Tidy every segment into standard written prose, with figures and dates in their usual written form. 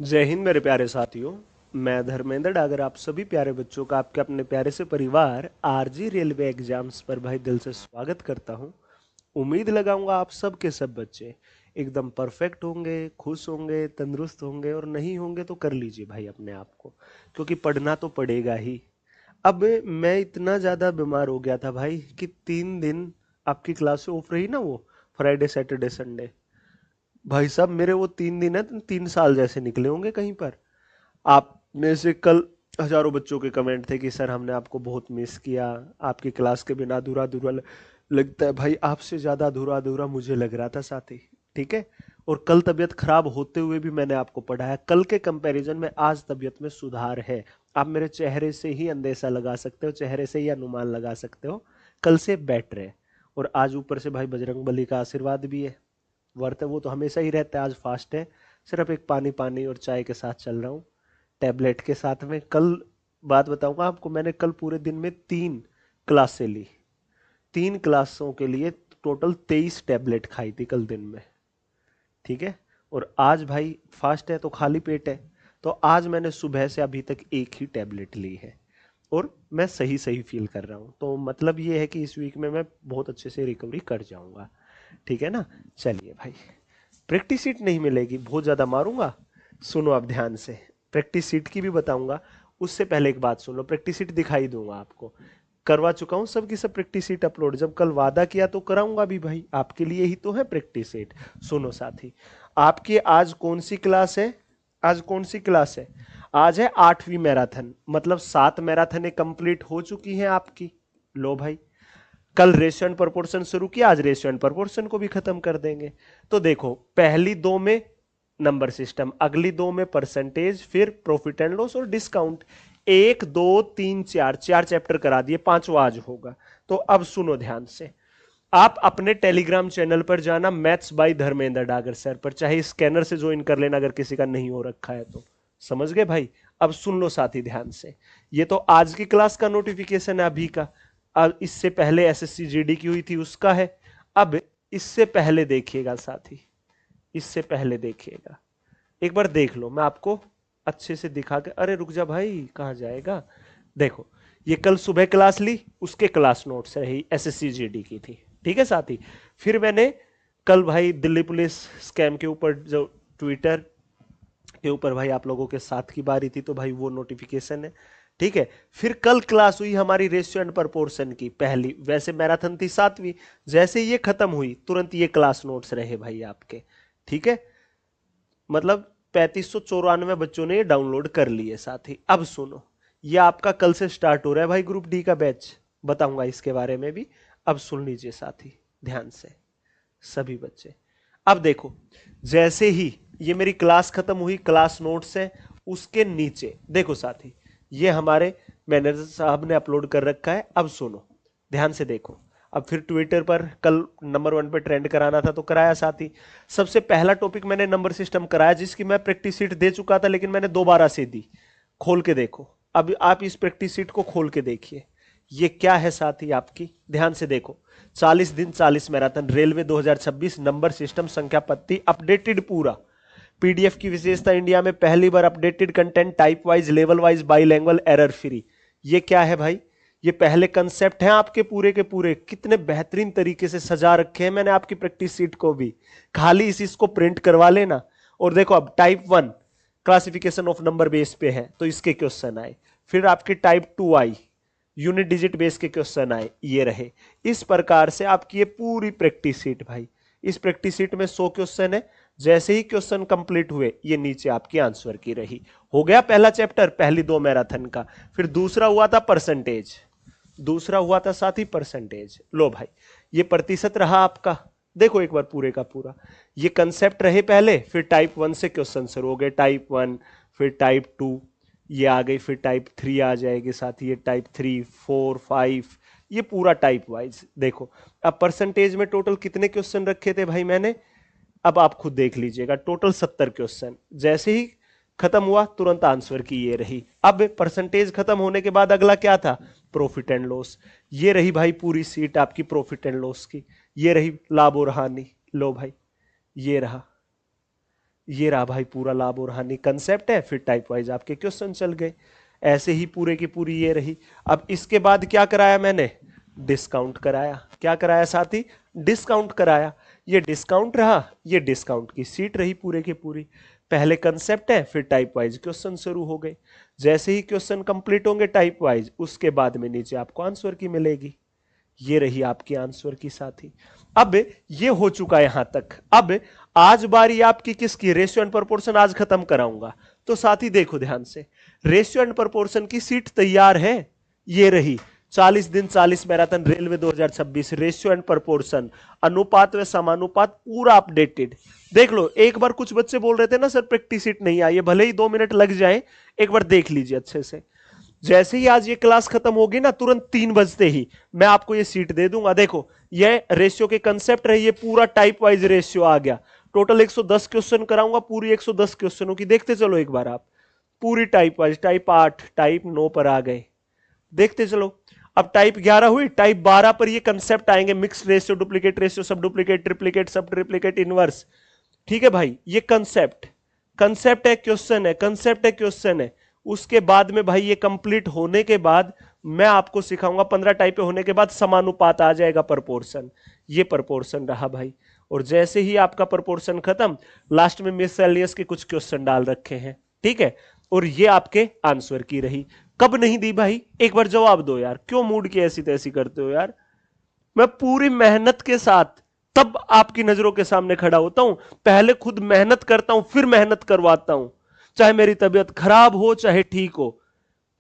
जय हिंद मेरे प्यारे साथियों। मैं धर्मेंद्र डागर आप सभी प्यारे बच्चों का आपके अपने प्यारे से परिवार आरजी रेलवे एग्जाम्स पर भाई दिल से स्वागत करता हूं। उम्मीद लगाऊंगा आप सब के सब बच्चे एकदम परफेक्ट होंगे, खुश होंगे, तंदुरुस्त होंगे, और नहीं होंगे तो कर लीजिए भाई अपने आप को, क्योंकि पढ़ना तो पड़ेगा ही। अब मैं इतना ज़्यादा बीमार हो गया था भाई कि 3 दिन आपकी क्लास ऑफ रही ना, वो फ्राइडे सैटरडे संडे। भाई साहब मेरे वो 3 दिन है, 3 साल जैसे निकले होंगे कहीं पर। आप में से कल हजारों बच्चों के कमेंट थे कि सर हमने आपको बहुत मिस किया, आपकी क्लास के बिना अधूरा अधूरा लगता है। भाई आपसे ज्यादा अधूरा अधूरा मुझे लग रहा था साथी। ठीक है। और कल तबीयत खराब होते हुए भी मैंने आपको पढ़ाया। कल के कंपैरिजन में आज तबीयत में सुधार है। आप मेरे चेहरे से ही अंदेशा लगा सकते हो, चेहरे से ही अनुमान लगा सकते हो। कल से बेटर है। और आज ऊपर से भाई बजरंगबली का आशीर्वाद भी है। वर्त है वो तो हमेशा ही रहता है, आज फास्ट है। सिर्फ एक पानी पानी और चाय के साथ चल रहा हूँ, टैबलेट के साथ में। कल बात बताऊंगा आपको, मैंने कल पूरे दिन में 3 क्लासें ली। 3 क्लासों के लिए टोटल 23 टैबलेट खाई थी कल दिन में। ठीक है। और आज भाई फास्ट है तो खाली पेट है। तो आज मैंने सुबह से अभी तक एक ही टैबलेट ली है। और मैं सही सही फील कर रहा हूँ, तो मतलब ये है कि इस वीक में मैं बहुत अच्छे से रिकवरी कर जाऊंगा। ठीक है ना। चलिए भाई, प्रैक्टिस सीट नहीं मिलेगी, बहुत ज्यादा मारूंगा। सुनो आप ध्यान से, प्रैक्टिस सीट की भी बताऊंगा। उससे पहले एक बात सुन लो, प्रैक्टिस सीट दिखाई दूंगा आपको। करवा चुका हूं सबकी सब प्रैक्टिस सीट अपलोड, जब कल वादा किया तो कराऊंगा भी भाई, आपके लिए ही तो है प्रैक्टिस सीट। सुनो साथी, आपकी आज कौन सी क्लास है? आज कौन सी क्लास है? आज है 8वीं मैराथन, मतलब 7 मैराथन कंप्लीट हो चुकी हैं आपकी। लो भाई, कल रेशियो एंड प्रोपोर्शन शुरू किया, आज रेशियो एंड प्रोपोर्शन को भी खत्म कर देंगे। तो देखो, पहली दो में नंबर सिस्टम, अगली दो में परसेंटेज, फिर प्रॉफिट एंड लॉस और डिस्काउंट। 1 2 3 4 4 चैप्टर करा दिए, पांचवा आज होगा। तो अब सुनो ध्यान से। आप अपने टेलीग्राम चैनल पर जाना, maths by Dharmendra Dagar sir पर, चाहे स्कैनर से ज्वाइन कर लेना अगर किसी का नहीं हो रखा है तो। समझ गए भाई? अब सुन लो साथी ध्यान से। ये तो आज की क्लास का नोटिफिकेशन है अभी का। अब इससे पहले एसएससी जीडी की हुई थी उसका है। अब इससे पहले देखिएगा साथी, इससे पहले देखिएगा। एक बार देख लो, मैं आपको अच्छे से दिखा के, अरे रुक जा भाई, कहाँ जाएगा। देखो, ये कल सुबह क्लास ली, उसके क्लास नोट्स रही, एसएससी जीडी की थी। ठीक है साथी। फिर मैंने कल भाई दिल्ली पुलिस स्कैम के ऊपर जो ट्विटर के ऊपर भाई आप लोगों के साथ की बारी थी, तो भाई वो नोटिफिकेशन है। ठीक है। फिर कल क्लास हुई हमारी रेशियो एंड प्रोपोर्शन की पहली, वैसे मैराथन थी 7वीं। जैसे ये खत्म हुई तुरंत ये क्लास नोट्स रहे भाई आपके। ठीक है। मतलब 3594 बच्चों ने ये डाउनलोड कर लिए साथी। अब सुनो, ये आपका कल से स्टार्ट हो रहा है भाई ग्रुप डी का बैच, बताऊंगा इसके बारे में भी। अब सुन लीजिए साथी ध्यान से, सभी बच्चे। अब देखो, जैसे ही ये मेरी क्लास खत्म हुई, क्लास नोट्स है, उसके नीचे देखो साथी, ये हमारे मैनेजर साहब ने अपलोड कर रखा है। अब सुनो ध्यान से देखो। अब फिर ट्विटर पर कल नंबर 1 पे ट्रेंड कराना था तो कराया साथी। सबसे पहला टॉपिक मैंने नंबर सिस्टम कराया, जिसकी मैं प्रैक्टिस सीट दे चुका था, लेकिन मैंने दोबारा से दी। खोल के देखो, अब आप इस प्रैक्टिस सीट को खोल के देखिए। ये क्या है साथी आपकी, ध्यान से देखो। 40 दिन 40 मैराथन रेलवे 2026 नंबर सिस्टम संख्या पत्ती अपडेटेड पूरा। पीडीएफ की विशेषता, इंडिया में पहली बार updated content, type wise, level wise, bilingual, error free. ये क्या है भाई? ये पहले कंसेप्ट हैं आपके पूरे के पूरे, कितने बेहतरीन तरीके से सजा रखे हैं मैंने आपकी प्रैक्टिस सीट को भी। खाली इसको प्रिंट करवा लेना। और देखो, अब type 1 classification of number base पे है तो इसके क्वेश्चन आए। फिर आपके टाइप 2 आई, यूनिट डिजिट बेस के क्वेश्चन आए, ये रहे। इस प्रकार से आपकी ये पूरी प्रैक्टिस सीट भाई, इस प्रैक्टिस सीट में 100 क्वेश्चन है। जैसे ही क्वेश्चन कंप्लीट हुए, ये नीचे आपकी आंसर की रही। हो गया पहला चैप्टर, पहली 2 मैराथन का। फिर दूसरा हुआ था परसेंटेज, दूसरा हुआ था साथी परसेंटेज। लो भाई, ये प्रतिशत रहा आपका। देखो एक बार पूरे का पूरा, ये कंसेप्ट रहे पहले, फिर टाइप 1 से क्वेश्चन शुरू हो गए, टाइप 1, फिर टाइप 2, ये आ गई, फिर टाइप 3 आ जाएगी साथ ही, ये टाइप 3 4 5, ये पूरा टाइप वाइज देखो। अब परसेंटेज में टोटल कितने क्वेश्चन रखे थे भाई मैंने, अब आप खुद देख लीजिएगा, टोटल 70 क्वेश्चन। जैसे ही खत्म हुआ तुरंत आंसर की ये रही। अब परसेंटेज खत्म होने के बाद अगला क्या था? Profit and loss. ये रही भाई पूरी सीट आपकी प्रॉफिट एंड लॉस की। ये रही लाभ और हानि। लो भाई, ये रहा, ये रहा भाई पूरा लाभ और हानि कंसेप्ट है, फिर टाइप वाइज आपके क्वेश्चन चल गए। ऐसे ही पूरे की पूरी ये रही। अब इसके बाद क्या कराया मैंने, डिस्काउंट कराया। क्या कराया साथी, डिस्काउंट कराया। ये डिस्काउंट रहा, ये डिस्काउंट की सीट रही पूरे की पूरी। पहले कंसेप्ट है, फिर टाइप वाइज क्वेश्चन शुरू हो गए। जैसे ही क्वेश्चन कंप्लीट होंगे टाइप वाइज, उसके बाद में नीचे आपको आंसर की मिलेगी। ये रही आपकी आंसर की साथी। अब ये हो चुका है यहां तक। अब आज बारी आपकी किसकी, रेशियो एंड प्रोपोर्शन आज खत्म कराऊंगा। तो साथी देखो ध्यान से, रेशियो एंड प्रोपोर्शन की सीट तैयार है, ये रही 40 दिन 40 marathon railway 2026 ratio and proportion, अनुपात व समानुपात पूरा अपडेटेड। देख लो, एक बार कुछ बच्चे बोल रहे थे ना सर प्रैक्टिस सीट नहीं आई है, भले ही 2 मिनट लग जाए, एक बार देख लीजिए अच्छे से। जैसे ही आज ये क्लास खत्म होगी ना, तुरंत 3 बजते ही मैं आपको ये सीट दे दूंगा। देखो ये रेशियो के कंसेप्ट रही, ये पूरा टाइप वाइज रेशियो आ गया। टोटल 110 क्वेश्चन कराऊंगा, पूरी 110 क्वेश्चनों की देखते चलो एक बार आप, पूरी टाइप वाइज। टाइप 8 टाइप 9 पर आ गए, देखते चलो। अब टाइप 11 हुई, टाइप 12 पर ये कंसेप्ट आएंगे, मिक्स्ड रेशियो, डुप्लीकेट रेशियो, सब डुप्लीकेट, ट्रिप्लीकेट, सब ट्रिप्लीकेट, इनवर्स। ठीक है भाई, ये कंसेप्ट है, क्वेश्चन है, कंसेप्ट है, क्वेश्चन है। उसके बाद में भाई ये कंप्लीट होने के बाद मैं आपको सिखाऊंगा, 15 टाइप होने के बाद समानुपात आ जाएगा, प्रोपोर्शन। ये प्रोपोर्शन रहा भाई। और जैसे ही आपका प्रोपोर्शन खत्म, लास्ट में मिससेलेनियस के कुछ क्वेश्चन डाल रखे हैं, ठीक है। और ये आपके आंसर की रही। कब नहीं दी भाई, एक बार जवाब दो यार, क्यों मूड की ऐसी तैसी करते हो यार। मैं पूरी मेहनत के साथ तब आपकी नजरों के सामने खड़ा होता हूं, पहले खुद मेहनत करता हूं, फिर मेहनत करवाता हूं। चाहे मेरी तबीयत खराब हो चाहे ठीक हो,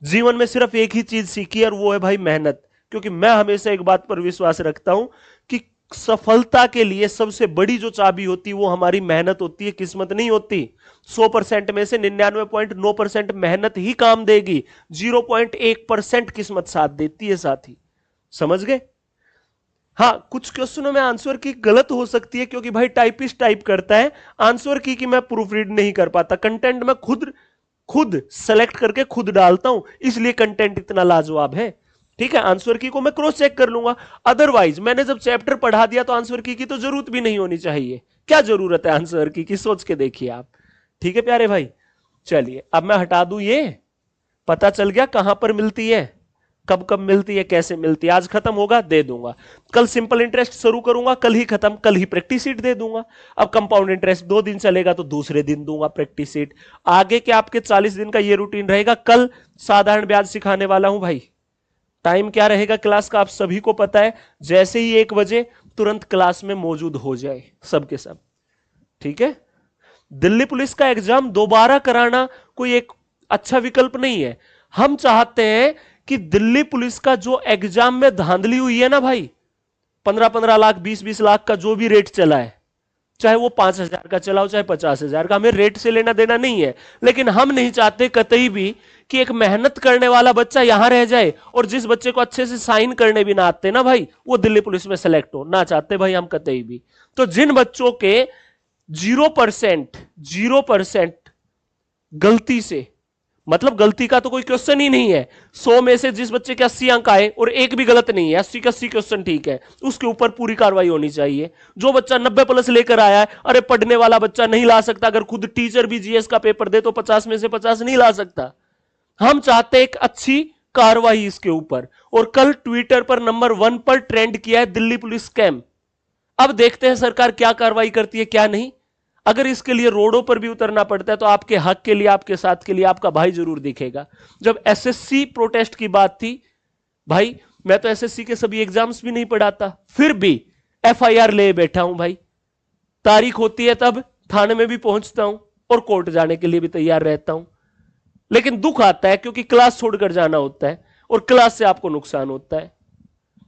जीवन में सिर्फ एक ही चीज सीखी और वो है भाई मेहनत। क्योंकि मैं हमेशा एक बात पर विश्वास रखता हूं कि सफलता के लिए सबसे बड़ी जो चाबी होती है वो हमारी मेहनत होती है, किस्मत नहीं होती। 100% में से 99.9% मेहनत ही काम देगी, 0.1% किस्मत साथ देती है साथी। समझ गए। हाँ, कुछ क्वेश्चनों में आंसर की गलत हो सकती है, क्योंकि भाई टाइपिस्ट टाइप करता है, आंसर की मैं प्रूफ रीड नहीं कर पाता। कंटेंट में खुद सेलेक्ट करके खुद डालता हूं, इसलिए कंटेंट इतना लाजवाब है। ठीक है, आंसर की को मैं क्रॉस चेक कर लूंगा। अदरवाइज मैंने जब चैप्टर पढ़ा दिया तो आंसर की तो जरूरत भी नहीं होनी चाहिए। क्या जरूरत है आंसर की सोच के देखिए आप। ठीक है प्यारे भाई, चलिए अब मैं हटा दूं ये। पता चल गया कहां पर मिलती है, कब कब मिलती है, कैसे मिलती है। आज खत्म होगा दे दूंगा, कल सिंपल इंटरेस्ट शुरू करूंगा, कल ही खत्म, कल ही प्रैक्टिस शीट दे दूंगा। अब कंपाउंड इंटरेस्ट 2 दिन चलेगा तो दूसरे दिन दूंगा प्रैक्टिस शीट। आगे के आपके 40 दिन का ये रूटीन रहेगा। कल साधारण ब्याज सिखाने वाला हूं भाई। टाइम क्या रहेगा क्लास का आप सभी को पता है, जैसे ही 1 बजे तुरंत क्लास में मौजूद हो जाए सबके सब। ठीक है, दिल्ली पुलिस का एग्जाम दोबारा कराना कोई एक अच्छा विकल्प नहीं है। हम चाहते हैं कि दिल्ली पुलिस का जो एग्जाम में धांधली हुई है ना भाई, 15-15 लाख 20-20 लाख का जो भी रेट चला है, चाहे वो 5,000 का चला हो चाहे 50,000 का, हमें रेट से लेना देना नहीं है। लेकिन हम नहीं चाहते कतई भी कि एक मेहनत करने वाला बच्चा यहां रह जाए और जिस बच्चे को अच्छे से साइन करने भी ना आते ना भाई, वो दिल्ली पुलिस में सेलेक्ट हो ना चाहते भाई हम कतई भी। तो जिन बच्चों के 0% गलती से, मतलब गलती का तो कोई क्वेश्चन ही नहीं है, 100 में से जिस बच्चे के 80 अंक आए और एक भी गलत नहीं है, 80 के 80 क्वेश्चन ठीक है, उसके ऊपर पूरी कार्रवाई होनी चाहिए। जो बच्चा 90+ लेकर आया है, अरे पढ़ने वाला बच्चा नहीं ला सकता, अगर खुद टीचर भी जीएस का पेपर दे तो 50 में से 50 नहीं ला सकता। हम चाहते एक अच्छी कार्रवाई इसके ऊपर। और कल ट्विटर पर नंबर 1 पर ट्रेंड किया है दिल्ली पुलिस स्कैम। अब देखते हैं सरकार क्या कार्रवाई करती है क्या नहीं। अगर इसके लिए रोडों पर भी उतरना पड़ता है तो आपके हक के लिए, आपके साथ के लिए आपका भाई जरूर दिखेगा। जब एसएससी प्रोटेस्ट की बात थी भाई, मैं तो एसएससी के सभी एग्जाम्स भी नहीं पढ़ाता, फिर भी एफआईआर ले बैठा हूं भाई। तारीख होती है तब थाने में भी पहुंचता हूं और कोर्ट जाने के लिए भी तैयार रहता हूं। लेकिन दुख आता है क्योंकि क्लास छोड़कर जाना होता है और क्लास से आपको नुकसान होता है।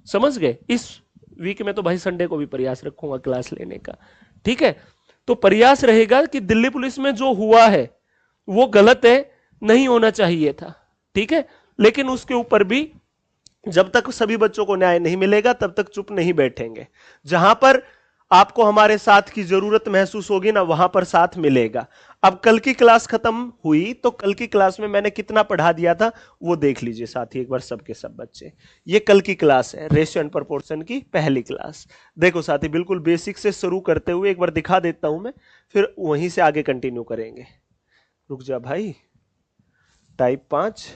समझ गए। इस वीक में तो भाई संडे को भी प्रयास रखूंगा क्लास लेने का। ठीक है, तो प्रयास रहेगा कि दिल्ली पुलिस में जो हुआ है वो गलत है, नहीं होना चाहिए था। ठीक है, लेकिन उसके ऊपर भी जब तक सभी बच्चों को न्याय नहीं मिलेगा तब तक चुप नहीं बैठेंगे। जहां पर आपको हमारे साथ की जरूरत महसूस होगी ना, वहां पर साथ मिलेगा। अब कल की क्लास खत्म हुई तो कल की क्लास में मैंने कितना पढ़ा दिया था वो देख लीजिए साथी एक बार सबके सब बच्चे। ये कल की क्लास है, रेशियो एंड प्रोपोर्शन की पहली क्लास। देखो साथी बिल्कुल बेसिक से शुरू करते हुए एक बार दिखा देता हूं मैं, फिर वहीं से आगे कंटिन्यू करेंगे। रुक जा भाई, टाइप 5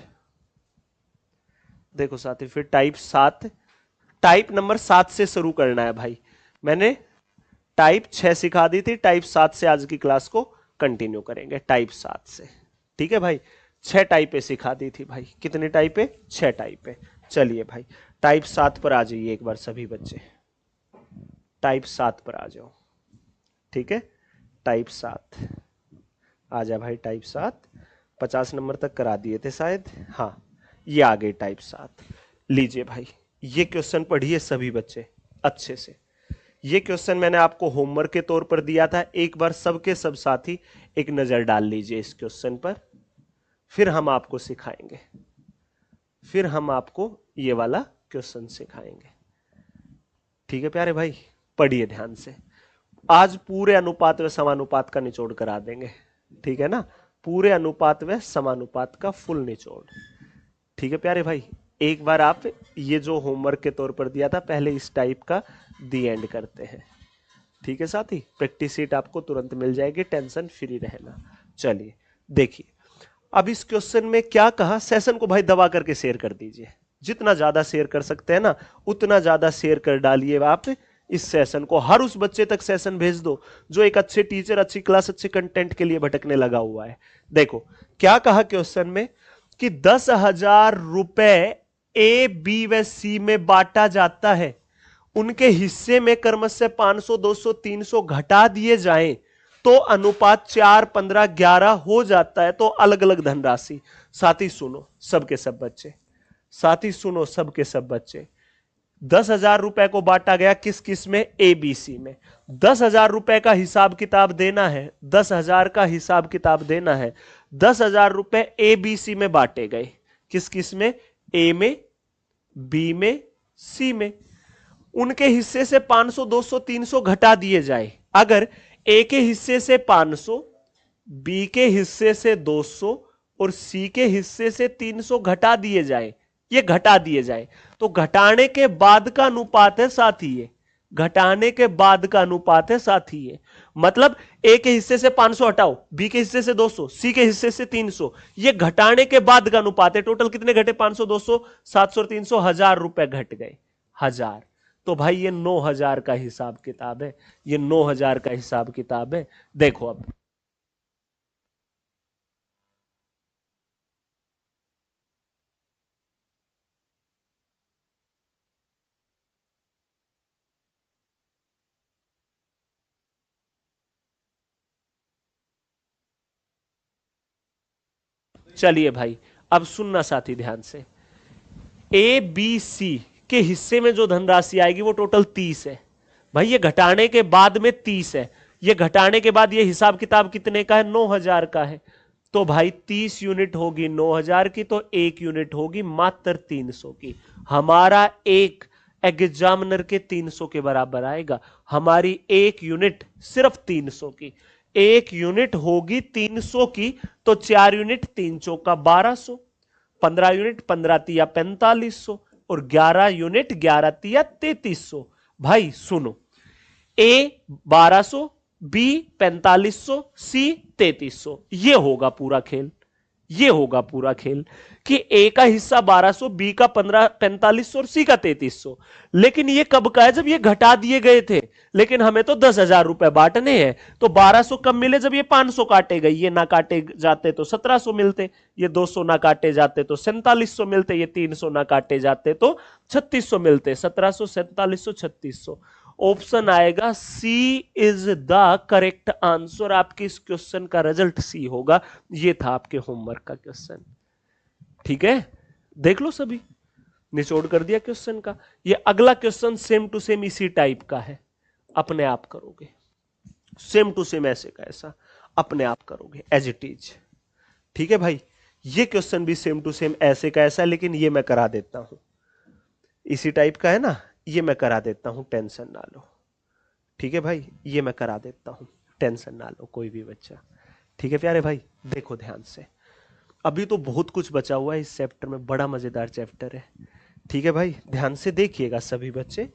देखो साथी, फिर टाइप 7, टाइप नंबर 7 से शुरू करना है भाई। मैंने टाइप 6 सिखा दी थी, टाइप 7 से आज की क्लास को कंटिन्यू करेंगे, टाइप 7 से। ठीक है भाई, 6 टाइपें सिखा दी थी भाई। कितने टाइपें? 6 टाइपें। चलिए भाई टाइप 7 पर आ जाइए एक बार सभी बच्चे, टाइप 7 पर आ जाओ। ठीक है, टाइप 7 आ जा भाई, टाइप 7 50 नंबर तक करा दिए थे शायद, हाँ ये आ गई टाइप 7। लीजिए भाई ये क्वेश्चन पढ़िए सभी बच्चे अच्छे से। ये क्वेश्चन मैंने आपको होमवर्क के तौर पर दिया था, एक बार सबके सब साथी एक नजर डाल लीजिए इस क्वेश्चन पर, फिर हम आपको सिखाएंगे, फिर हम आपको ये वाला क्वेश्चन सिखाएंगे। ठीक है प्यारे भाई, पढ़िए ध्यान से। आज पूरे अनुपात व समानुपात का निचोड़ करा देंगे, ठीक है ना, पूरे अनुपात व समानुपात का फुल निचोड़। ठीक है प्यारे भाई, एक बार आप ये जो होमवर्क के तौर पर दिया था पहले इस टाइप का दी एंड करते हैं। ठीक है साथी, प्रैक्टिस शीट आपको तुरंत मिल जाएगी, टेंशन फ्री रहना। चलिए देखिए, अब इस क्वेश्चन में क्या कहा, सेशन को भाई दबा करके शेयर कर दीजिए, जितना ज्यादा शेयर कर सकते हैं ना उतना ज्यादा शेयर कर डालिए आप इस सेशन को। हर उस बच्चे तक सेशन भेज दो जो एक अच्छे टीचर, अच्छी क्लास, अच्छे कंटेंट के लिए भटकने लगा हुआ है। देखो क्या कहा क्वेश्चन में कि 10,000 रुपए ए, बी व सी में बांटा जाता है, उनके हिस्से में क्रमशः 500, 200, 300 घटा दिए जाएं तो अनुपात 4, 15, 11 हो जाता है। तो अलग अलग धनराशि, साथी सुनो सबके सब बच्चे, साथी सुनो सबके सब बच्चे, 10,000 रुपए को बांटा गया किस किस में? ए बी सी में। 10,000 रुपए का हिसाब किताब देना है, 10,000 का हिसाब किताब देना है। 10,000 रुपए ए बी सी में बांटे गए, किस किस में? ए में, बी में, सी में। उनके हिस्से से 500, 200, 300 घटा दिए जाए। अगर ए के हिस्से से 500, बी के हिस्से से 200 और सी के हिस्से से 300 घटा दिए जाए, ये घटा दिए जाए, तो घटाने के बाद का अनुपात है साथी ये, घटाने के बाद का अनुपात है साथी ये। मतलब ए के हिस्से से 500 हटाओ, बी के हिस्से से 200, सी के हिस्से से 300, ये घटाने के बाद का अनुपात है। टोटल कितने घटे? 500, 200, 700 और 300, 1,000 रुपए घट गए, 1,000। तो भाई ये 9,000 का हिसाब किताब है, ये 9,000 का हिसाब किताब है। देखो अब चलिए भाई, अब सुनना साथी ध्यान से, ए बी सी के हिस्से में जो धनराशि आएगी वो टोटल 30 है भाई, ये घटाने के बाद में 30 है, ये घटाने के बाद ये हिसाब किताब कितने का है? 9,000 का है। तो भाई 30 यूनिट होगी 9,000 की, तो 1 यूनिट होगी मात्र 300 की। हमारा एक एग्जामिनर के 300 के बराबर आएगा, हमारी एक यूनिट सिर्फ 300 की, एक यूनिट होगी 300 की। तो 4 यूनिट 3 चौका 1200, 15 यूनिट 15 तिया 4500 और 11 यूनिट 11 तिया 3300। भाई सुनो, ए 1200, बी 4500, सी 3300, ये होगा पूरा खेल, ये होगा पूरा खेल कि ए का हिस्सा 1200, बी का 4500 और सी का 3300। लेकिन ये कब का है? जब ये घटा दिए गए थे। लेकिन हमें तो 10,000 रुपए बांटने हैं, तो 1200 कब मिले? जब ये 500 काटे गए, ये ना काटे जाते तो 1700 मिलते, ये 200 ना काटे जाते तो 4700 मिलते, ये 300 ना काटे जाते तो 3600 मिलते। 1700, 4700, 3600। ऑप्शन आएगा सी इज द करेक्ट आंसर। आपके इस क्वेश्चन का रिजल्ट सी होगा। ये था आपके होमवर्क का क्वेश्चन, ठीक है, देख लो सभी, निचोड़ कर दिया क्वेश्चन का। ये अगला क्वेश्चन सेम टू सेम इसी टाइप का है, अपने आप करोगे, सेम टू सेम ऐसे का ऐसा अपने आप करोगे एज इट इज। ठीक है भाई, ये क्वेश्चन भी सेम टू सेम ऐसे का ऐसा, लेकिन ये मैं करा देता हूं, इसी टाइप का है ना, ये मैं करा देता हूं, टेंशन ना लो। ठीक है भाई, ये मैं करा देता हूं, टेंशन ना लो कोई भी बच्चा। ठीक है प्यारे भाई, देखो ध्यान से, अभी तो बहुत कुछ बचा हुआ है इस चैप्टर में, बड़ा मजेदार चैप्टर है। ठीक है भाई, ध्यान से देखिएगा सभी बच्चे।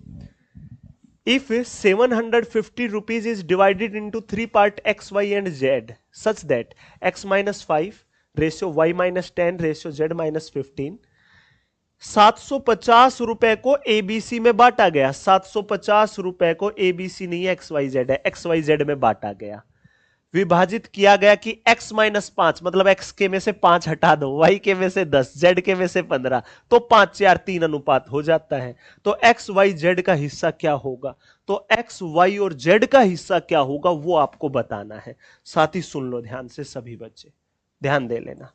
If 750 rupees is divided into three part x, y and z such that x minus 5 ratio y minus 10 ratio z minus 15, 750 रुपए को एबीसी में बांटा गया। 750 रुपए को एबीसी नहीं है, एक्स वाई जेड है, एक्स वाई जेड में बांटा गया। विभाजित किया गया कि x माइनस 5, मतलब x के में से 5 हटा दो, y के में से 10, z के में से 15, तो 5 4 3 अनुपात हो जाता है। तो x y z का हिस्सा क्या होगा, तो x y और z का हिस्सा क्या होगा वो आपको बताना है। साथ ही सुन लो ध्यान से सभी बच्चे, ध्यान दे लेना,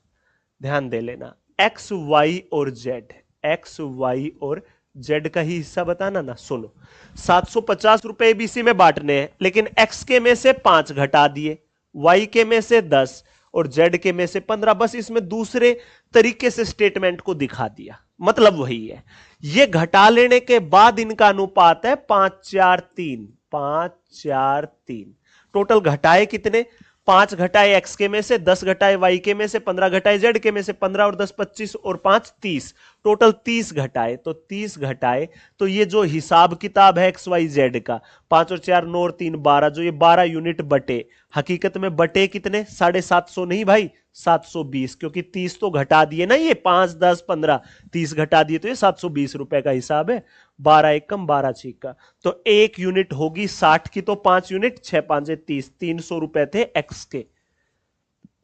ध्यान दे लेना। x y और z, x y और z का ही हिस्सा बताना ना। सुनो, 750 रुपए एबीसी में बांटने हैं, लेकिन x के में से 5 घटा दिए, y के में से 10 और z के में से 15, बस इसमें दूसरे तरीके से स्टेटमेंट को दिखा दिया, मतलब वही है। ये घटा लेने के बाद इनका अनुपात है 5 4 3, 5 4 3। टोटल घटाए कितने, 5 घटाए x के में से, 10 घटाए y के में से, 15 घटाए z के में से, 15 और 10 25 और 5 30, टोटल 30 घटाए। तो 30 घटाए तो ये जो हिसाब किताब है x y z का, 5 और 4 9 और 3 12, जो ये 12 यूनिट बटे, हकीकत में बटे कितने, 750 नहीं भाई, 720, क्योंकि 30 तो घटा दिए ना, ये 5 10 15, 30 घटा दिए तो ये 720 रुपए का हिसाब है। 12 एक कम 12 छीक का, तो 1 यूनिट होगी 60 की, तो 5 यूनिट, 6 5 30, 300 रुपए थे x के,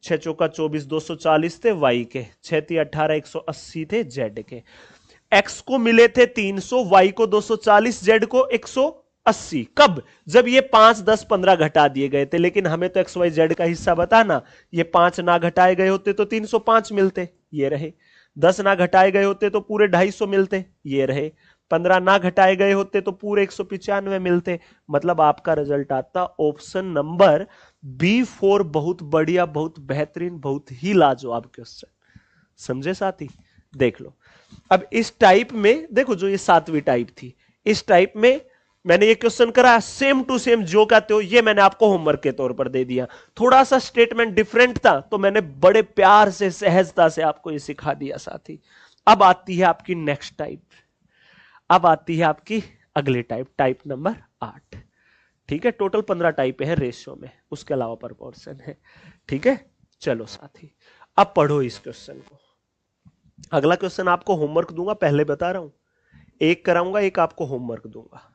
6 चौका 24 240 थे y के, 6 3 18 180 थे z के। x को मिले थे 300, y को 240, z को 180। कब, जब ये 5 10 15 घटा दिए गए थे, लेकिन हमें तो एक्स वाई जेड का हिस्सा बताना, ये 5 ना घटाए गए होते तो 305 मिलते, ये रहे। 10 ना घटाए गए होते तो पूरे 250 मिलते, ये रहे। 15 ना घटाए गए होते तो पूरे 195 मिलते। मतलब आपका रिजल्ट आता ऑप्शन नंबर B4। बहुत बढ़िया, बहुत बेहतरीन, बहुत ही लाजवाब क्वेश्चन, समझे साथी। देख लो, अब इस टाइप में देखो, जो ये 7वीं टाइप थी, इस टाइप में मैंने ये क्वेश्चन करा सेम टू सेम जो कहते हो, ये मैंने आपको होमवर्क के तौर पर दे दिया। थोड़ा सा स्टेटमेंट डिफरेंट था तो मैंने बड़े प्यार से, सहजता से आपको ये सिखा दिया साथी। अब आती है आपकी नेक्स्ट टाइप, अब आती है आपकी अगली टाइप, टाइप नंबर 8। ठीक है, टोटल 15 टाइप है रेशियो में, उसके अलावा प्रोपोर्शन है। ठीक है, चलो साथी अब पढ़ो इस क्वेश्चन को। अगला क्वेश्चन आपको होमवर्क दूंगा, पहले बता रहा हूं, एक कराऊंगा, एक आपको होमवर्क दूंगा।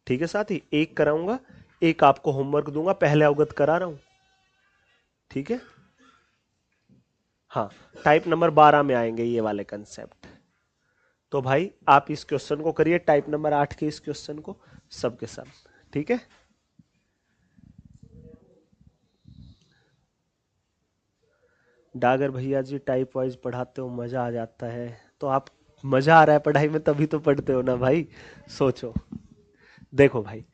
ठीक है साथी, एक कराऊंगा, एक आपको होमवर्क दूंगा, पहले अवगत करा रहा हूं। ठीक है, हाँ, टाइप नंबर 12 में आएंगे ये वाले कंसेप्ट। तो भाई आप इस क्वेश्चन को करिए, टाइप नंबर 8 के इस क्वेश्चन को सबके सब। ठीक है, डागर भैया जी टाइप वाइज पढ़ाते हो, मजा आ जाता है। तो आप, मजा आ रहा है पढ़ाई में तभी तो पढ़ते हो ना भाई, सोचो। देखो भाई,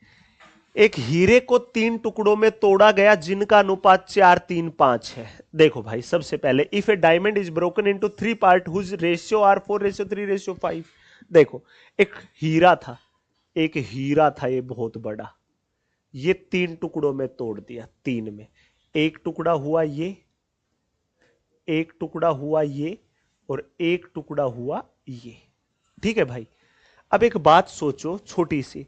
एक हीरे को 3 टुकड़ों में तोड़ा गया जिनका अनुपात 4 3 5 है। देखो भाई, सबसे पहले if a diamond is broken into 3 part whose ratio are 4:3:5। देखो, एक हीरा था, एक हीरा था ये बहुत बड़ा, ये 3 टुकड़ों में तोड़ दिया, 3 में। एक टुकड़ा हुआ ये, एक टुकड़ा हुआ ये, और एक टुकड़ा हुआ ये। ठीक है भाई, अब एक बात सोचो छोटी सी,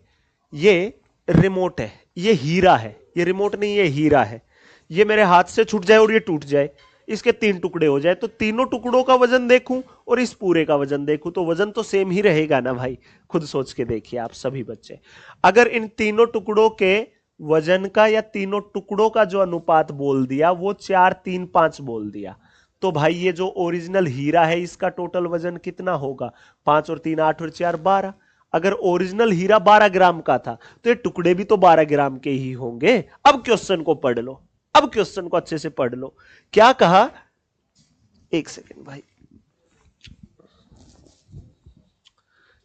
ये रिमोट है, ये हीरा है, ये रिमोट नहीं, ये हीरा है। ये मेरे हाथ से छूट जाए और ये टूट जाए, इसके 3 टुकड़े हो जाए, तो तीनों टुकड़ों का वजन देखूं और इस पूरे का वजन देखूं, तो वजन तो सेम ही रहेगा ना भाई। खुद सोच के देखिए आप सभी बच्चे, अगर इन तीनों टुकड़ों के वजन का या तीनों टुकड़ों का जो अनुपात बोल दिया वो 4 3 5 बोल दिया, तो भाई ये जो ओरिजिनल हीरा है इसका टोटल वजन कितना होगा, 5 और 3 8 और 4 12। अगर ओरिजिनल हीरा 12 ग्राम का था तो ये टुकड़े भी तो 12 ग्राम के ही होंगे। अब क्वेश्चन को पढ़ लो, अब क्वेश्चन को अच्छे से पढ़ लो। क्या कहा, एक सेकेंड भाई,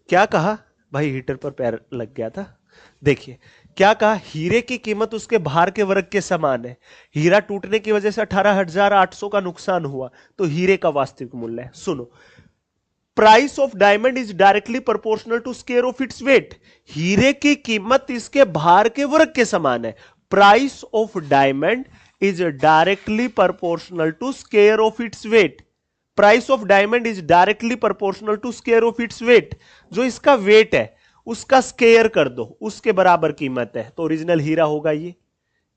क्या कहा भाई, हीटर पर पैर लग गया था। देखिए क्या कहा, हीरे की कीमत उसके भार के वर्ग के समान है। हीरा टूटने की वजह से 18,800 का नुकसान हुआ, तो हीरे का वास्तविक मूल्य है। सुनो, price of diamond is directly proportional to square of its weight. हीरे की कीमत इसके भार के वर्ग के समान है। Price of diamond is directly proportional to square of its weight. Price of diamond is directly proportional to square of its weight. जो इसका वेट है उसका स्क्वायर कर दो, उसके बराबर कीमत है। तो ओरिजिनल हीरा होगा ये,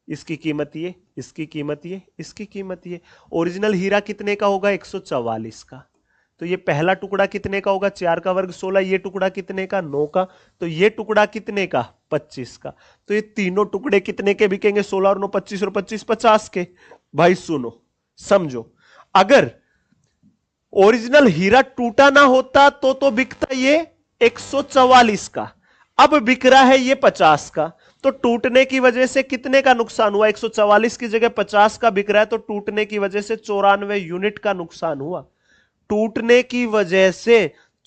इसकी कीमत ये, इसकी कीमत ये, इसकी कीमत ये। ओरिजिनल हीरा कितने का होगा? 144 का। तो ये पहला टुकड़ा कितने का होगा? 4 का वर्ग 16। ये टुकड़ा कितने का? 9 का। तो ये टुकड़ा कितने का? 25 का। तो ये तीनों टुकड़े कितने के बिकेंगे? 16 और 9 25 और 25 50 के। भाई सुनो, समझो, अगर ओरिजिनल हीरा टूटा ना होता तो बिकता ये 144 का। अब बिक रहा है ये 50 का। तो टूटने की वजह से कितने का नुकसान हुआ? 144 की जगह 50 का बिक रहा है, तो टूटने की वजह से 94 यूनिट का नुकसान हुआ। टूटने की वजह से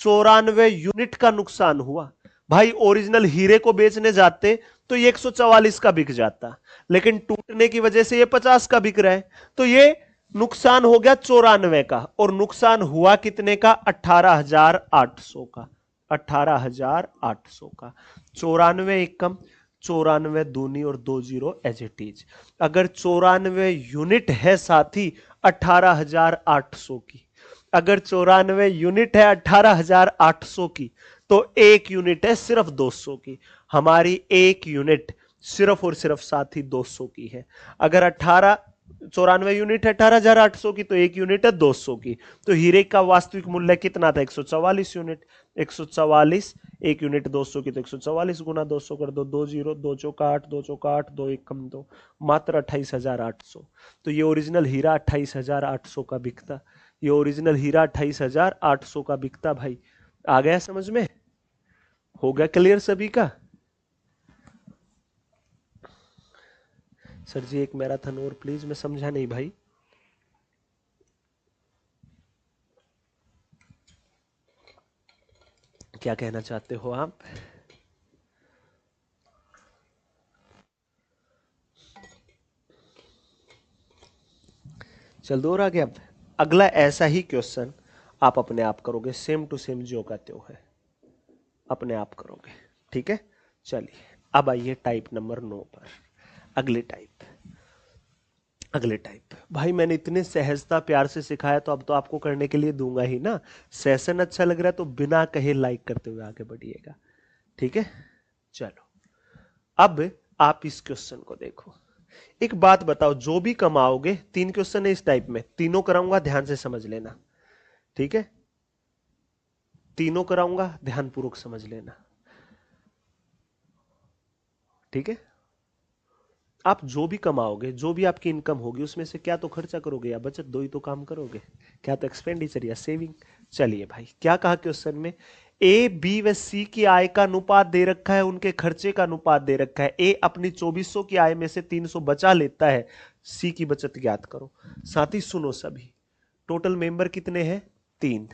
94 यूनिट का नुकसान हुआ। भाई ओरिजिनल हीरे को बेचने जाते तो ये 144 का बिक जाता, लेकिन टूटने की वजह से ये 50 का बिक रहा है, तो ये नुकसान हो गया 94 का। और नुकसान हुआ कितने का? 18,800 का। 18,800 का। 94 एकम, 94 दूनी और 2 जीरो एज इट इज। अगर 94 यूनिट है साथी 18,800 की, अगर 94 यूनिट है 18,800 की, तो एक यूनिट है सिर्फ 200 की। हमारी एक यूनिट सिर्फ और सिर्फ साथी 200 की है। अगर 94 यूनिट है 18,800 की, तो एक यूनिट है 200 की। तो हीरे का वास्तविक मूल्य कितना था? 144 यूनिट। 144, एक यूनिट 200 की, तो 144 गुना 200 कर दो। 2 जीरो, 2 चौका 8, 2 चौका 8, 2 एकम 2, मात्र 28,800। तो ये ओरिजिनल हीरा 28,800 का बिकता। ये ओरिजिनल हीरा 28,800 का बिकता। भाई आ गया समझ में? हो गया क्लियर सभी का? सर जी एक मैराथन और प्लीज, मैं समझा नहीं भाई। क्या कहना चाहते हो आप? चल दो और आगे। अब अगला ऐसा ही क्वेश्चन आप अपने आप करोगे, सेम टू सेम जो का त्यों है, अपने आप करोगे। ठीक है, चलिए अब आइए टाइप नंबर 9 पर। अगले टाइप, अगले टाइप। भाई मैंने इतने सहजता प्यार से सिखाया, तो अब तो आपको करने के लिए दूंगा ही ना। सेशन अच्छा लग रहा है तो बिना कहे लाइक करते हुए आगे बढ़िएगा। ठीक है, चलो अब आप इस क्वेश्चन को देखो। एक बात बताओ, जो भी कमाओगे, 3 क्वेश्चन है इस टाइप में, तीनों कराऊंगा, ध्यान से समझ लेना। ठीक है, तीनों कराऊंगा, ध्यानपूर्वक समझ लेना। ठीक है, आप जो भी कमाओगे, जो भी आपकी इनकम होगी, उसमें से क्या तो खर्चा करोगे या बचत, दो ही तो काम करोगे। क्या तो एक्सपेंडिचर या सेविंग। चलिए भाई, क्या कहा क्वेश्चन में? ए, बी व सी की आय का अनुपात दे रखा है, उनके खर्चे का अनुपात दे रखा है। ए अपनी 2400 की आय में से 300 बचा लेता है, सी की बचत ज्ञात करो। साथ ही सुनो सभी, टोटल मेंबर कितने हैं? 3।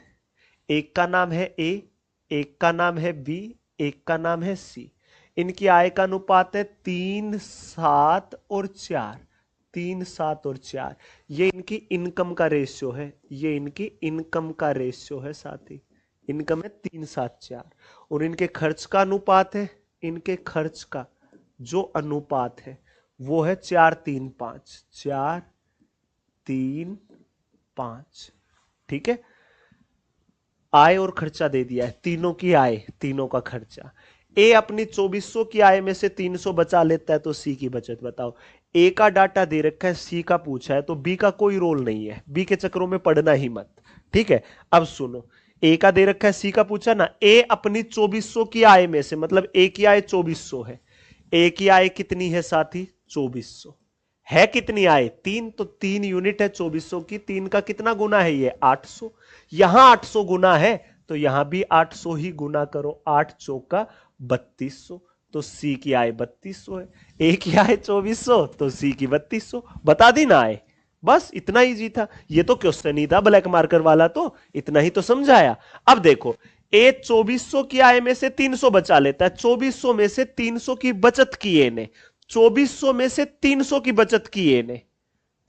एक का नाम है ए, एक का नाम है बी, एक का नाम है सी। इनकी आय का अनुपात है 3, 7 और 4। 3, 7 और 4, ये इनकी इनकम का रेशियो है। ये इनकी इनकम का रेशियो है साथी। इनकम है 3, 7, 4। और इनके खर्च का अनुपात है, इनके खर्च का जो अनुपात है वो है 4, 3, 5। 4, 3, 5। ठीक है, आय और खर्चा दे दिया है, तीनों की आय, तीनों का खर्चा। ए अपनी 2400 की आय में से 300 बचा लेता है, तो सी की बचत बताओ। ए का डाटा दे रखा है, सी का पूछा है, तो बी का कोई रोल नहीं है, बी के चक्रों में पड़ना ही मत। ठीक है, अब सुनो, ए का दे रखा है, सी का पूछा ना। ए अपनी 2400 की आय में से, मतलब ए की आय 2400 है। ए की आय कितनी है साथी? 2400 है। कितनी आय? 3, तो 3 यूनिट है 2400 की। 3 का कितना गुना है? ये 800। यहां 800 गुना है, तो यहां भी 800 ही गुना करो। 8 चौका 3200, तो सी की आय 3200 है। ए की आय 2400, तो सी की 3200। बता दी ना आय, बस इतना इजी था। ये तो क्वेश्चन ही था ब्लैक मार्कर वाला, तो इतना ही तो समझाया। अब देखो, ए 2400 की आय में से 300 बचा लेता है। 2400 में से 300 की बचत की ए ने, 2400 में से 300 की बचत की ए ने।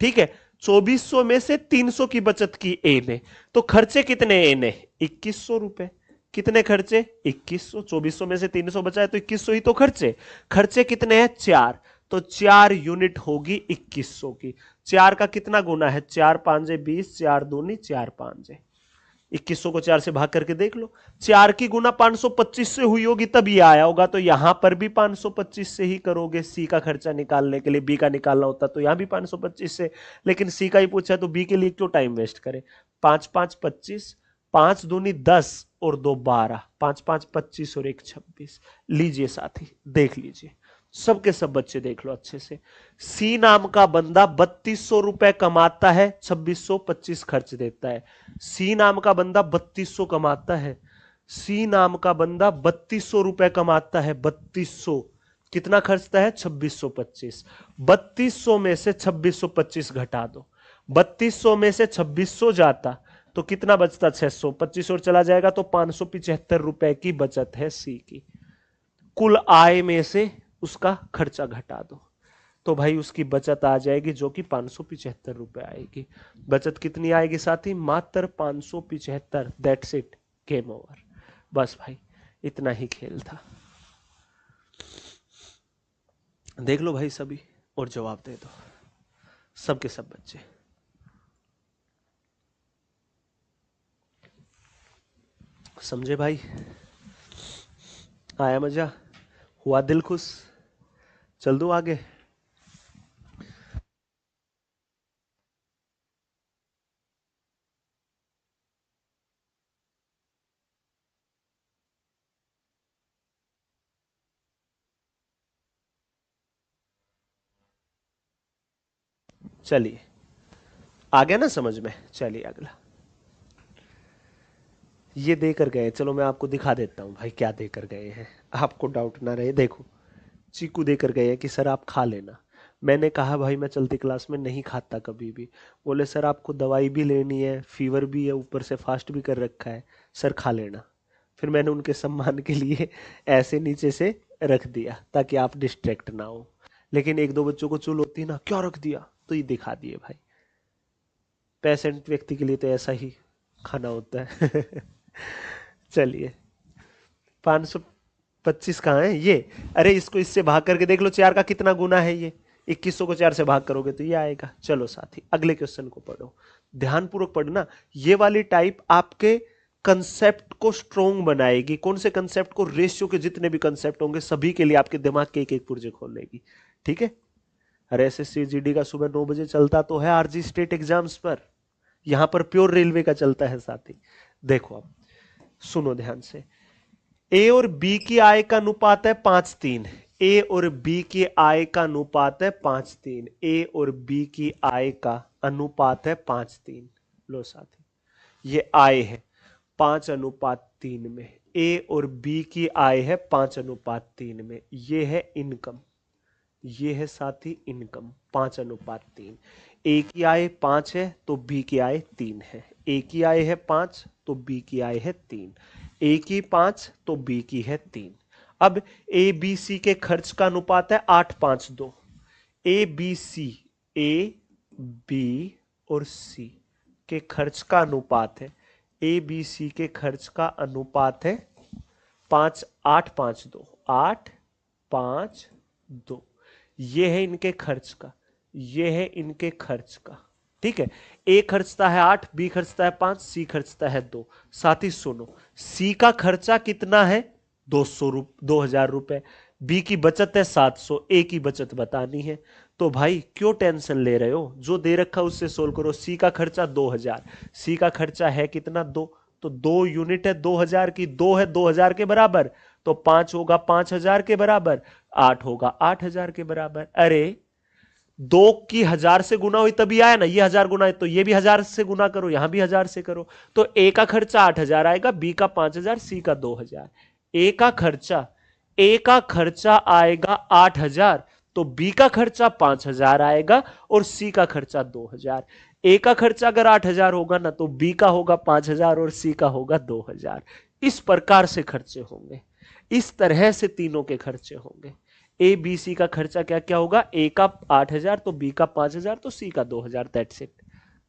ठीक है, 2400 में से 300 की बचत की ए ने, तो खर्चे कितने ए ने? 2100 रुपए। कितने खर्चे? 2100। 2400 में से 300 बचा है तो 2100 ही तो खर्चे। खर्चे कितने हैं? 4। तो 4 यूनिट होगी 2100 की। 4 का कितना गुना है? 4 5 20, 4 दूनी 4 5। 2100 को 4 से भाग करके देख लो। 4 की गुना 525 से हुई होगी तब ये आया होगा, तो यहां पर भी 525 से ही करोगे। सी का खर्चा निकालने के लिए, बी का निकालना होता तो यहां भी 525 से, लेकिन सी का ही पूछा तो बी के लिए क्यों टाइम वेस्ट करें। 5 5 25, 5 दूनी 10 और 2 12, 5 5 25 और 1 26। लीजिए साथी, देख लीजिए, सबके सब बच्चे देख लो अच्छे से। सी नाम का बंदा 3200 रुपए कमाता है, 2625 खर्च देता है। सी नाम का बंदा 3200 कमाता है। सी नाम का बंदा 3200 रुपए कमाता है। 3200 कितना खर्चता है? 2625। 3200 में से 2625 घटा दो। 3200 में से 2600 जाता तो कितना बचता? 600। 25 और चला जाएगा तो 575 रुपए की बचत है सी की। कुल आय में से उसका खर्चा घटा दो तो भाई उसकी बचत आ जाएगी जो कि 575 रुपए आएगी। बचत कितनी आएगी साथी? मात्र 575। That's it, game over. बस भाई इतना ही खेल था। देख लो भाई सभी और जवाब दे दो, सबके सब बच्चे। समझे भाई? आया मजा? हुआ दिल खुश? चल दो आगे। चलिए, आ गया ना समझ में? चलिए अगला। ये देकर गए, चलो मैं आपको दिखा देता हूं भाई क्या देकर गए हैं, आपको डाउट ना रहे। देखो, चीकू देकर गए हैं कि सर आप खा लेना। मैंने कहा भाई मैं चलती क्लास में नहीं खाता कभी भी। बोले सर आपको दवाई भी लेनी है, फीवर भी है, ऊपर से फास्ट भी कर रखा है, सर खा लेना। फिर मैंने उनके सम्मान के लिए ऐसे नीचे से रख दिया ताकि आप डिस्ट्रैक्ट ना हो। लेकिन एक दो बच्चों को चुल होती है ना, क्या रख दिया, तो ये दिखा दिए भाई। पेशेंट व्यक्ति के लिए तो ऐसा ही खाना होता है। चलिए, 525 कहाँ है ये? अरे इसको इससे भाग करके देख लो, 4 का कितना गुना है ये? 2100 को 4 से भाग करोगे तो ये आएगा। चलो साथी अगले क्वेश्चन को पढ़ो, ध्यानपूर्वक पढ़ना। ये वाली टाइप आपके कंसेप्ट को स्ट्रोंग बनाएगी। कौन से कंसेप्ट को? रेशियो के जितने भी कंसेप्ट होंगे सभी के लिए आपके दिमाग के एक एक पुर्जे खोलेगी। ठीक है? अरे एसएससी जीडी का सुबह 9 बजे चलता तो है आरजी स्टेट एग्जाम्स पर, यहां पर प्योर रेलवे का चलता है साथी। देखो अब सुनो ध्यान से। ए और बी की आय का अनुपात है 5:3। ए और बी की आय का अनुपात है 5:3। ए और बी की आय का अनुपात है 5:3। लो साथी, ये आय है 5:3 में। ए और बी की आय है 5:3 में। ये है इनकम, ये है साथी इनकम 5:3। ए की आय 5 है तो बी की आय 3 है। ए की आय है 5 तो बी की आय है 3। ए की 5 तो बी की है 3। अब ए बी सी के खर्च का अनुपात है 8:5:2। A B C, A B और सी के खर्च का अनुपात है, ए बी सी के खर्च का अनुपात है 8:5:2। 8:5:2 ये है इनके खर्च का, ये है इनके खर्च का। ठीक है, ए खर्चता है 8, बी खर्चता है 5, सी खर्चता है 2। साथी सुनो, सी का खर्चा कितना है? 2000 रुपए। बी की बचत है 700। ए की बचत बतानी है। तो भाई क्यों टेंशन ले रहे हो, जो दे रखा उससे सोल्व करो। सी का खर्चा 2000, सी का खर्चा है कितना? 2, तो 2 यूनिट है 2000 की, 2 है 2000 के बराबर, तो 5 होगा 5000 के बराबर, 8 होगा 8000 के बराबर। अरे 2 की 1000 से गुना हुई तभी आया ना, ये 1000 गुना है तो ये भी 1000 से गुना करो, यहां भी 1000 से करो। तो ए का खर्चा 8000 आएगा, बी का 5000, सी का 2000। ए का खर्चा आएगा 8000, तो बी का खर्चा 5000 आएगा और सी का खर्चा 2000। ए का खर्चा अगर 8000 होगा ना तो बी का होगा 5000 और सी का होगा 2000। इस प्रकार से खर्चे होंगे, इस तरह से तीनों के खर्चे होंगे। ए बी सी का खर्चा क्या क्या होगा, ए का 8,000 तो बी का 5,000 तो सी का 2,000, दैट्स इट,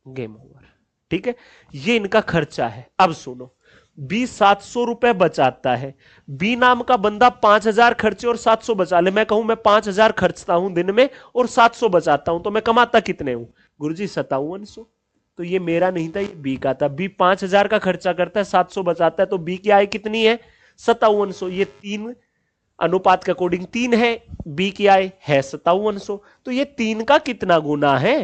गेम ओवर। ठीक है, ये इनका खर्चा है। अब सुनो, बी 700 रुपए बचाता है, बी नाम का बंदा 5,000 खर्चे और 700 बचा ले। मैं कहूं मैं 5,000 खर्चता हूं दिन में और 700 बचाता हूं, तो मैं कमाता कितने हूं गुरुजी, 5700। तो ये मेरा नहीं था, ये बी का था। बी 5,000 का खर्चा करता है, 700 बचाता है, तो बी की आय कितनी है, 5700। ये 3 अनुपात के अकॉर्डिंग 3 है, बी की आय है 5700। तो ये 3 का कितना गुना है,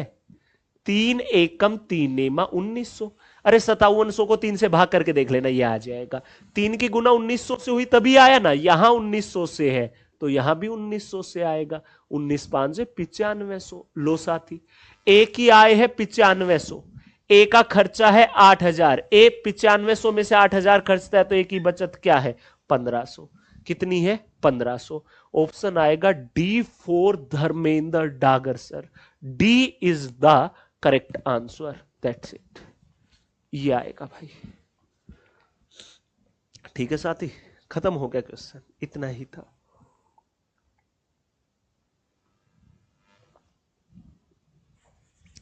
3 एकम 3 नेमा 1900। अरे 5700 को 3 से भाग करके देख लेना, ये आ जाएगा। 3 की गुना 1900 से हुई तभी आया ना, यहां 1900 से है तो यहां भी 1900 से आएगा। 19 5 से 9500। लो साथी, ए की आय है 9500, ए का खर्चा है 8,000, ए 9500 में से 8,000 खर्चता है, तो ए की बचत क्या है, 1500। कितनी है, 1500। ऑप्शन आएगा D for Dharmendra Dagar sir. D is the correct answer, that's it, ये आएगा भाई। ठीक है साथी, खत्म हो गया क्वेश्चन, इतना ही था।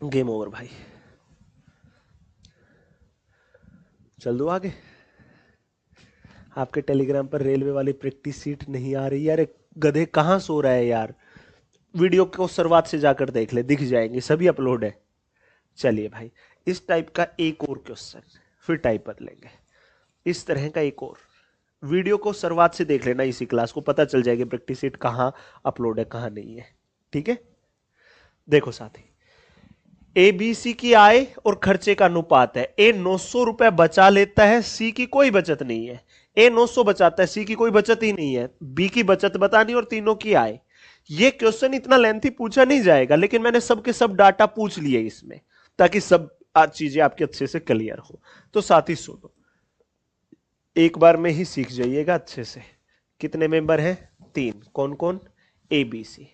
गेम ओवर भाई, चल दो आगे। आपके टेलीग्राम पर रेलवे वाली प्रैक्टिस सीट नहीं आ रही यार, गधे कहां सो रहा है यार। वीडियो को शुरुआत से जाकर देख ले, दिख जाएंगे, सभी अपलोड है। चलिए भाई, इस टाइप का एक और क्वेश्चन फिर टाइप कर लेंगे, इस तरह का एक और। वीडियो को शुरुआत से देख लेना, इसी क्लास को पता चल जाएगी प्रैक्टिस सीट कहां अपलोड है कहां नहीं है। ठीक है, देखो साथी, ए बी सी की आय और खर्चे का अनुपात है। ए 900 रुपए बचा लेता है, सी की कोई बचत नहीं है। ए 900 बचाता है, सी की कोई बचत ही नहीं है, बी की बचत बतानी और तीनों की आय। ये क्वेश्चन इतना लेंथी पूछा नहीं जाएगा, लेकिन मैंने सबके सब डाटा पूछ लिए इसमें, ताकि सब चीजें आपके अच्छे से क्लियर हो। तो साथी सुनो, एक बार में ही सीख जाइएगा अच्छे से। कितने मेंबर हैं, 3। कौन कौन, ए बी सी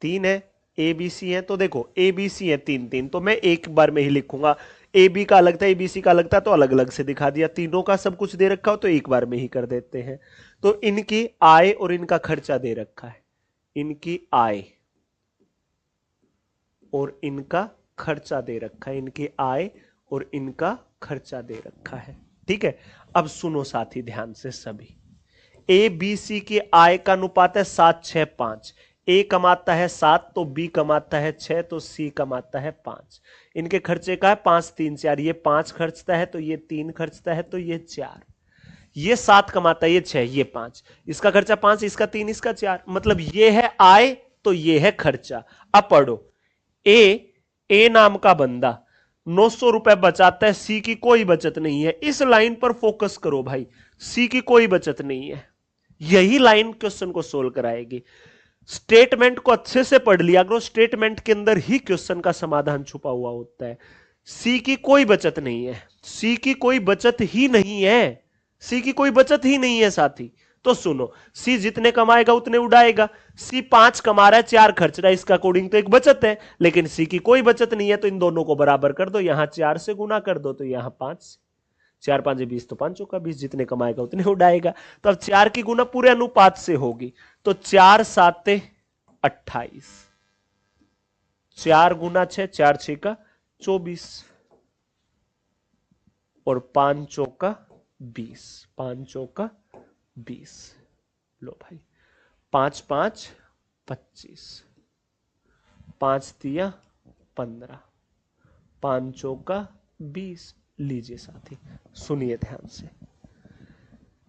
3 है, ए बी सी है। तो देखो ए बी सी है 3 3, तो मैं एक बार में ही लिखूंगा। ए बी का अलग था, ए बी सी का अलग था, तो अलग अलग से दिखा दिया। तीनों का सब कुछ दे रखा हो तो एक बार में ही कर देते हैं। तो इनकी आय और इनका खर्चा दे रखा है, इनकी आय और इनका खर्चा दे रखा है, इनकी आय और इनका खर्चा दे रखा है। ठीक है, अब सुनो साथी ध्यान से सभी। ए बी सी की आय का अनुपात है 7 6 5। ए कमाता है 7 तो बी कमाता है 6 तो सी कमाता है 5। इनके खर्चे का है 5 3 4, ये 5 खर्चता है तो ये 3 खर्चता है तो ये 4। ये 7 कमाता है, ये 6, ये 5। इसका खर्चा 5, इसका 3, इसका 4। मतलब ये है आय तो ये है खर्चा। अब पढ़ो, ए नाम का बंदा 900 रुपए बचाता है, सी की कोई बचत नहीं है। इस लाइन पर फोकस करो भाई, सी की कोई बचत नहीं है। यही लाइन क्वेश्चन को सोल्व कराएगी। स्टेटमेंट को अच्छे से पढ़ लिया करो, स्टेटमेंट के अंदर ही क्वेश्चन का समाधान छुपा हुआ होता है। सी की कोई बचत नहीं है, सी की कोई बचत ही नहीं है, सी की कोई बचत ही नहीं है साथी। तो सुनो, सी जितने कमाएगा उतने उड़ाएगा। सी 5 कमा रहा है, 4 खर्च रहा है, इसका अकॉर्डिंग तो एक बचत है, लेकिन सी की कोई बचत नहीं है। तो इन दोनों को बराबर कर दो, यहां 4 से गुना कर दो तो यहां 5, 4 5 20, तो 5 का 20, जितने कमाएगा उतने उड़ाएगा। तो अब 4 की गुना पूरे अनुपात से होगी, तो 4 7 28, 4 गुना 6, 4 6 का 24 और 5 चौका 20, 5 चौका 20। लो भाई, 5 5 25, 5 तिया 15, 5 चौका 20। लीजिए साथी, सुनिए ध्यान से।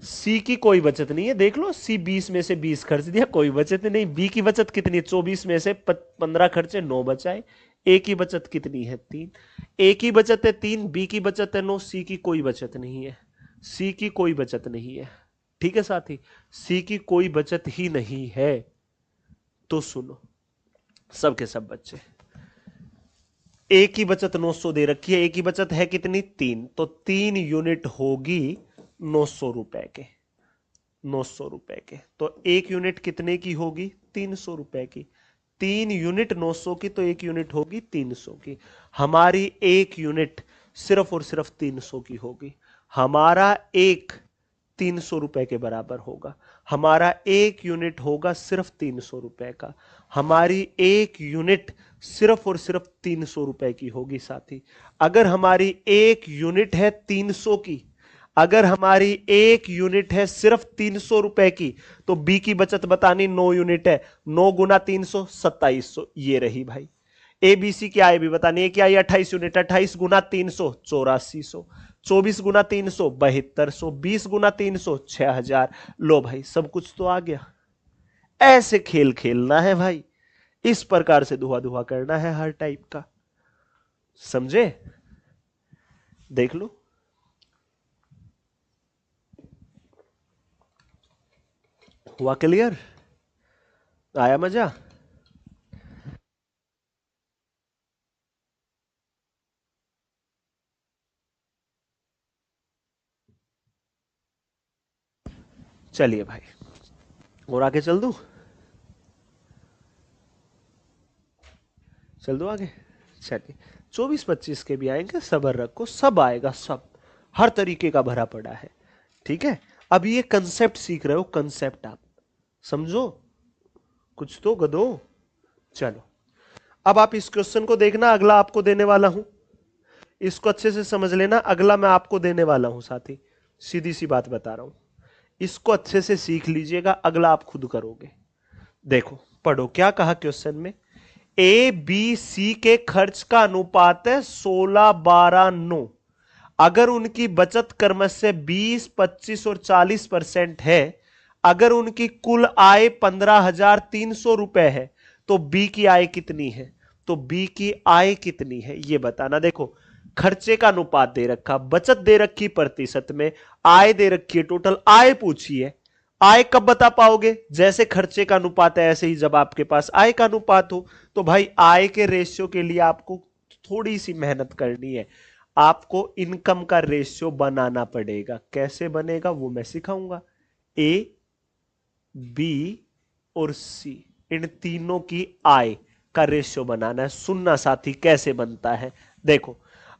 सी की कोई बचत नहीं है, देख लो, सी 20 में से 20 खर्च दिया, कोई बचत नहीं। बी की बचत कितनी है, 24 में से 15 खर्चे, 9 बचाए। ए की बचत कितनी है, 3। ए की बचत है 3, बी की बचत है 9, सी की कोई बचत नहीं है, सी की कोई बचत नहीं है। ठीक है साथी, सी की कोई बचत ही नहीं है। तो सुनो सबके सब बच्चे, ए की बचत 900 दे रखी है, ए की बचत है कितनी, 3, तो 3 यूनिट होगी 900 रुपए के, 900 रुपए के। तो 1 यूनिट कितने की होगी, 300 रुपए की। 3 यूनिट 900 की, तो 1 यूनिट होगी 300 की। हमारी 1 यूनिट सिर्फ और सिर्फ 300 की होगी। हमारा एक 300 रुपए के बराबर होगा। हमारा एक यूनिट होगा सिर्फ 300 रुपए का। हमारी एक यूनिट सिर्फ और सिर्फ 300 रुपए की होगी साथी। अगर हमारी एक यूनिट है 300 की, अगर हमारी एक यूनिट है सिर्फ 300 रुपए की, तो बी की बचत बतानी 9 यूनिट है। 9 गुना 300 2700, ये रही भाई। ए बी सी क्या है भी बतानी है, क्या आई 28 यूनिट। 28 गुना 300 8400, 24 गुना 300 7200, 20 गुना 300 6000। लो भाई सब कुछ तो आ गया। ऐसे खेल खेलना है भाई, इस प्रकार से धुआ धुआ करना है हर टाइप का, समझे? देख लो। हुआ क्लियर? आया मजा? चलिए भाई और आगे चल दूं, चल दो आगे। चलिए 24-25 के भी आएंगे, सबर रखो, सब आएगा, सब हर तरीके का भरा पड़ा है। ठीक है, अब ये कंसेप्ट सीख रहे हो, कंसेप्ट आप समझो कुछ तो गधो। चलो अब आप इस क्वेश्चन को देखना, अगला आपको देने वाला हूं, इसको अच्छे से समझ लेना। अगला मैं आपको देने वाला हूं साथी, सीधी सी बात बता रहा हूं, इसको अच्छे से सीख लीजिएगा, अगला आप खुद करोगे। देखो पढ़ो क्या कहा क्वेश्चन में। ए बी सी के खर्च का अनुपात है 16-12-9। अगर उनकी बचत क्रमश से 20, 25 और 40% है, अगर उनकी कुल आय 15,300 रुपए है, तो बी की आय कितनी है? तो बी की आय कितनी है ये बताना। देखो खर्चे का अनुपात दे रखा, बचत दे रखी प्रतिशत में, आय दे रखी है, टोटल आय पूछी है। आय कब बता पाओगे? जैसे खर्चे का अनुपात है ऐसे ही जब आपके पास आय का अनुपात हो। तो भाई आय के रेशियो के लिए आपको थोड़ी सी मेहनत करनी है, आपको इनकम का रेशियो बनाना पड़ेगा। कैसे बनेगा वो मैं सिखाऊंगा। ए बी और सी, इन तीनों की आय का रेशियो बनाना है। सुनना साथी कैसे बनता है। देखो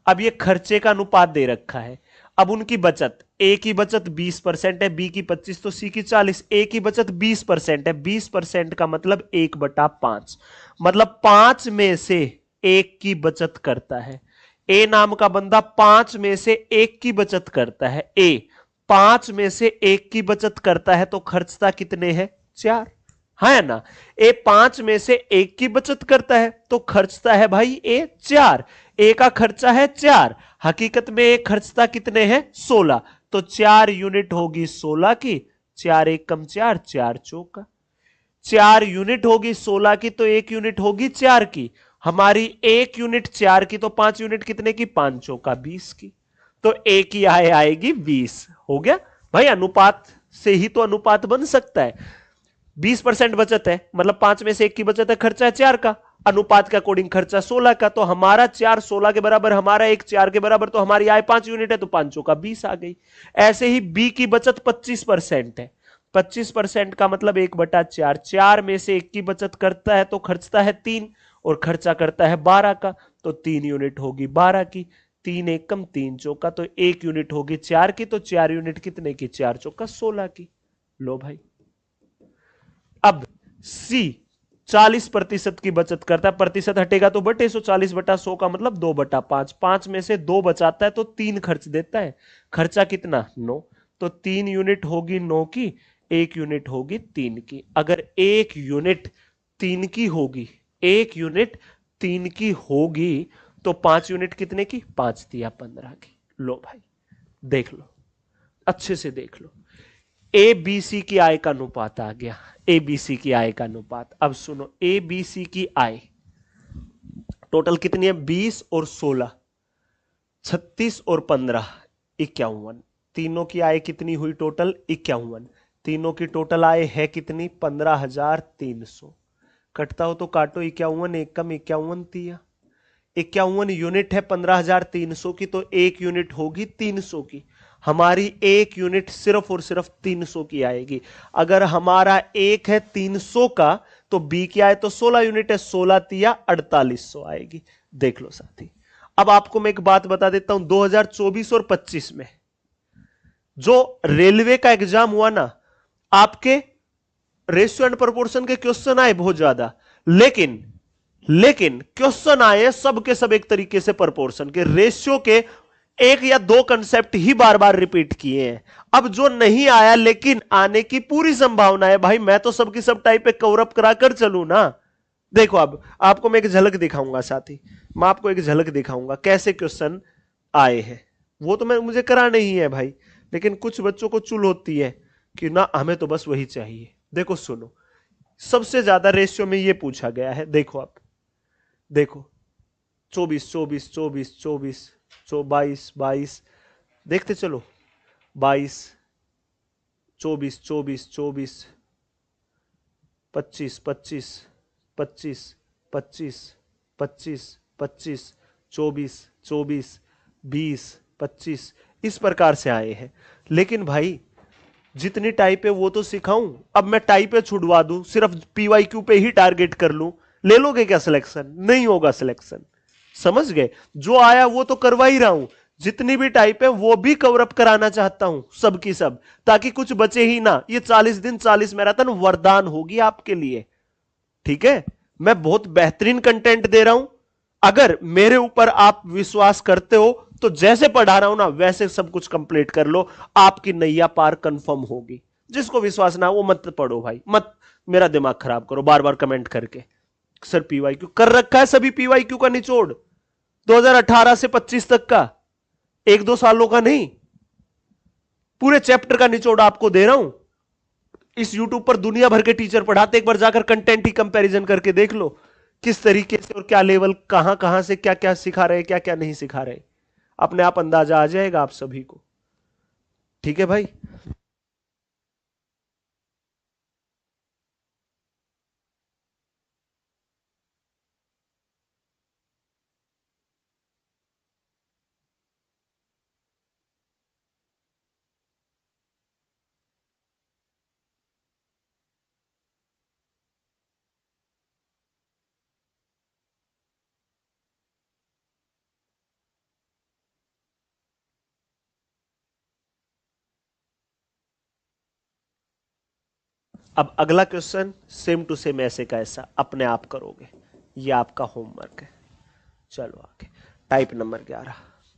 अब ये खर्चे का अनुपात दे रखा है, अब उनकी बचत, ए की बचत 20% है, बी की 25 तो सी की 40। ए की बचत 20% है, 20% का मतलब 1/5, मतलब 5 में से 1 की बचत करता है। ए नाम का बंदा 5 में से 1 की बचत करता है। ए 5 में से 1 की बचत करता है तो खर्चता कितने हैं? 4, है ना? ए 5 में से 1 की बचत करता है तो खर्चता है भाई ए 4। ए का खर्चा है 4, हकीकत में ए खर्चता कितने हैं? 16। तो 4 यूनिट होगी 16 की, 4 एकम 4, 4 चौका। 4 यूनिट होगी 16 की तो 1 यूनिट होगी 4 की। हमारी 1 यूनिट 4 की तो 5 यूनिट कितने की? 5 चौका 20 की। तो ए की आय आएगी 20। हो गया भाई, अनुपात से ही तो अनुपात बन सकता है। 20% बचत है, मतलब 5 में से 1 की बचत है, खर्चा है 4 का, अनुपात के अकॉर्डिंग खर्चा 16 का। तो हमारा 4 16 के बराबर, हमारा 1 4 के बराबर, तो हमारी आय 5 यूनिट है तो 5 का 20 आ गई। ऐसे ही बी की बचत 25% है, 25% का मतलब 1/4, 4 में से 1 की बचत करता है तो खर्चता है 3 और खर्चा करता है 12 का, तो 3 यूनिट होगी 12 की। 3 एकम 3 चौका, तो 1 यूनिट होगी 4 की, तो 4 यूनिट कितने की? 4 चौका 16 की। लो भाई अब सी 40% की बचत करता है, प्रतिशत हटेगा तो बटे, 140/100 का मतलब 2/5। 5 में से 2 बचाता है तो 3 खर्च देता है। खर्चा कितना? 9। तो 3 यूनिट होगी 9 की, 1 यूनिट होगी 3 की। अगर 1 यूनिट 3 की होगी, 1 यूनिट 3 की होगी तो 5 यूनिट कितने की? 5 दिया 15 की। लो भाई देख लो, अच्छे से देख लो, ए बी सी की आय का अनुपात आ गया। ए बी सी की आय का अनुपात, अब सुनो, ए बी सी की आय टोटल कितनी है? 20 और 16, 36 और 15 51। तीनों की आय कितनी हुई? टोटल 51। तीनों की टोटल आय है कितनी? 15,300। कटता हो तो काटो, 51 एकम 51 तिया, 51 यूनिट है 15,300 की, तो 1 यूनिट होगी 300 की। हमारी 1 यूनिट सिर्फ और सिर्फ 300 की आएगी। अगर हमारा 1 है 300 का तो बी की आय तो 16 यूनिट है, 16 तिया 4800 आएगी। देख लो साथी, अब आपको मैं एक बात बता देता हूं, 2024 और 25 में जो रेलवे का एग्जाम हुआ ना, आपके रेशियो एंड प्रोपोर्शन के क्वेश्चन आए बहुत ज्यादा, लेकिन लेकिन क्वेश्चन आए सब के सब एक तरीके से प्रोपोर्शन के, रेशियो के एक या दो कंसेप्ट ही बार बार रिपीट किए हैं। अब जो नहीं आया लेकिन आने की पूरी संभावना है, भाई मैं तो सबकी सब टाइप पे कवर अप कराकर चलूं ना। देखो अब आपको मैं एक झलक दिखाऊंगा साथी, मैं आपको एक झलक दिखाऊंगा कैसे क्वेश्चन आए हैं। वो तो मैं मुझे कराने ही है भाई, लेकिन कुछ बच्चों को चुल होती है कि ना हमें तो बस वही चाहिए। देखो सुनो, सबसे ज्यादा रेशियो में ये पूछा गया है, देखो आप देखो 24 24 24 24 22 22, देखते चलो 22 24 24 24 25 25 25 25 25 25 24 24 20 25, इस प्रकार से आए हैं। लेकिन भाई जितनी टाइप है वो तो सिखाऊं, अब मैं टाइप पे छुड़वा दूं, सिर्फ पीवाईक्यू पे ही टारगेट कर लूं, ले लोगे क्या सिलेक्शन? नहीं होगा सिलेक्शन, समझ गए? जो आया वो तो करवा ही रहा हूं, जितनी भी टाइप है वो भी कवर अप कराना चाहता हूं, सबकी सब, ताकि कुछ बचे ही ना। ये 40 दिन 40 मैराथन वरदान होगी आपके लिए, ठीक है? मैं बहुत बेहतरीन कंटेंट दे रहा हूं, अगर मेरे ऊपर आप विश्वास करते हो तो जैसे पढ़ा रहा हूं ना वैसे सब कुछ कंप्लीट कर लो, आपकी नैया पार कंफर्म होगी। जिसको विश्वास ना हो वो मत पढ़ो भाई, मत मेरा दिमाग खराब करो बार बार कमेंट करके। सर पीवाईक्यू कर रखा है, सभी पीवाईक्यू का निचोड़ 2018 से 25 तक का, एक दो सालों का नहीं, पूरे चैप्टर का निचोड़ आपको दे रहा हूं। इस यूट्यूब पर दुनिया भर के टीचर पढ़ाते, एक बार जाकर कंटेंट ही कंपैरिजन करके देख लो किस तरीके से और क्या लेवल, कहां कहां से क्या क्या सिखा रहे, क्या क्या नहीं सिखा रहे, अपने आप अंदाजा आ जाएगा आप सभी को। ठीक है भाई? अब अगला क्वेश्चन सेम टू सेम ऐसे का ऐसा अपने आप करोगे, ये आपका होमवर्क है। चलो आगे, टाइप नंबर 11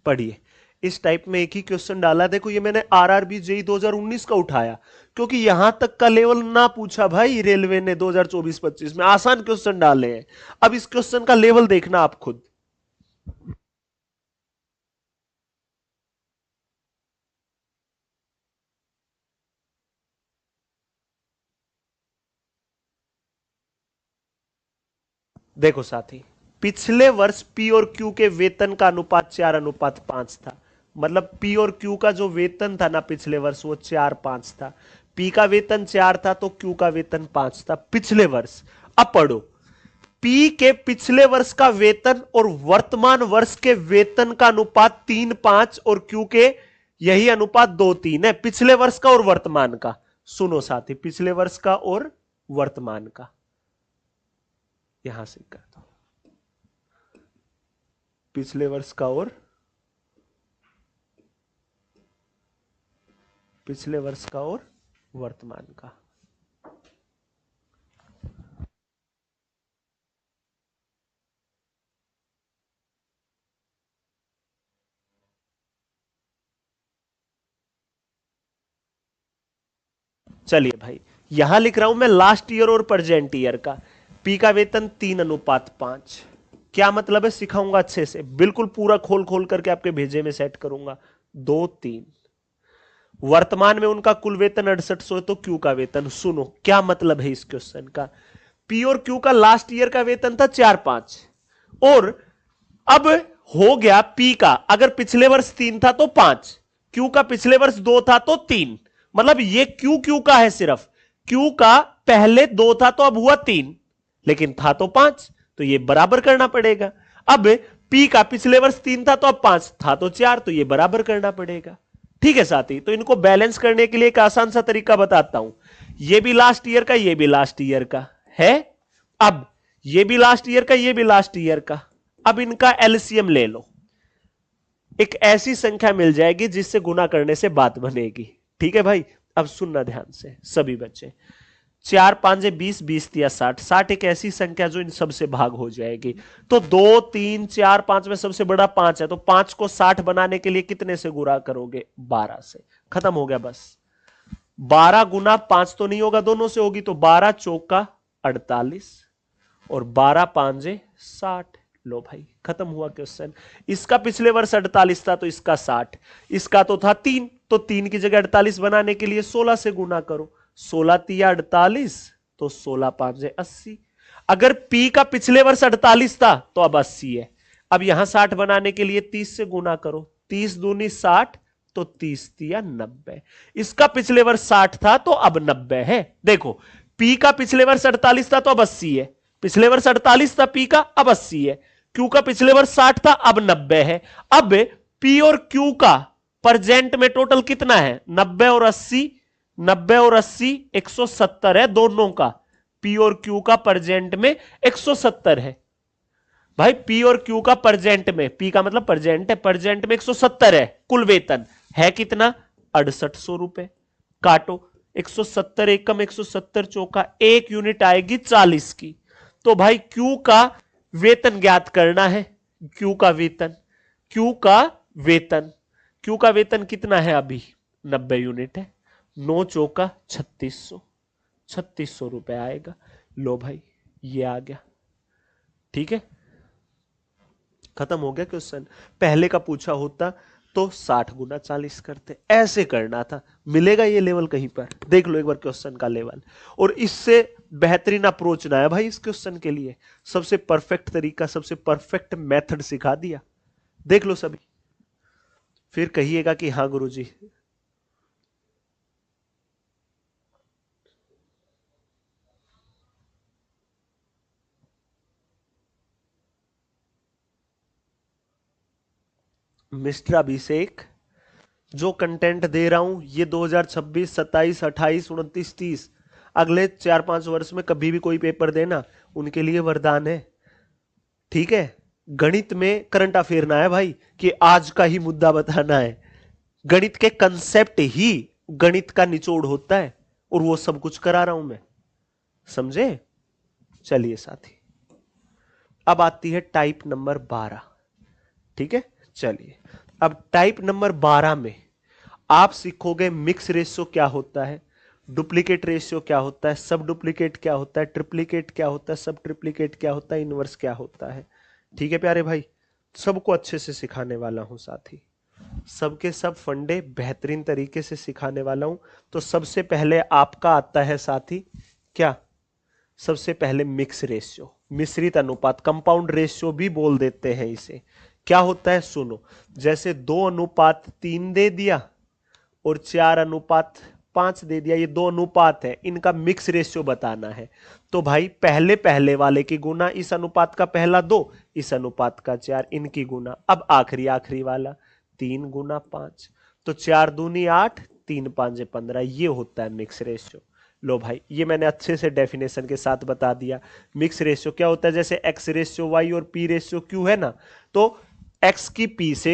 पढ़िए। इस टाइप में एक ही क्वेश्चन डाला, देखो ये मैंने आरआरबी जेई 2019 का उठाया, क्योंकि यहां तक का लेवल ना पूछा भाई रेलवे ने 2024-25 में, आसान क्वेश्चन डाले हैं। अब इस क्वेश्चन का लेवल देखना आप खुद। देखो साथी, पिछले वर्ष पी और क्यू के वेतन का अनुपात 4:5 था, मतलब पी और क्यू का जो वेतन था ना पिछले वर्ष वो 4:5 था। पी का वेतन 4 था तो क्यू का वेतन 5 था पिछले वर्ष। अब पढ़ो, पी के पिछले वर्ष का वेतन और वर्तमान वर्ष के वेतन का अनुपात 3:5 और क्यू के यही अनुपात 2:3 है, पिछले वर्ष का और वर्तमान का। सुनो साथी, पिछले वर्ष का और वर्तमान का, यहां से कर दो, पिछले वर्ष का और पिछले वर्ष का और वर्तमान का। चलिए भाई, यहां लिख रहा हूं मैं लास्ट ईयर और प्रेजेंट ईयर का। पी का वेतन 3:5, क्या मतलब है सिखाऊंगा अच्छे से, बिल्कुल पूरा खोल खोल करके आपके भेजे में सेट करूंगा। 2:3 वर्तमान में उनका कुल वेतन 6800 है, तो क्यू का वेतन, सुनो क्या मतलब है इस क्वेश्चन का। पी और क्यू का लास्ट ईयर का वेतन था 4:5, और अब हो गया पी का अगर पिछले वर्ष 3 था तो 5, क्यू का पिछले वर्ष 2 था तो 3, मतलब ये क्यू क्यू का है, सिर्फ क्यू का पहले 2 था तो अब हुआ 3, लेकिन था तो 5, तो ये बराबर करना पड़ेगा। अब पी का पिछले वर्ष 3 था तो अब 5 था तो 4, तो ये बराबर करना पड़ेगा। ठीक है साथी, तो इनको बैलेंस करने के लिए एक आसान सा तरीका बताता हूं। ये भी लास्ट ईयर का, ये भी लास्ट ईयर का है, अब ये भी लास्ट ईयर का, ये भी लास्ट ईयर का, अब इनका एलसीएम ले लो। एक ऐसी संख्या मिल जाएगी जिससे गुना करने से बात बनेगी। ठीक है भाई, अब सुनना ध्यान से सभी बच्चे। 4 5 20, 20 या 60, 60 एक ऐसी संख्या जो इन सबसे भाग हो जाएगी। तो 2 3 4 5 में सबसे बड़ा 5 है, तो 5 को 60 बनाने के लिए कितने से गुणा करोगे? 12 से। खत्म हो गया बस। 12 गुना 5 तो नहीं होगा, दोनों से होगी, तो 12 चौका 48 और 12 5 60। लो भाई, खत्म हुआ क्वेश्चन। इसका पिछले वर्ष 48 था तो इसका 60, इसका तो था 3, तो 3 की जगह 48 बनाने के लिए 16 से गुना करो। 16 तिया 48, तो 16 5 80। अगर P का पिछले वर्ष 48 था तो अब 80 है। अब यहां 60 बनाने के लिए 30 से गुना करो। 30 दूनी 60, तो 30 तिया 90। इसका पिछले वर्ष 60 था तो अब 90 है। देखो, P का पिछले वर्ष 48 था तो अब 80 है। पिछले वर्ष 48 था P का, अब 80 है। Q का पिछले वर्ष 60 था, अब 90 है। अब P और Q का प्रेजेंट में टोटल कितना है? 90 और 80। 90 और 80 170 है दोनों का। P और Q का प्रेजेंट में 170 है भाई। P और Q का प्रेजेंट में, P का मतलब प्रेजेंट है, प्रेजेंट में 170 है। कुल वेतन है कितना? 6800 रुपए। काटो, 170 एकम 170 चौका, एक यूनिट आएगी 40 की। तो भाई Q का वेतन ज्ञात करना है। Q का वेतन, Q का वेतन, Q का वेतन कितना है? अभी 90 यूनिट है। 9 चौका 3600, 3600 रुपए आएगा। लो भाई, ये आ गया। ठीक है, खत्म हो गया क्वेश्चन। पहले का पूछा होता तो 60 गुना 40 करते, ऐसे करना था। मिलेगा ये लेवल कहीं पर? देख लो एक बार क्वेश्चन का लेवल। और इससे बेहतरीन अप्रोच ना है भाई इस क्वेश्चन के लिए। सबसे परफेक्ट तरीका, सबसे परफेक्ट मेथड सिखा दिया। देख लो सभी, फिर कहिएगा कि हाँ गुरुजी। मिस्टर अभिषेक, जो कंटेंट दे रहा हूं ये 2026, 27, 28, 29, 30 अगले 4-5 वर्ष में कभी भी कोई पेपर देना, उनके लिए वरदान है। ठीक है, गणित में करंट अफेयर ना है भाई कि आज का ही मुद्दा बताना है। गणित के कंसेप्ट ही गणित का निचोड़ होता है, और वो सब कुछ करा रहा हूं मैं। समझे? चलिए साथी, अब आती है टाइप नंबर 12। ठीक है, चलिए अब टाइप नंबर 12 में आप सीखोगे मिक्स रेशियो क्या होता है, डुप्लीकेट रेशियो क्या होता है, सब डुप्लीकेट क्या होता है, ट्रिप्लीकेट क्या होता है, सब ट्रिप्लीकेट क्या होता है, इनवर्स क्या होता है। ठीक है प्यारे भाई, सबको अच्छे से सिखाने वाला हूं साथी, सबके सब फंडे बेहतरीन तरीके से सिखाने वाला हूं। तो सबसे पहले आपका आता है साथी क्या? सबसे पहले मिक्स रेशियो, मिश्रित अनुपात, कंपाउंड रेशियो भी बोल देते हैं इसे। क्या होता है सुनो, जैसे 2:3 दे दिया और 4:5 दे दिया, ये 2 अनुपात है, इनका मिक्स रेशियो बताना है। तो भाई पहले पहले वाले की गुना, इस अनुपात का पहला 2, इस अनुपात का 4, इनकी गुना। अब आखिरी आखिरी वाला 3 गुना 5, तो 4 दूनी 8, 3 5 15, ये होता है मिक्स रेशियो। लो भाई, ये मैंने अच्छे से डेफिनेशन के साथ बता दिया। मिक्स रेशियो क्या होता है, जैसे एक्स रेशियो वाई और पी रेशियो क्यू है ना, तो एक्स की पी से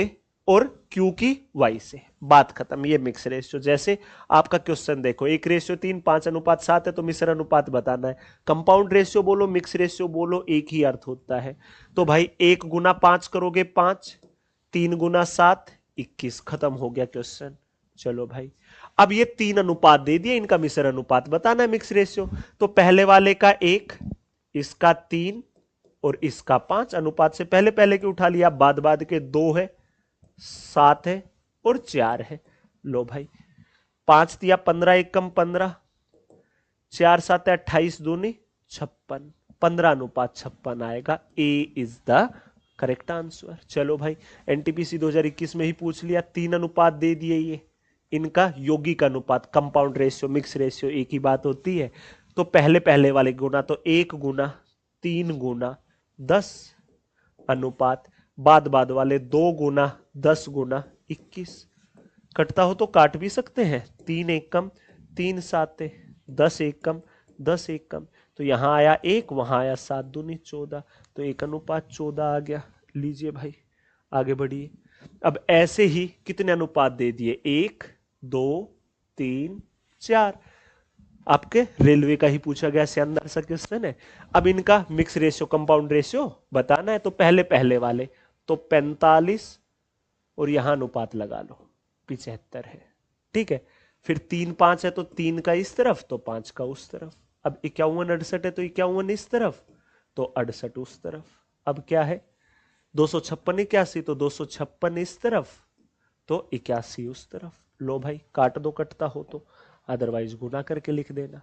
और क्यू की वाई से, बात खत्म। ये मिक्स रेशियो। जैसे आपका क्वेश्चन देखो, 1:3, 5:7 है, तो मिश्र अनुपात बताना है। कंपाउंड रेशियो बोलो, मिक्स रेशियो बोलो, एक ही अर्थ होता है। तो भाई 1 गुना 5 करोगे 5, 3 गुना 7 21, खत्म हो गया क्वेश्चन। चलो भाई, अब ये 3 अनुपात दे दिए, इनका मिश्र अनुपात बताना है मिक्स रेशियो। तो पहले वाले का 1, इसका 3 और इसका 5, अनुपात से पहले पहले के उठा लिया, बाद बाद के 2 है, 7 है और 4 है। लो भाई, 5 दिया 15 एकम 15, 4 7 28 दूनी 56, 15:56 आएगा। ए इज द करेक्ट आंसर। चलो भाई, एनटीपीसी 2021 में ही पूछ लिया, 3 अनुपात दे दिए ये, इनका यौगिक अनुपात, कंपाउंड रेशियो, मिक्स रेशियो एक ही बात होती है। तो पहले पहले वाले गुना, तो 1 गुना 3 गुना 10 अनुपात, बाद बाद वाले 2 गुना 10 गुना 21। कटता हो तो काट भी सकते हैं, 3 एकम 3 7 10 एकम 10 एकम, तो यहां आया 1, वहां आया 7 दूनी 14, तो 1:14 आ गया। लीजिए भाई, आगे बढ़िए। अब ऐसे ही कितने अनुपात दे दिए, 1 2 3 4। आपके रेलवे का ही पूछा गया शानदार सा क्वेश्चन है। अब इनका मिक्स रेशियो कंपाउंड रेशियो बताना है, तो पहले पहले वाले तो 45 और यहां अनुपात लगा लो 75 है, ठीक है। फिर 3 5 है तो 3 का इस तरफ तो 5 का उस तरफ। अब 51 68 है तो 51 इस तरफ तो 68 उस तरफ। अब क्या है 256 81 तो 256 इस तरफ तो 81 उस तरफ। लो भाई काट दो कटता हो तो, अदरवाइज गुना करके लिख देना।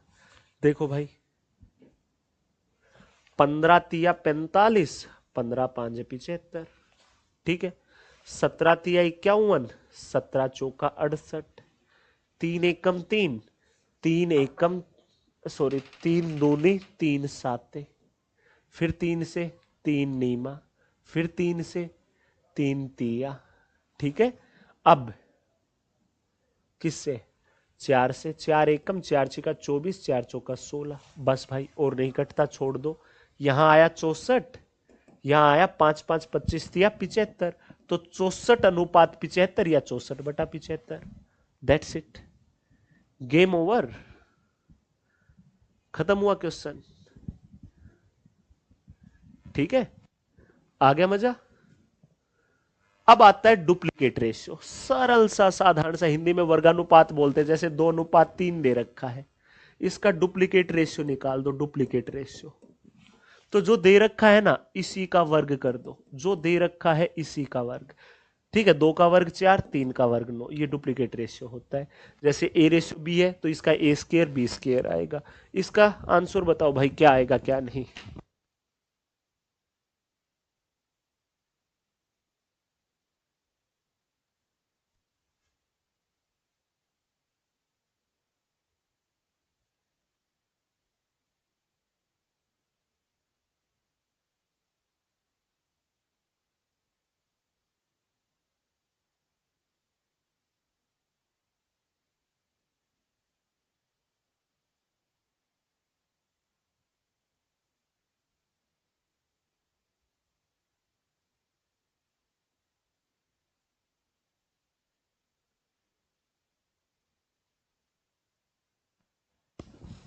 देखो भाई 15 तिया 45, 15 5 75, ठीक है। 17 तिया 51, 17 चौका 68, 3 एकम 3, 3 एकम सॉरी 3 दूनी 3 साते, फिर 3 से 3 नीमा, फिर 3 से 3 तिया, ठीक है। अब किससे 4 से, 4 एकम 4 छिका 24, 4 चौका 16। बस भाई और नहीं कटता छोड़ दो। यहां आया 64, यहां आया 5 5 25 तिया 75, तो 64 अनुपात 75 या 64 बटा 75। दैट्स इट, गेम ओवर, खत्म हुआ क्वेश्चन, ठीक है। आ गया मजा। अब आता है डुप्लीकेट रेशियो, सरल सा साधारण सा, हिंदी में वर्गानुपात बोलते हैं, जैसे 2:3 दे रखा है, इसका डुप्लीकेट रेशियो निकाल दो। डुप्लीकेट रेशियो तो जो दे रखा है ना इसी का वर्ग कर दो, जो दे रखा है इसी का वर्ग, ठीक है। 2 का वर्ग 4, 3 का वर्ग 9, ये डुप्लीकेट रेशियो होता है। जैसे ए रेशियो बी है तो इसका ए स्क्वायर बी स्क्वायर आएगा। इसका आंसर बताओ भाई क्या आएगा क्या नहीं।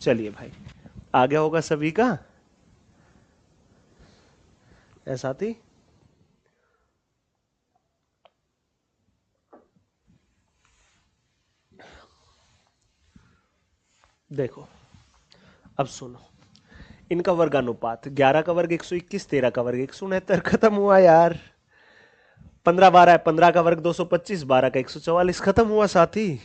चलिए भाई आ गया होगा सभी का, ऐसा थी। देखो अब सुनो, इनका वर्गानुपात 11 का वर्ग 121, 13 का वर्ग 169, खत्म हुआ यार। 15 12 है, 15 का वर्ग 225, 12 का 144, खत्म हुआ साथी।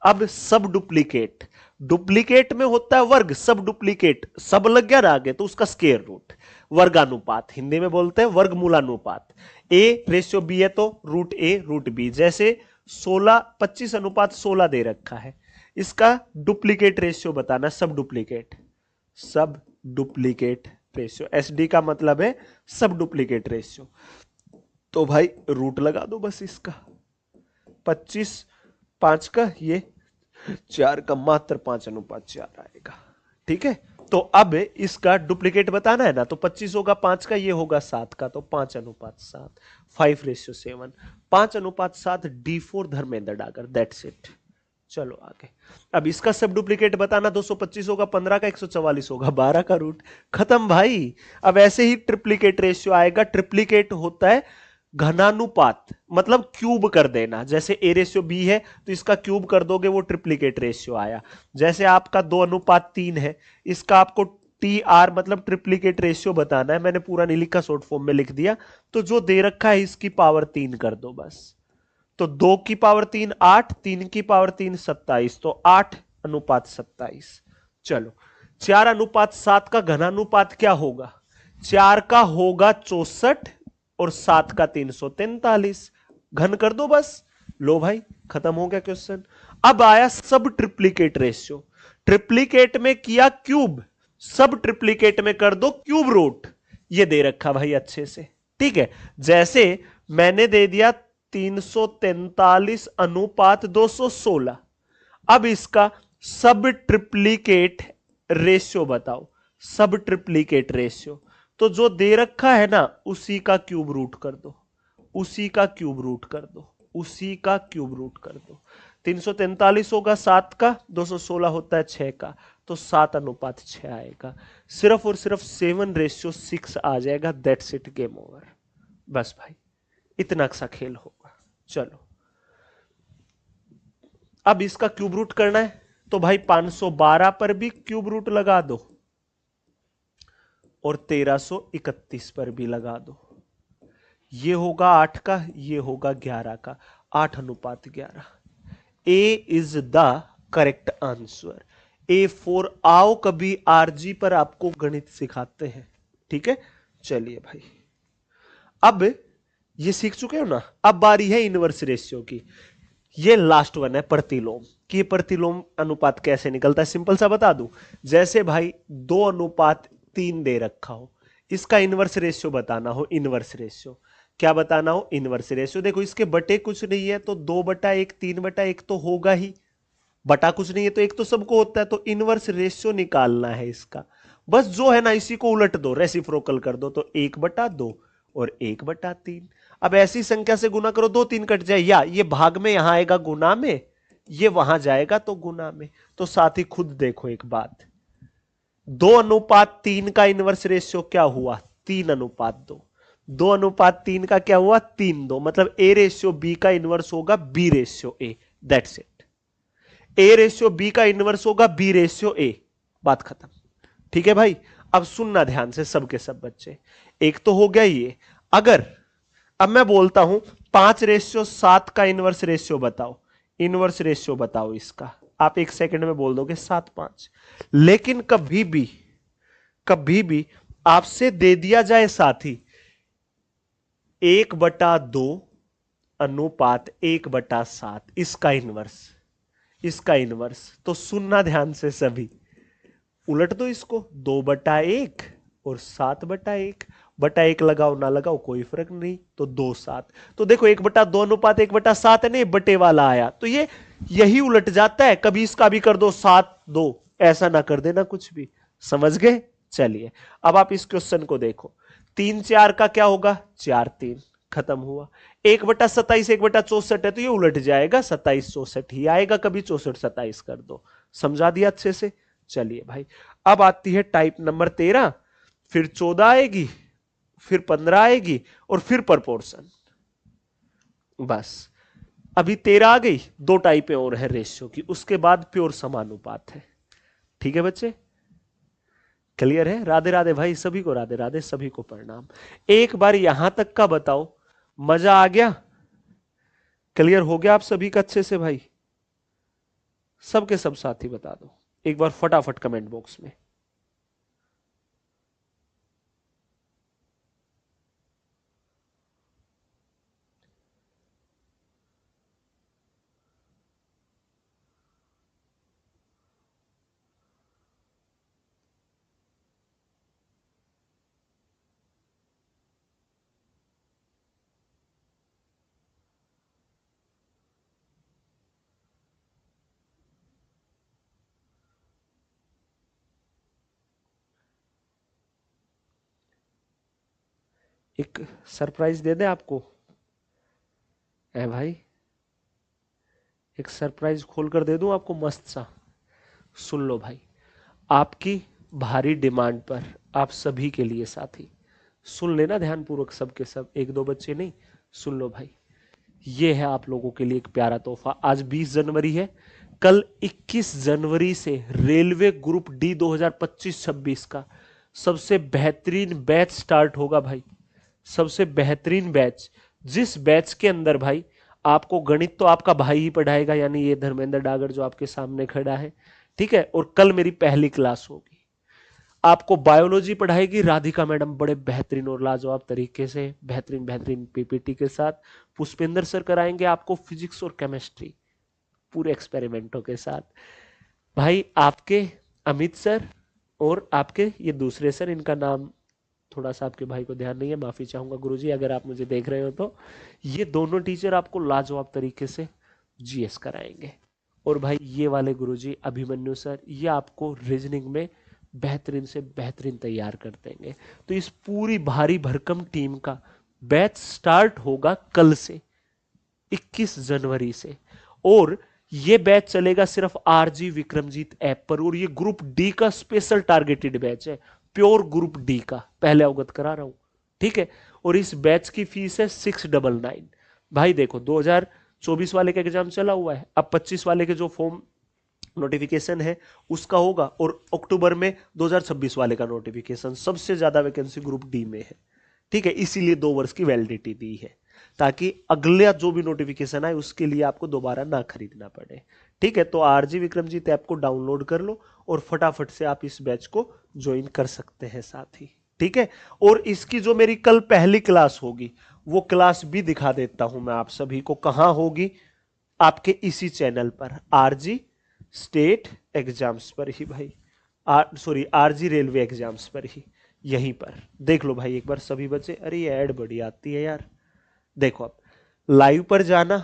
अब सब डुप्लीकेट, डुप्लीकेट में होता है वर्ग, सब डुप्लीकेट, सब लग गया ना आगे तो उसका स्क्वायर रूट। वर्गानुपात हिंदी में बोलते हैं वर्गमूलानुपात। ए रेशियो बी है तो रूट ए रूट बी, जैसे 16 25 अनुपात 16 दे रखा है, इसका डुप्लीकेट रेशियो बताना। सब डुप्लीकेट, सब डुप्लीकेट रेशियो, एसडी का मतलब है सब डुप्लीकेट रेशियो। तो भाई रूट लगा दो बस इसका, 25 5 का ये 4 का मात्र 5:4 आएगा, ठीक है। तो अब इसका डुप्लीकेट बताना है ना, तो 25 होगा 5 का, ये होगा 7 का, तो 5:7, 5:7, 5:7 D4 Dharmendra Dagar, that's it. चलो आगे। अब इसका सब डुप्लीकेट बताना, 225 होगा 15 का, 144 होगा 12 का रूट, खत्म भाई। अब ऐसे ही ट्रिप्लीकेट रेशियो आएगा, ट्रिप्लीकेट होता है घनानुपात, मतलब क्यूब कर देना। जैसे ए रेशियो बी है तो इसका क्यूब कर दोगे वो ट्रिप्लीकेट रेशियो आया। जैसे आपका 2:3 है, इसका आपको टी आर मतलब ट्रिप्लीकेट रेशियो बताना है, मैंने पूरा नहीं लिखा शॉर्ट फॉर्म में लिख दिया। तो जो दे रखा है इसकी पावर 3 कर दो बस, तो 2 की पावर 3 8, 3 की पावर 3 27, तो 8:27। चलो 4:7 का घनानुपात क्या होगा, 4 का होगा 64 और 7 का 343, घन कर दो बस। लो भाई खत्म हो गया क्वेश्चन। अब आया सब ट्रिप्लीकेट रेशियो, ट्रिप्लीकेट में किया क्यूब, सब ट्रिप्लीकेट में कर दो क्यूब रूट, ये दे रखा भाई अच्छे से, ठीक है। जैसे मैंने दे दिया 343 अनुपात 216, अब इसका सब ट्रिप्लीकेट रेशियो बताओ, सब ट्रिप्लीकेट रेशियो। तो जो दे रखा है ना उसी का क्यूब रूट कर दो, उसी का क्यूब रूट कर दो, उसी का क्यूब रूट कर दो। 343 होगा 7 का, 216 होता है 6 का, तो 7:6 आएगा। सिर्फ और सिर्फ 7:6 आ जाएगा। That's it, game over. बस भाई इतना सा खेल होगा। चलो अब इसका क्यूब रूट करना है, तो भाई 512 पर भी क्यूब रूट लगा दो और 1331 पर भी लगा दो। ये होगा 8 का, ये होगा 11 का, 8:11। A is the correct answer. A4। आओ कभी आरजी पर आपको गणित सिखाते हैं, ठीक है। चलिए भाई अब ये सीख चुके हो ना, अब बारी है इनवर्स रेशियो की। ये लास्ट वन है प्रतिलोम कि प्रतिलोम अनुपात कैसे निकलता है। सिंपल सा बता दूं, जैसे भाई 2:3 दे रखा हो, इसका इनवर्स रेशियो बताना हो। इनवर्स रेशियो क्या बताना हो? Inverse ratio. देखो इसके बटे कुछ नहीं है तो 2/1 3/1 तो होगा ही, बटा कुछ नहीं है तो एक तो सबको होता है, तो इनवर्स रेशियो निकालना है इसका। बस जो है ना इसी को उलट दो, रेसिप्रोकल कर दो, तो 1/2 और 1/3। अब ऐसी संख्या से गुना करो 2 3 कट जाए, या ये भाग में यहां आएगा गुना में, ये वहां जाएगा तो गुना में। तो साथ ही खुद देखो एक बात, 2:3 का इनवर्स रेशियो क्या हुआ? 3:2। 2:3 का क्या हुआ? 3:2। मतलब ए रेशियो बी का इनवर्स होगा B ratio A. That's it. A ratio B का इनवर्स होगा बी रेशियो ए। बात खत्म, ठीक है भाई। अब सुनना ध्यान से सबके सब बच्चे, एक तो हो गया ये। अगर अब मैं बोलता हूं 5:7 का इनवर्स रेशियो बताओ, इनवर्स रेशियो बताओ इसका, आप 1 सेकंड में बोल दोगे 7:5। लेकिन कभी भी आपसे दे दिया जाए साथी 1/2 अनुपात 1/7, इसका इनवर्स, इसका इनवर्स, तो सुनना ध्यान से सभी, उलट दो इसको, 2/1 और 7/1। बटा 1 लगाओ ना लगाओ कोई फर्क नहीं, तो 2/7। तो देखो 1/2 अनुपात 1/7 है, नहीं बटे वाला आया, तो ये यही उलट जाता है। कभी इसका भी कर दो 7/2, ऐसा ना कर देना कुछ भी, समझ गए। चलिए अब आप इस क्वेश्चन को देखो, 3/4 का क्या होगा? 4/3, खत्म हुआ। 1/27 1/64 है, तो ये उलट जाएगा, 27/64 ही आएगा। कभी 64/27 कर दो। समझा दिया अच्छे से। चलिए भाई अब आती है टाइप नंबर 13, फिर 14 आएगी, फिर 15 आएगी और फिर प्रोपोर्शन। बस अभी 13 आ गई, 2 टाइपें और है रेशियो की, उसके बाद प्योर समानुपात है। ठीक है बच्चे, क्लियर है? राधे राधे भाई, सभी को राधे राधे, सभी को प्रणाम। एक बार यहां तक का बताओ, मजा आ गया? क्लियर हो गया आप सभी का अच्छे से भाई? सबके सब साथी बता दो एक बार फटाफट कमेंट बॉक्स में। एक सरप्राइज दे दे आपको, है भाई, एक सरप्राइज खोलकर दे दूं आपको मस्त सा। सुन लो भाई, आपकी भारी डिमांड पर आप सभी के लिए साथी, सुन लेना ध्यानपूर्वक सबके सब, एक दो बच्चे नहीं, सुन लो भाई। ये है आप लोगों के लिए एक प्यारा तोहफा। आज 20 जनवरी है, कल 21 जनवरी से रेलवे ग्रुप डी 2025-26 का सबसे बेहतरीन बैच स्टार्ट होगा भाई। सबसे बेहतरीन बैच, जिस बैच के अंदर भाई आपको गणित तो आपका भाई ही पढ़ाएगा, यानी ये धर्मेंद्र डागर जो आपके सामने खड़ा है, ठीक है। और कल मेरी पहली क्लास होगी। आपको बायोलॉजी पढ़ाएगी राधिका मैडम, बड़े बेहतरीन और लाजवाब तरीके से, बेहतरीन बेहतरीन पीपीटी के साथ। पुष्पेंद्र सर कराएंगे आपको फिजिक्स और केमिस्ट्री पूरे एक्सपेरिमेंटों के साथ। भाई आपके अमित सर और आपके ये दूसरे सर, इनका नाम थोड़ा सा आपके भाई को ध्यान नहीं है, माफी चाहूंगा गुरुजी अगर आप मुझे देख रहे हो तो। ये दोनों टीचर आपको लाजवाब तरीके से जीएस कराएंगे। और भाई ये वाले गुरुजी अभिमन्यु सर, ये आपको रीजनिंग में बेहतरीन से बेहतरीन तैयार कर देंगे। तो इस पूरी भारी भरकम टीम का बैच स्टार्ट होगा कल से, 21 जनवरी से, और ये बैच चलेगा सिर्फ आरजी विक्रमजीत ऐप पर, और ये ग्रुप डी का स्पेशल टारगेटेड बैच है, प्योर ग्रुप डी का, पहले अवगत करा रहा हूं, ठीक है। और इस बैच की फीस है 699। भाई देखो 2024 वाले का एग्जाम चला हुआ है, अब 25 वाले के जो फॉर्म नोटिफिकेशन है उसका होगा, और अक्टूबर में 2026 वाले का नोटिफिकेशन, सबसे ज्यादा वैकेंसी ग्रुप डी में है, ठीक है, इसीलिए 2 वर्ष की वैलिडिटी दी है, ताकि अगला जो भी नोटिफिकेशन आए उसके लिए आपको दोबारा ना खरीदना पड़े, ठीक है। तो आरजी विक्रमजीत ऐप को डाउनलोड कर लो और फटाफट से आप इस बैच को ज्वाइन कर सकते हैं साथ ही, ठीक है। और इसकी जो मेरी कल पहली क्लास होगी वो क्लास भी दिखा देता हूं मैं आप सभी को, कहां होगी, आपके इसी चैनल पर, आरजी स्टेट एग्जाम्स पर ही भाई, सॉरी आरजी रेलवे एग्जाम्स पर ही, यहीं पर देख लो भाई एक बार सभी बच्चे। अरे ये ऐड बड़ी आती है यार, देखो अब लाइव पर जाना,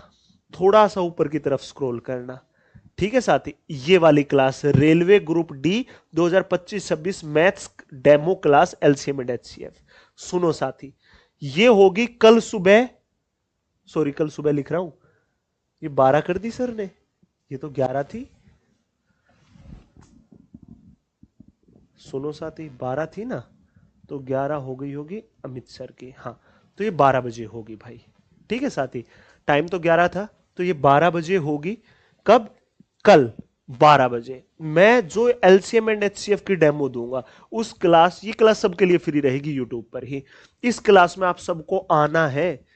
थोड़ा सा ऊपर की तरफ स्क्रॉल करना, ठीक है साथी, ये वाली class railway group D 2025-26 maths demo class LCM and HCF, सुनो साथी, ये होगी कल सुबह, सॉरी कल सुबह लिख रहा हूं, ये 12 कर दी सर ने, ये तो 11 थी, सुनो साथी 12 थी ना, तो 11 हो गई होगी अमित सर की, हाँ, तो ये 12 बजे होगी भाई, ठीक है साथी, टाइम तो 11 था, तो ये 12 बजे होगी, कब, कल 12 बजे। मैं जो एलसीएम एंड एचसीएफ की डेमो दूंगा उस क्लास, ये क्लास सबके लिए फ्री रहेगी यूट्यूब पर ही, इस क्लास में आप सबको आना है,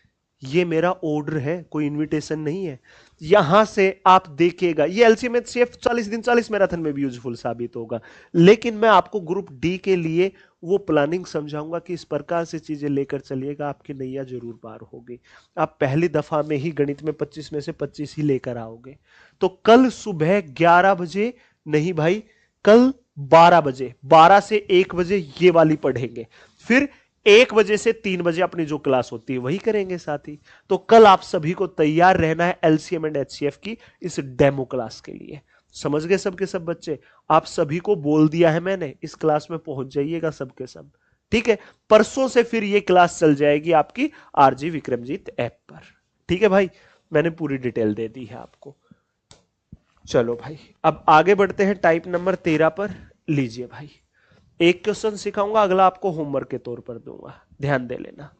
ये मेरा ऑर्डर है, कोई इनविटेशन नहीं है, यहां से आप देखिएगा, ये एलसीएम एचसीएफ 40 दिन 40 मैराथन में भी यूजफुल साबित होगा, लेकिन मैं आपको ग्रुप डी के लिए वो प्लानिंग समझाऊंगा कि इस प्रकार से चीजें लेकर चलिएगा, आपकी नैया जरूर पार होगी, आप पहली दफा में ही गणित में 25 में से 25 ही लेकर आओगे। तो कल सुबह 11 बजे नहीं भाई, कल 12 बजे, 12 से 1 बजे ये वाली पढ़ेंगे, फिर 1 बजे से 3 बजे अपनी जो क्लास होती है वही करेंगे साथी। तो कल आप सभी को तैयार रहना है एलसीएम एंड एचसीएफ की इस डेमो क्लास के लिए, समझ गए सबके सब बच्चे, आप सभी को बोल दिया है मैंने, इस क्लास में पहुंच जाइएगा सबके सब, ठीक है। परसों से फिर ये क्लास चल जाएगी आपकी आरजी विक्रमजीत ऐप पर, ठीक है भाई, मैंने पूरी डिटेल दे दी है आपको। चलो भाई अब आगे बढ़ते हैं टाइप नंबर 13 पर, लीजिए भाई, एक क्वेश्चन सिखाऊंगा, अगला आपको होमवर्क के तौर पर दूंगा, ध्यान दे लेना।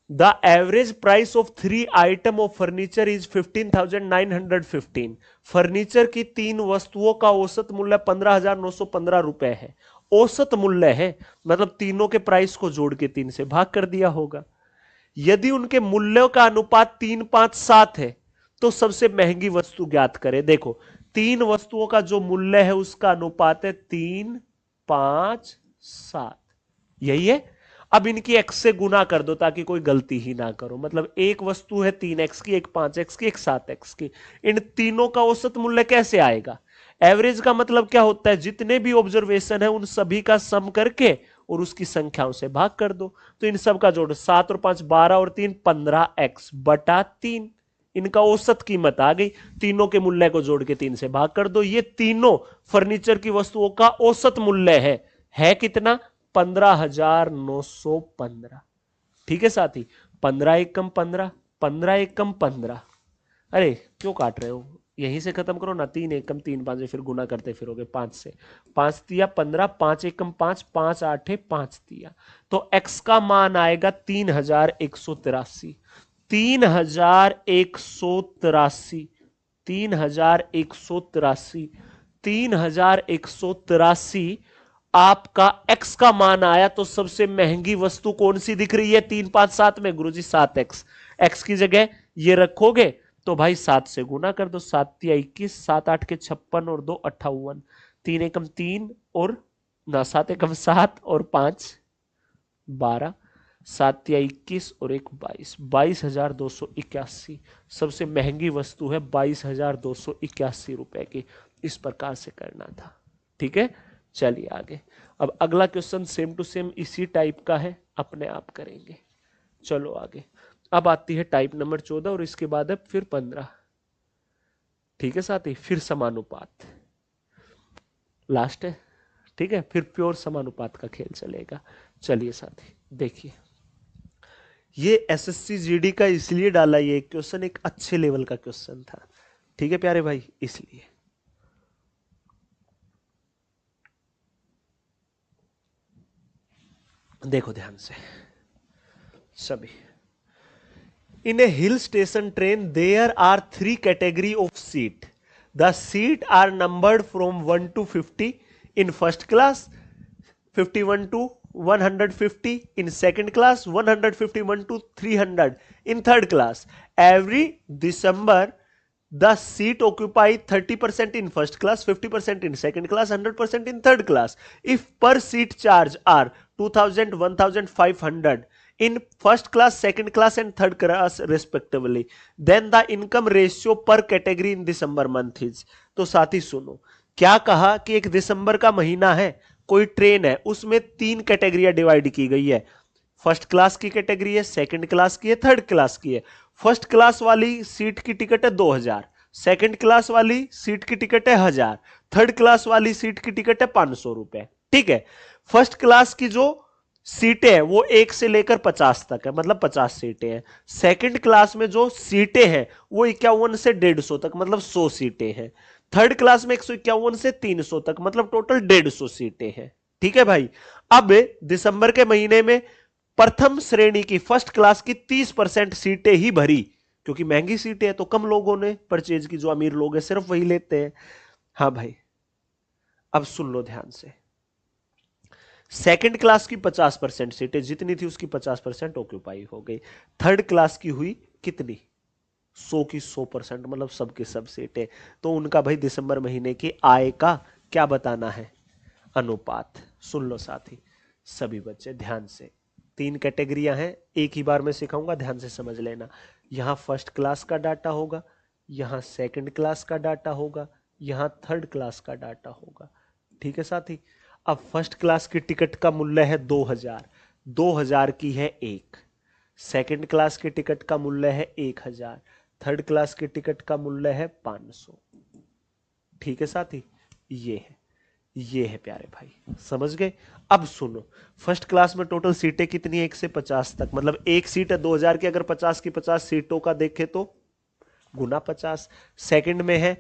The average price of 3 item of furniture is 15,915। Furniture की 3 वस्तुओं का औसत मूल्य 15,915 रुपए है, औसत मूल्य है, मतलब तीनों के प्राइस को जोड़ के 3 से भाग कर दिया होगा। यदि उनके मूल्यों का अनुपात 3, 5, 7 है तो सबसे महंगी वस्तु ज्ञात करें। देखो 3 वस्तुओं का जो मूल्य है उसका अनुपात है 3, 5, 7, यही है। अब इनकी x से गुना कर दो ताकि कोई गलती ही ना करो, मतलब एक वस्तु है 3x की, एक 5x की, एक 7x की, इन तीनों का औसत मूल्य कैसे आएगा। एवरेज का मतलब क्या होता है, जितने भी ऑब्जर्वेशन है उन सभी का सम करके और उसकी संख्याओं से भाग कर दो, तो इन सब का जोड़ 7 और 5 12 और 3 15x बटा 3, इनका औसत कीमत आ गई, तीनों के मूल्य को जोड़ के 3 से भाग कर दो, ये तीनों फर्नीचर की वस्तुओं का औसत मूल्य है कितना, 15,915, ठीक है साथी, 15 एक कम 15, 15 एक कम 15, अरे क्यों काट रहे हो, यहीं से खत्म करो ना, 3 एक कम 3, 5 फिर गुना करते फिरोगे 5 से, 5 तिया 15, 5 एक कम 5, 5 8 5 तिया, तो x का मान आएगा 3,183, 3,183, 3,183, 3,183 आपका x का मान आया। तो सबसे महंगी वस्तु कौन सी दिख रही है 3, 5, 7 में, गुरुजी 7x, x की जगह ये रखोगे तो भाई 7 से गुना कर दो, 7 तिया 21, 7 8 के 56 और 2 58, 3 एकम 3 और ना 7 एकम 7 और 5 12, 7 तिया 21 और 1 22, 22,281 सबसे महंगी वस्तु है, 22,281 रुपए की, इस प्रकार से करना था, ठीक है। चलिए आगे, अब अगला क्वेश्चन सेम टू सेम इसी टाइप का है, अपने आप करेंगे। चलो आगे, अब आती है टाइप नंबर 14 और इसके बाद है फिर 15, ठीक है साथी, फिर समानुपात लास्ट है, ठीक है, फिर प्योर समानुपात का खेल चलेगा। चलिए साथी देखिए, ये एसएससी जीडी का इसलिए डाला, ये क्वेश्चन एक अच्छे लेवल का क्वेश्चन था। ठीक है प्यारे भाई, इसलिए। देखो ध्यान से सभी, in a hill station train there are 3 category of seat. The seat are numbered from 1 to 50 in first class, 51 to 150 in second class, 151 to 300 in third class. Every December the seat occupy 30% in first class, 50% in second class, 100% in third class. If per seat charge are 2000, 1500 in first class, second class and third class respectively, then the income ratio per category in December month is। तो साथी सुनो, क्या कहा कि एक दिसंबर का महीना है, कोई ट्रेन है, उसमें 3 कैटेगरियां डिवाइड की गई है। फर्स्ट क्लास की कैटेगरी है, सेकंड क्लास की है, थर्ड क्लास की है। फर्स्ट क्लास वाली सीट की टिकट है 2000, सेकंड क्लास वाली सीट की टिकट है 1000, थर्ड क्लास वाली सीट की टिकट है 500 रुपए। ठीक है। फर्स्ट क्लास की जो सीटें हैं वो 1 से लेकर 50 तक है, मतलब 50 सीटें हैं। सेकंड क्लास में जो सीटें हैं वो 51 से 150 तक, मतलब 100 सीटें हैं। थर्ड क्लास में 151 से 300 तक, मतलब टोटल 150 सीटें हैं। ठीक है भाई। अब दिसंबर के महीने में प्रथम श्रेणी की फर्स्ट क्लास की 30% सीटें ही भरी, क्योंकि महंगी सीटें हैं तो कम लोगों ने परचेज की, जो अमीर लोग हैं सिर्फ वही लेते हैं। हाँ भाई, अब सुन लो ध्यान से। सेकंड क्लास की 50% सीटें जितनी थी उसकी 50% ऑक्यूपाई हो गई। थर्ड क्लास की हुई कितनी? 100 की 100%, मतलब सबके सब सीटें। तो उनका भाई दिसंबर महीने की आय का क्या बताना है? अनुपात। सुन लो साथी सभी बच्चे ध्यान से, 3 कैटेगरियां हैं, एक ही बार में सिखाऊंगा, ध्यान से समझ लेना। यहां फर्स्ट क्लास का डाटा होगा, यहां सेकंड क्लास का डाटा होगा, यहां थर्ड क्लास का डाटा होगा। ठीक है साथी। अब फर्स्ट क्लास की टिकट का मूल्य है 2000, 2000 की है एक। सेकंड क्लास की टिकट का मूल्य है 1000, थर्ड क्लास की टिकट का मूल्य है 500। ठीक है साथी, ये है प्यारे भाई, समझ गए? अब सुनो, फर्स्ट क्लास में टोटल सीटें कितनी है? 1 से 50 तक, मतलब एक सीट है 2000 की, अगर 50 की 50 सीटों का देखे तो गुना 50। सेकंड में है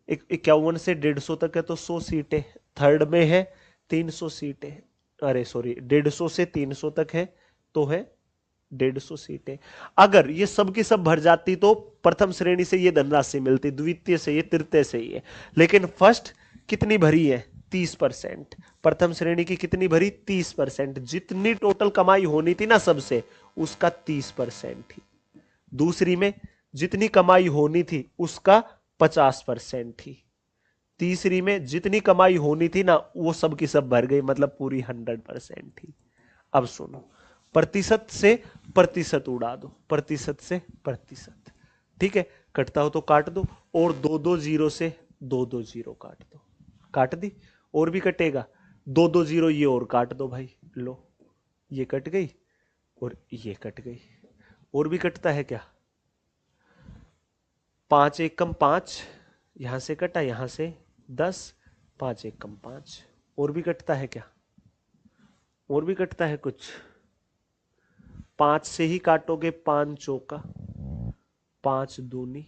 51 से 150 तक है तो 100 सीटें। थर्ड में है 300 सीटें, अरे सॉरी 150 से 300 तक है तो है 150 सीटें। अगर ये सब की सब भर जाती तो प्रथम श्रेणी से ये धनराशि मिलती, द्वितीय से ये, तृतीय से ये। लेकिन फर्स्ट कितनी भरी है? 30%। प्रथम श्रेणी की कितनी भरी? 30%। जितनी टोटल कमाई होनी थी ना सबसे, उसका 30% ही। दूसरी में जितनी कमाई होनी थी उसका 50% ही। तीसरी में जितनी कमाई होनी थी ना वो सब की सब भर गई, मतलब पूरी 100% ही। अब सुनो, प्रतिशत से प्रतिशत उड़ा दो, प्रतिशत से प्रतिशत। ठीक है, कटता हो तो काट दो, और दो दो जीरो से दो दो जीरो काट दो। काट दी, और भी कटेगा, दो दो जीरो ये और काट दो भाई, लो ये कट गई और ये कट गई। और भी कटता है क्या? 5 एक कम 5, यहां से कटा, यहां से 10, 5 एक कम 5। और भी कटता है क्या? और भी कटता है कुछ? 5 से ही काटोगे, 5 चौका 5 दूनी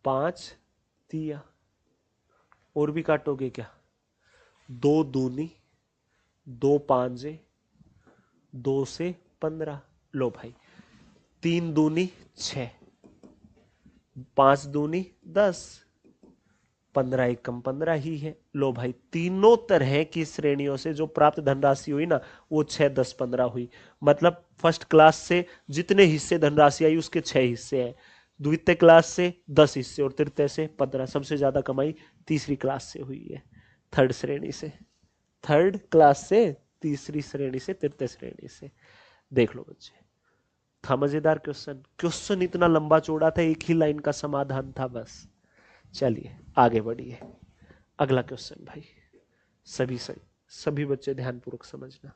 5 तिया। और भी काटोगे क्या? 2 दूनी 2 पांजे 2 से 15। लो भाई, 3 दूनी 6, 5 दूनी 10, 15 एक कम 15 ही है। लो भाई, तीनों तरह की श्रेणियों से जो प्राप्त धनराशि हुई ना वो 6, 10, 15 हुई। मतलब फर्स्ट क्लास से जितने हिस्से धनराशि आई उसके 6 हिस्से हैं, द्वितीय क्लास से 10 हिस्से और तृतीय से 15। सबसे ज्यादा कमाई तीसरी क्लास से हुई है, थर्ड श्रेणी से, थर्ड क्लास से, तीसरी श्रेणी से, तृतीय श्रेणी से। देख लो बच्चे, था मजेदार क्वेश्चन। क्वेश्चन इतना लंबा चौड़ा था, एक ही लाइन का समाधान था बस। चलिए आगे बढ़िए, अगला क्वेश्चन भाई। सभी बच्चे ध्यानपूर्वक समझना,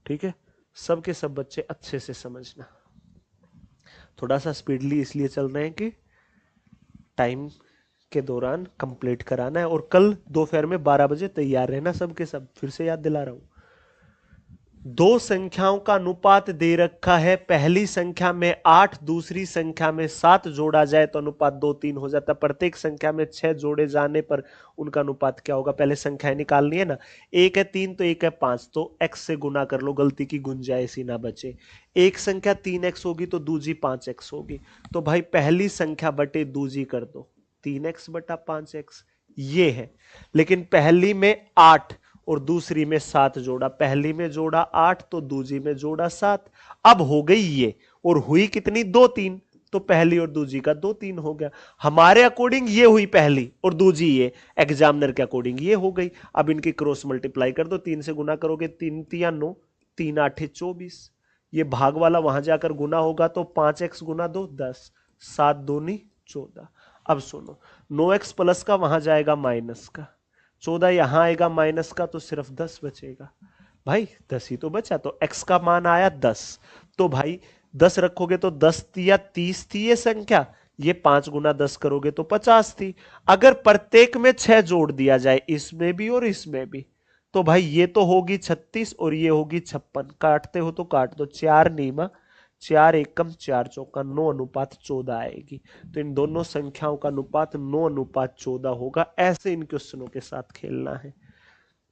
ठीक है? सबके सब बच्चे अच्छे से समझना। थोड़ा सा स्पीडली इसलिए चल रहे हैं कि टाइम के दौरान कंप्लीट कराना है, और कल दोपहर में 12 बजे तैयार रहना सबके सब, फिर से याद दिला रहा हूं। दो संख्याओं का अनुपात दे रखा है, पहली संख्या में 8, दूसरी संख्या में 7 जोड़ा जाए तो अनुपात 2:3 हो जाता है। प्रत्येक संख्या में 6 जोड़े जाने पर उनका अनुपात क्या होगा, पहले संख्याएं निकालनी है ना। एक है 3 तो एक है 5, तो x से गुना कर लो, गलती की गुंजाइश ही ना बचे। एक संख्या 3x होगी तो दूजी 5x होगी, तो भाई पहली संख्या बटे दूजी कर दो, 3x बटा 5x ये है। लेकिन पहली में 8 और दूसरी में 7 जोड़ा, पहली में जोड़ा 8 तो दूसरी में जोड़ा 7, अब हो गई ये, और हुई कितनी 2-3, तो पहली और दूसरी का 2-3 हो गया। हमारे अकॉर्डिंग ये हुई पहली और दूसरी ये, एग्जामिनर के अकॉर्डिंग ये हो गई। अब इनकी क्रॉस मल्टीप्लाई कर दो, 3 से गुना करोगे 3 तिया 9, 3 8 24, ये भाग वाला वहां जाकर गुना होगा तो 5x गुना 2 10, 7 दूनी 14। अब सुनो, 9x प्लस का वहां जाएगा माइनस का, 14 यहां आएगा माइनस का, तो सिर्फ 10 बचेगा। भाई 10 ही तो बचा, तो x का मान आया 10। तो भाई 10 रखोगे तो 10 या 30 थी ये संख्या, ये 5 गुना 10 करोगे तो 50 थी। अगर प्रत्येक में 6 जोड़ दिया जाए, इसमें भी और इसमें भी, तो भाई ये तो होगी 36 और ये होगी 56। काटते हो तो काट दो, 4 नीमा 4 एकम 4 चौका 9 अनुपात 14 आएगी। तो इन दोनों संख्याओं का अनुपात 9 अनुपात 14 होगा। ऐसे इन क्वेश्चनों के साथ खेलना है,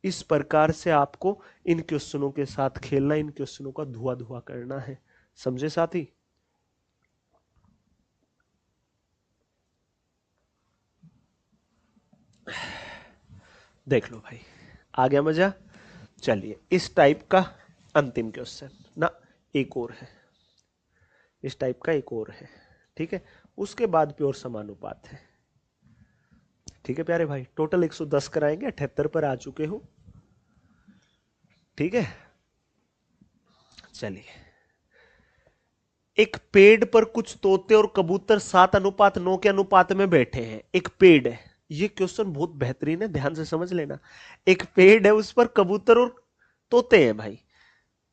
इस प्रकार से आपको इन क्वेश्चनों के साथ खेलना, इन क्वेश्चनों का धुआं धुआं करना है। समझे साथी? देख लो भाई, आ गया मजा? चलिए इस टाइप का अंतिम क्वेश्चन ना, एक और है, इस टाइप का एक और है, ठीक है। उसके बाद प्योर समानुपात है, ठीक है प्यारे भाई। टोटल 110 कराएंगे, 78 पर आ चुके हो, ठीक है। चलिए, एक पेड़ पर कुछ तोते और कबूतर 7:9 के अनुपात में बैठे हैं। एक पेड़ है, ये क्वेश्चन बहुत बेहतरीन है, ध्यान से समझ लेना। एक पेड़ है, उस पर कबूतर और तोते हैं भाई।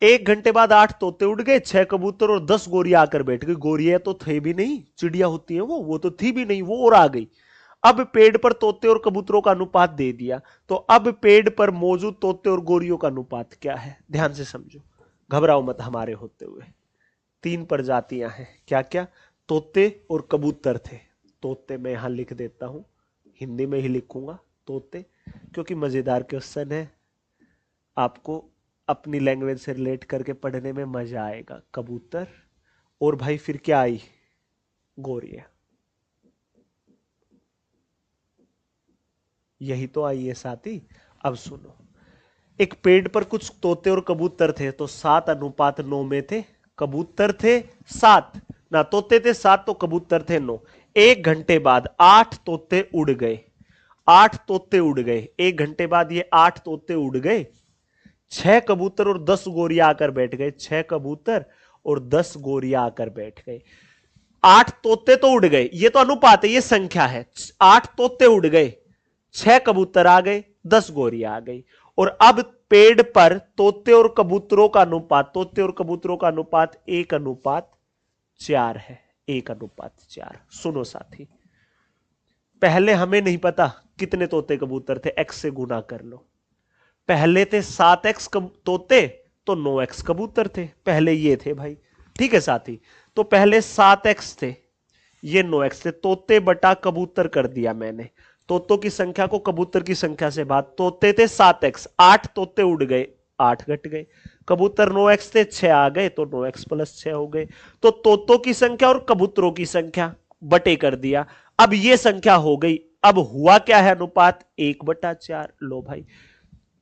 1 घंटे बाद 8 तोते उड़ गए, 6 कबूतर और 10 गोरियां आकर बैठ गई। गोरियां तो थे भी नहीं, चिड़िया होती है वो तो थी भी नहीं, वो और आ गई। अब पेड़ पर तोते और कबूतरों का अनुपात दे दिया, तो अब पेड़ पर मौजूद तोते और गोरियों का अनुपात क्या है? ध्यान से समझो, घबराओ मत हमारे होते हुए। 3 प्रजातियां हैं, क्या क्या? तोते और कबूतर थे। तोते मैं यहां लिख देता हूं, हिंदी में ही लिखूंगा तोते, क्योंकि मजेदार क्वेश्चन है, आपको अपनी लैंग्वेज से रिलेट करके पढ़ने में मजा आएगा। कबूतर और भाई फिर क्या आई? गोरिया। यही तो आई है साथी। अब सुनो, एक पेड़ पर कुछ तोते और कबूतर थे, तो 7:9 में थे। कबूतर थे 7 ना, तोते थे 7 तो कबूतर थे 9। 1 घंटे बाद 8 तोते उड़ गए, 8 तोते उड़ गए। 1 घंटे बाद ये 8 तोते उड़ गए, 6 कबूतर और 10 गोरियां आकर बैठ गए। 6 कबूतर और 10 गोरियां आकर बैठ गए। 8 तोते तो उड़ गए, ये तो अनुपात है, ये संख्या है। 8 तोते उड़ गए, 6 कबूतर आ गए, 10 गोरियां आ गई। और अब पेड़ पर तोते और कबूतरों का अनुपात, तोते और कबूतरों का अनुपात 1:4 है। 1:4। सुनो साथी, पहले हमें नहीं पता कितने तोते कबूतर थे, x से गुना कर लो। पहले थे 7x तोते तो 9x कबूतर थे, पहले ये थे भाई, ठीक है साथी। तो पहले 7x थे, ये 9x थे। तोते बटा कबूतर कर दिया मैंने, तोतों की संख्या को कबूतर की संख्या से बात। तोते थे 7x, 8 तोते उड़ गए, 8 घट गए। कबूतर 9x थे, 6 आ गए, तो 9x प्लस 6 हो गए। तो तोतों की संख्या और कबूतरों की संख्या बटे कर दिया, अब ये संख्या हो गई। अब हुआ क्या है अनुपात? 1/4। लो भाई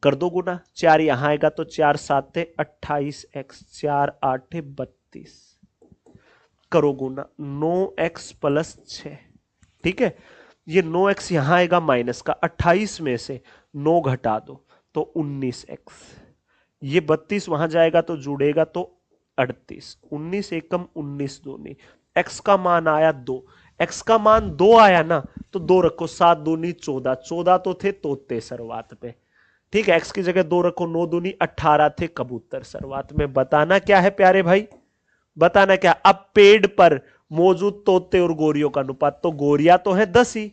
कर दो गुना, 4 यहां आएगा तो 4 7 28x, 4 8 32, करो गुना 9x प्लस 6, ठीक है। ये 9x यहां आएगा माइनस का, 28 में से 9 घटा दो तो 19x, ये 32 वहां जाएगा तो जुड़ेगा तो 38, 19 एकम 19 दूनी, x का मान आया 2। x का मान 2 आया ना, तो 2 रखो, 7 दूनी 14, 14 तो थे तोते शुरुआत में, ठीक है। x की जगह 2 रखो, 9 दूनी 18 थे कबूतर शुरुआत में। बताना क्या है प्यारे भाई? बताना क्या? अब पेड़ पर मौजूद तोते और गोरियों का अनुपात, तो गोरियां तो है 10 ही,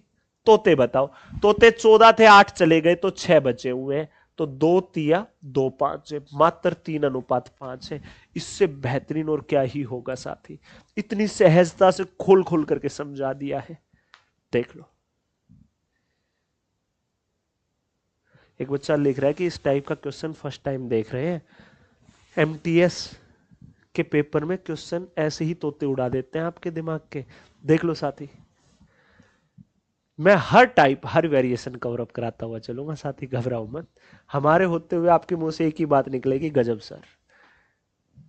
तोते बताओ। तोते 14 थे, 8 चले गए तो 6 बचे हुए हैं, तो 2 तिया 2 5 है, मात्र 3:5 है। इससे बेहतरीन और क्या ही होगा साथी। इतनी सहजता से खोल खोल करके समझा दिया है, देख लो। एक बच्चा लिख रहा है कि इस टाइप का क्वेश्चन फर्स्ट टाइम देख रहे हैं। एमटीएस के पेपर में क्वेश्चन ऐसे ही तोते उड़ा देते हैं आपके दिमाग के। देख लो साथी, मैं हर टाइप हर वेरिएशन कवर अप कराता हुआ चलूंगा साथी, घबराओ मत। हमारे होते हुए आपके मुंह से एक ही बात निकलेगी, गजब सर,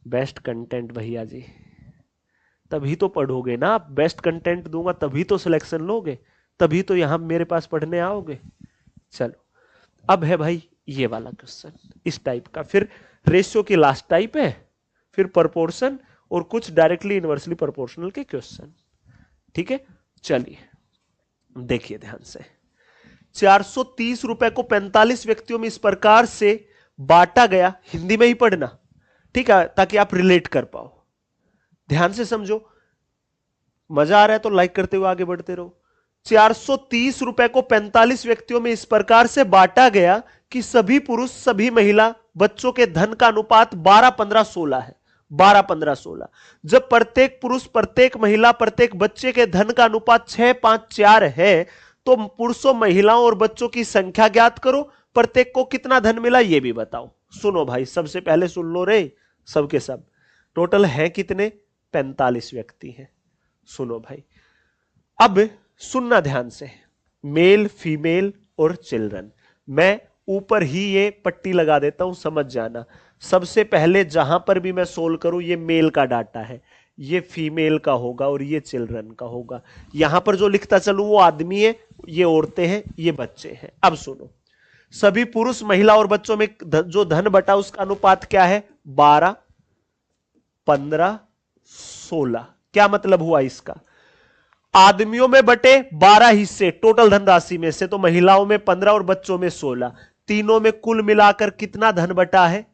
बेस्ट कंटेंट भैया जी। तभी तो पढ़ोगे ना आप, बेस्ट कंटेंट दूंगा तभी तो सिलेक्शन लोगे, तभी तो यहां मेरे पास पढ़ने आओगे। चलो अब है भाई ये वाला क्वेश्चन इस टाइप का, फिर रेशियो की लास्ट टाइप है, फिर प्रोपोर्शन और कुछ डायरेक्टली इनवर्सली प्रोपोर्शनल के क्वेश्चन। ठीक है, चलिए देखिए ध्यान से। 430 रुपए को 45 व्यक्तियों में इस प्रकार से बांटा गया, हिंदी में ही पढ़ना, ठीक है, ताकि आप रिलेट कर पाओ। ध्यान से समझो, मजा आ रहा है तो लाइक करते हुए आगे बढ़ते रहो। 430 रुपए को 45 व्यक्तियों में इस प्रकार से बांटा गया कि सभी पुरुष सभी महिला बच्चों के धन का अनुपात 12-15-16 है। 12-15-16 जब प्रत्येक पुरुष प्रत्येक महिला प्रत्येक बच्चे के धन का अनुपात 6-5-4 है, तो पुरुषों महिलाओं और बच्चों की संख्या ज्ञात करो, प्रत्येक को कितना धन मिला यह भी बताओ। सुनो भाई, सबसे पहले सुन लो रे सबके सब, टोटल है कितने? 45 व्यक्ति हैं। सुनो भाई, अब सुनना ध्यान से, मेल फीमेल और चिल्ड्रन। मैं ऊपर ही ये पट्टी लगा देता हूं, समझ जाना। सबसे पहले जहां पर भी मैं सोल्व करूं, ये मेल का डाटा है, ये फीमेल का होगा और ये चिल्ड्रन का होगा। यहां पर जो लिखता चलूं वो आदमी है, ये औरतें हैं, ये बच्चे हैं। अब सुनो, सभी पुरुष महिला और बच्चों में जो धन बटा उसका अनुपात क्या है? 12-15-16। क्या मतलब हुआ इसका? आदमियों में बटे 12 हिस्से टोटल धनराशि में से, तो महिलाओं में 15 और बच्चों में 16। तीनों में कुल मिलाकर कितना धन बटा है?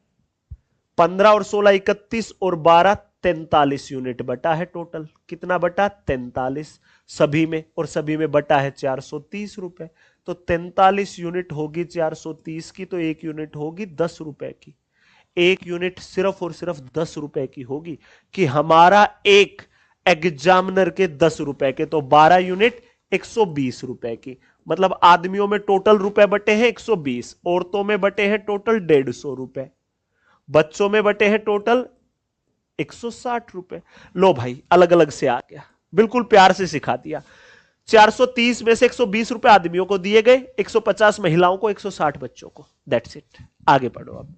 15 और 16 31 और 12 43 यूनिट बटा है। टोटल कितना बटा? 43 सभी में, और सभी में बटा है 430 रुपए। तो 43 यूनिट होगी 430 की, तो 1 यूनिट होगी 10 रुपए की। 1 यूनिट सिर्फ और सिर्फ 10 रुपए की होगी, कि हमारा एक एग्जामिनर के 10 रुपए के, तो 12 यूनिट 120 रुपए की। मतलब आदमियों में टोटल रुपए बटे हैं 120, औरतों में बटे हैं टोटल 150 रुपए, बच्चों में बटे हैं टोटल 160 रुपए। लो भाई, अलग अलग से आ गया, बिल्कुल प्यार से सिखा दिया। 430 में से 120 रुपए आदमियों को दिए गए, 150 महिलाओं को, 160 बच्चों को। That's it. आगे पढ़ो। अब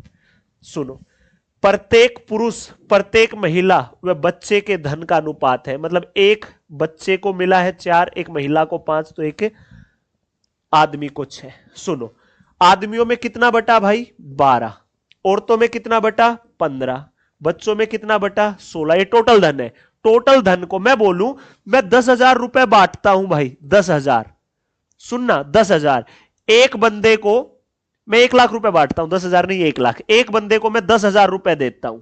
सुनो, प्रत्येक पुरुष प्रत्येक महिला व बच्चे के धन का अनुपात है, मतलब एक बच्चे को मिला है 4, एक महिला को 5, तो एक आदमी को 6। सुनो, आदमियों में कितना बटा भाई? 12, औरतों में कितना बटा? 15, बच्चों में कितना बटा? 16। ये टोटल धन है। टोटल धन को मैं बोलूं, मैं 10,000 रुपए बांटता हूं भाई, 10,000। सुनना, 10,000। एक बंदे को मैं 1 लाख रुपए बांटता हूं, 10,000 नहीं 1 लाख। एक बंदे को मैं 10,000 रुपए देता हूं,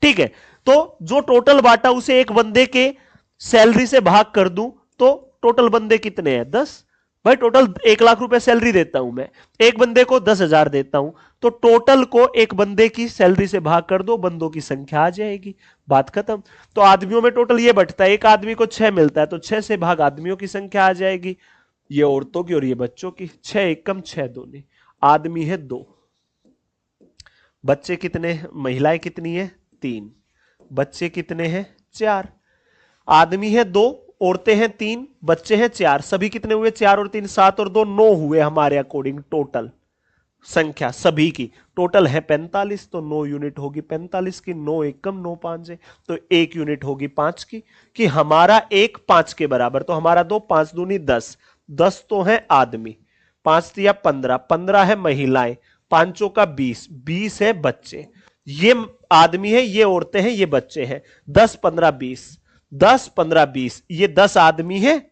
ठीक है। तो जो टोटल बांटा उसे एक बंदे के सैलरी से भाग कर दूं, तो टोटल बंदे कितने हैं? 10। भाई टोटल 1 लाख रुपए सैलरी देता हूं मैं, एक बंदे को 10,000 देता हूं, तो टोटल को एक बंदे की सैलरी से भाग कर दो, बंदों की संख्या आ जाएगी, बात खत्म। तो आदमियों में टोटल ये बटता है, एक आदमी को 6 मिलता है, तो 6 से भाग आदमियों की संख्या आ जाएगी, ये औरतों की और ये बच्चों की। 6 एकम 6 दूनी, आदमी है 2, बच्चे कितने, महिलाएं कितनी है? 3, बच्चे कितने हैं? 4। आदमी है 2, औरतें हैं 3, बच्चे हैं 4। सभी कितने हुए? 4 और 3 7 और 2 9 हुए हमारे अकॉर्डिंग। टोटल संख्या सभी की टोटल है 45, तो 9 यूनिट होगी 45 की। 9 एकम 9 5 है, तो 1 यूनिट होगी 5 की, कि हमारा 1 5 के बराबर। तो हमारा 2 5 दूनी 10, 10 तो है आदमी, 5 दिया 15, 15 है महिलाएं, 5 का 20, 20 है बच्चे। ये आदमी है, ये औरतें हैं, ये बच्चे हैं। 10 15 20, 10 15 20, ये 10 आदमी है,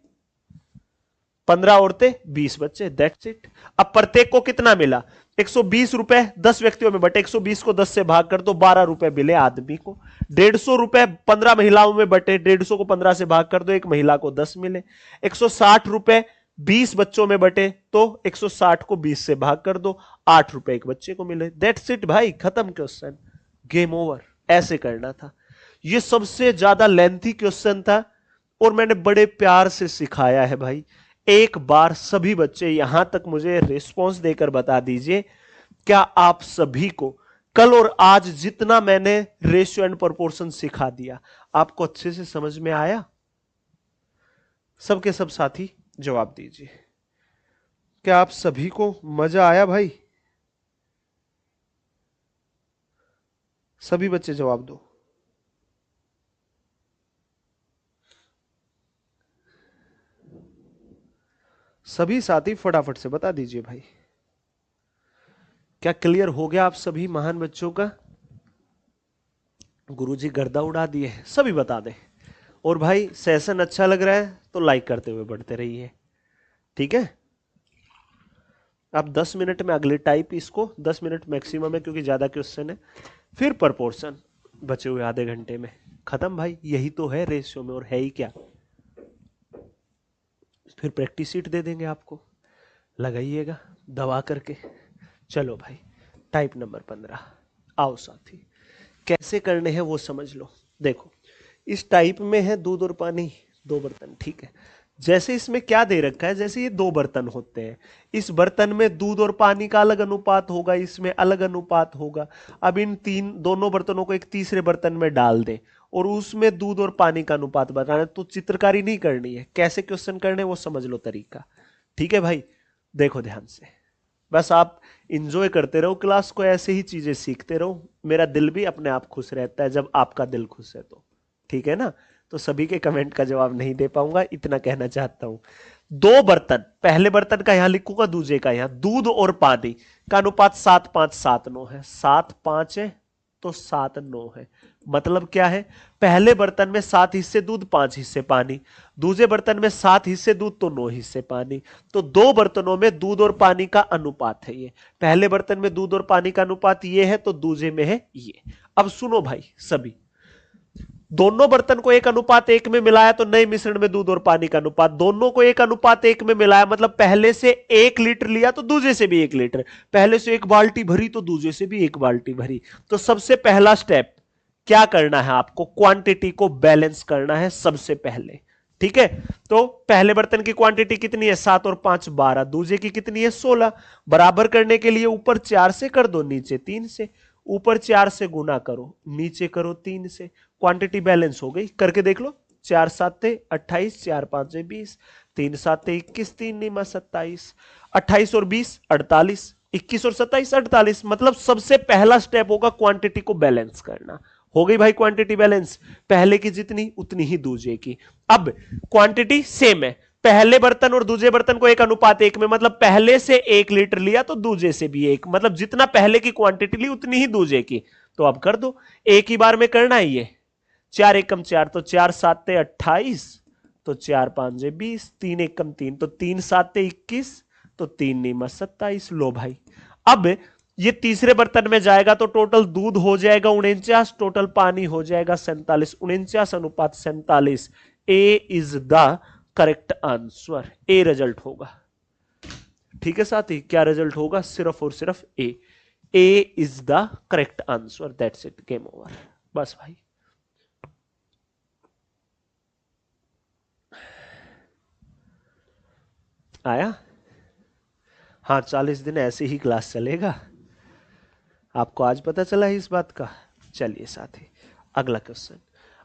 15 औरतें, 20 बच्चे। That's it. अब प्रत्येक को कितना मिला? 120 रुपए 10 व्यक्तियों में बटे, 120 को 10 से भाग कर दो, 12 रुपए मिले आदमी को। 150 रुपए 15 महिलाओं में बटे, 150 को 15 से भाग कर दो, एक महिला को 10 मिले। 160 रुपए 20 बच्चों में बटे तो 160 को 20 से भाग कर दो, 8 रुपए एक बच्चे को मिले। दैट्स इट भाई, खत्म क्वेश्चन, गेम ओवर। ऐसे करना था। ये सबसे ज्यादा लेंथी क्वेश्चन था और मैंने बड़े प्यार से सिखाया है भाई। एक बार सभी बच्चे यहां तक मुझे रिस्पॉन्स देकर बता दीजिए, क्या आप सभी को कल और आज जितना मैंने रेशियो एंड प्रोपोर्शन सिखा दिया आपको अच्छे से समझ में आया? सबके सब साथी जवाब दीजिए, क्या आप सभी को मजा आया भाई? सभी बच्चे जवाब दो। सभी साथी फटाफट से बता दीजिए भाई, क्या क्लियर हो गया आप सभी महान बच्चों का? गुरुजी गर्दा उड़ा दिए, सभी बता दें। और भाई सेशन अच्छा लग रहा है तो लाइक करते हुए बढ़ते रहिए, ठीक है? आप 10 मिनट में अगले टाइप, इसको 10 मिनट मैक्सिमम है क्योंकि ज्यादा क्वेश्चन है, फिर प्रोपोर्शन बचे हुए आधे घंटे में खत्म भाई। यही तो है रेशियो में, और है ही क्या। फिर प्रैक्टिस शीट दे देंगे आपको, लगाइएगा दबा करके। चलो भाई, टाइप नंबर 15 आओ साथी, कैसे करने हैं वो समझ लो। देखो इस टाइप में है दूध और पानी, 2 बर्तन, ठीक है। जैसे इसमें क्या दे रखा है, जैसे ये 2 बर्तन होते हैं, इस बर्तन में दूध और पानी का अलग अनुपात होगा, इसमें अलग अनुपात होगा। अब इन दोनों बर्तनों को एक तीसरे बर्तन में डाल दें और उसमें दूध और पानी का अनुपात बताना है, तो चित्रकारी नहीं करनी है, कैसे क्वेश्चन करने वो समझ लो तरीका, ठीक है भाई? देखो ध्यान से, बस आप इंजॉय करते रहो क्लास को, ऐसे ही चीजें सीखते रहो। मेरा दिल भी अपने आप खुश रहता है जब आपका दिल खुश है तो, ठीक है ना? तो सभी के कमेंट का जवाब नहीं दे पाऊंगा, इतना कहना चाहता हूं। 2 बर्तन, पहले बर्तन का यहां लिखूंगा, दूसरे का यहां। दूध और पानी का अनुपात 7-5-7-9 है। 7-5 है तो 7-9 है। मतलब क्या है, पहले बर्तन में 7 हिस्से दूध, 5 हिस्से पानी। दूसरे बर्तन में 7 हिस्से दूध तो 9 हिस्से पानी। तो 2 बर्तनों में दूध और पानी का अनुपात है ये। पहले बर्तन में दूध और पानी का अनुपात ये है तो दूसरे में है ये। अब सुनो भाई सभी, दोनों बर्तन को 1:1 में मिलाया तो नए मिश्रण में दूध और पानी का अनुपात, दोनों को 1:1 में मिलाया मतलब पहले से 1 लीटर लिया तो दूसरे से भी 1 लीटर, पहले से 1 बाल्टी भरी तो दूसरे से भी 1 बाल्टी भरी। तो सबसे पहला स्टेप क्या करना है आपको, क्वांटिटी को बैलेंस करना है सबसे पहले, ठीक है? तो पहले बर्तन की क्वांटिटी कितनी है, 7 और 5 12, दूसरे की कितनी है, 16। बराबर करने के लिए ऊपर 4 से कर दो, नीचे 3 से। ऊपर 4 से गुना करो, नीचे करो 3 से, क्वांटिटी बैलेंस हो गई। करके देख लो, 4 7 28, 4 5 20, 3 7 21, 3 9 27, 28 और 20 48, 21 और 27 48। मतलब सबसे पहला स्टेप होगा क्वांटिटी को बैलेंस करना। हो गई भाई क्वांटिटी बैलेंस, पहले की जितनी उतनी ही दूसरे की। अब क्वांटिटी सेम है, पहले बर्तन और दूसरे बर्तन को 1:1 में, मतलब पहले से 1 लीटर लिया तो दूसरे से भी 1, मतलब जितना पहले की क्वांटिटी ली उतनी ही दूसरे की। तो अब कर दो, एक ही बार में करना है ये। 4 एकम 4 तो 4 7 28, तो 4 5 20, 3 एकम 3 तो 3 7 21, तो 3 9 27। लो भाई, अब ये तीसरे बर्तन में जाएगा तो टोटल दूध हो जाएगा 49, टोटल पानी हो जाएगा 47, 49:47। A is the correct answer, A result होगा, ठीक है साथी? क्या रिजल्ट होगा, सिर्फ और सिर्फ A. A is the correct answer, that's it, game over. बस भाई, आया? हाँ 40 दिन ऐसे ही क्लास चलेगा, आपको आज पता चला है इस बात का। चलिए साथी, अगला क्वेश्चन।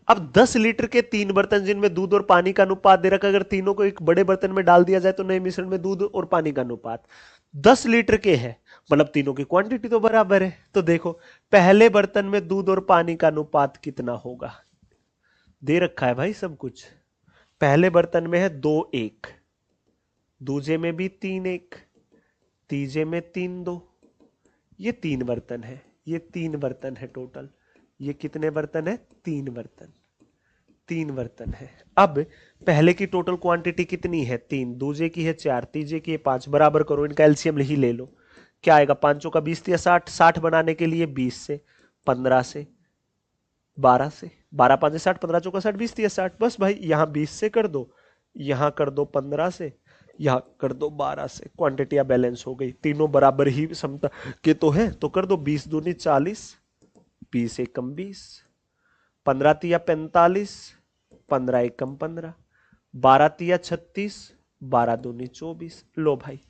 अब 10 लीटर के 3 बर्तन जिनमें दूध और पानी का अनुपात दे रखा, अगर तीनों को एक बड़े बर्तन में डाल दिया जाए तो नए मिश्रण में दूध और पानी का अनुपात 10 लीटर के है, मतलब तीनों की क्वांटिटी तो बराबर है। तो देखो पहले बर्तन में दूध और पानी का अनुपात कितना होगा, दे रखा है भाई सब कुछ। पहले बर्तन में है 2:1, दूसरे में भी 3:1, तीसरे में 3:2। ये 3 बर्तन है, ये 3 बर्तन है टोटल। ये कितने बर्तन है, 3 बर्तन, 3 बर्तन है। अब पहले की टोटल क्वांटिटी कितनी है, 3, दूसरे की है 4, तीसरे की है 5। बराबर करो, इनका एलसीएम ही ले लो। क्या आएगा, 5 का 20 या 60, 60 बनाने के लिए 20 से, 15 से, 12 से, 12 5 60, 15 चौका 60, 20 या 60। बस भाई यहां 20 से कर दो, यहां कर दो 15 से, यहां कर दो 12 से, क्वांटिटियां बैलेंस हो गई, तीनों बराबर ही समता के तो है, तो कर दो 20 दूनी 40, 20 एकम 20, 15 तिया 45, 15 एकम 15, 12 तिया 36, 12 दूनी 24। लो भाई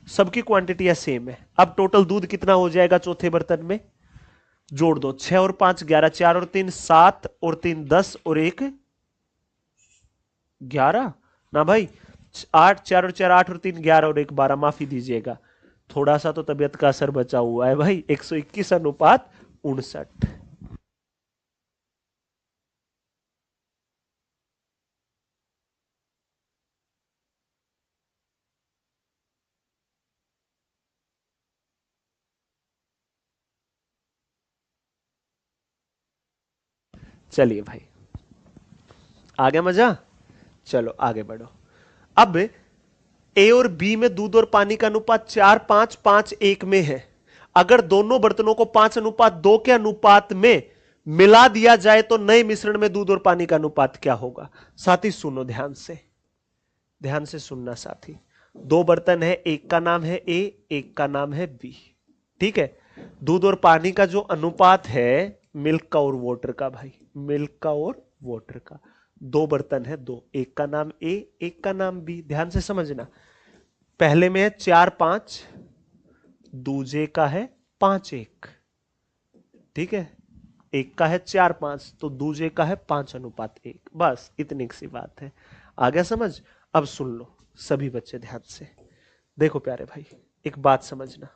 सबकी क्वांटिटियां सेम है। अब टोटल दूध कितना हो जाएगा चौथे बर्तन में, जोड़ दो, 6 और 5 11, 4 और 3 7 और 3 10 और 1 11 ना भाई, 8, 4 और 4 8 और 3 11 और 1 12, माफी दीजिएगा थोड़ा सा तो तबियत का असर बचा हुआ है भाई, 121 अनुपात 59। चलिए भाई आगे मजा, चलो आगे बढ़ो। अब ए और बी में दूध और पानी का अनुपात 4:5:5:1 में है। अगर दोनों बर्तनों को 5:2 के अनुपात में मिला दिया जाए तो नए मिश्रण में दूध और पानी का अनुपात क्या होगा। साथी सुनो ध्यान से, ध्यान से सुनना साथी। दो बर्तन है, एक का नाम है ए, एक का नाम है बी, ठीक है। दूध और पानी का जो अनुपात है मिल्क का और वाटर का भाई, मिल्क का और वाटर का, दो बर्तन है दो, एक का नाम ए, एक का नाम बी। ध्यान से समझना, पहले में है 4:5, दूजे का है 5:1, ठीक है। एक का है 4:5 तो दूजे का है 5:1, बस इतनी सी बात है। आ गया समझ। अब सुन लो सभी बच्चे ध्यान से, देखो प्यारे भाई एक बात समझना,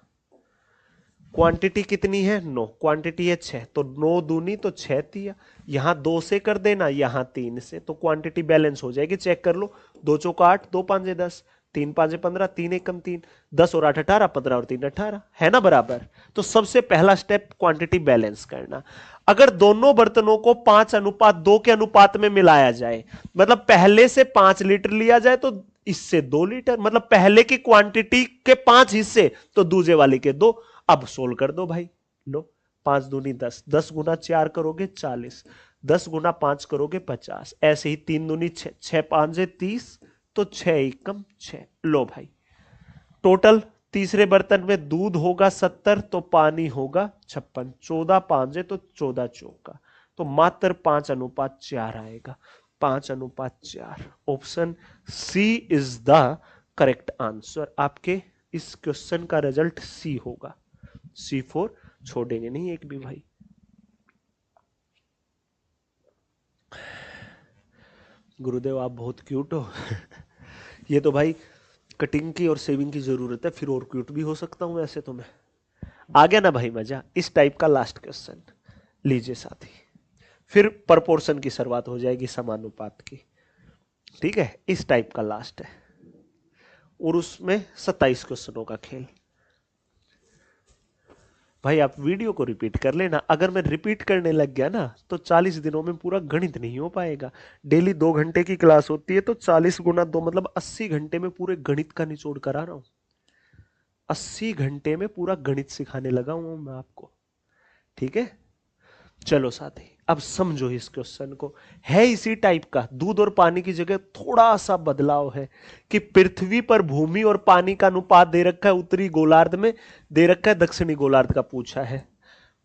क्वांटिटी कितनी है 9, क्वांटिटी है 6, तो 9 दूनी तो 6 तिया, यहां 2 से कर देना यहां 3 से, तो क्वांटिटी बैलेंस हो जाएगी। चेक कर लो, 2 चौका 8, 2 पांजे 10, 3 पांजे 15, 3 एकम 3, 10 और 8 18, 15 और 3 18, है ना बराबर। तो सबसे पहला स्टेप क्वांटिटी बैलेंस करना। अगर दोनों बर्तनों को 5:2 के अनुपात में मिलाया जाए, मतलब पहले से 5 लीटर लिया जाए तो इससे 2 लीटर, मतलब पहले की क्वांटिटी के 5 हिस्से तो दूसरे वाले के 2। अब सोल्व कर दो भाई, लो 5 दूनी 10, 10 गुना 4 करोगे 40, 10 गुना 5 करोगे 50, ऐसे ही 3 दूनी 6, 6 पांजे 30, तो 6 एकम 6। लो भाई टोटल तीसरे बर्तन में दूध होगा 70 तो पानी होगा 56, 14 पांजे तो 14 चौका, तो मात्र 5:4 आएगा, 5:4। Option C is the correct answer. आपके इस क्वेश्चन का रिजल्ट सी होगा, C4 छोड़ेंगे नहीं एक भी भाई। गुरुदेव आप बहुत क्यूट हो ये तो भाई कटिंग की और सेविंग की जरूरत है, फिर और क्यूट भी हो सकता हूं ऐसे तो मैं। आ गया ना भाई मजा। इस टाइप का लास्ट क्वेश्चन लीजिए साथी, फिर प्रपोर्शन की शुरुआत हो जाएगी समानुपात की, ठीक है। इस टाइप का लास्ट है और उसमें 27 क्वेश्चनों का खेल। भाई आप वीडियो को रिपीट कर लेना, अगर मैं रिपीट करने लग गया ना तो 40 दिनों में पूरा गणित नहीं हो पाएगा। डेली 2 घंटे की क्लास होती है तो 40 गुना 2 मतलब 80 घंटे में पूरे गणित का निचोड़ करा रहा हूं। 80 घंटे में पूरा गणित सिखाने लगा हूं मैं आपको, ठीक है। चलो साथी अब समझो इस क्वेश्चन को, है इसी टाइप का, दूध और पानी की जगह थोड़ा सा बदलाव है कि पृथ्वी पर भूमि और पानी का अनुपात दे रखा है, उत्तरी गोलार्ध में दे रखा है, दक्षिणी गोलार्ध का पूछा है।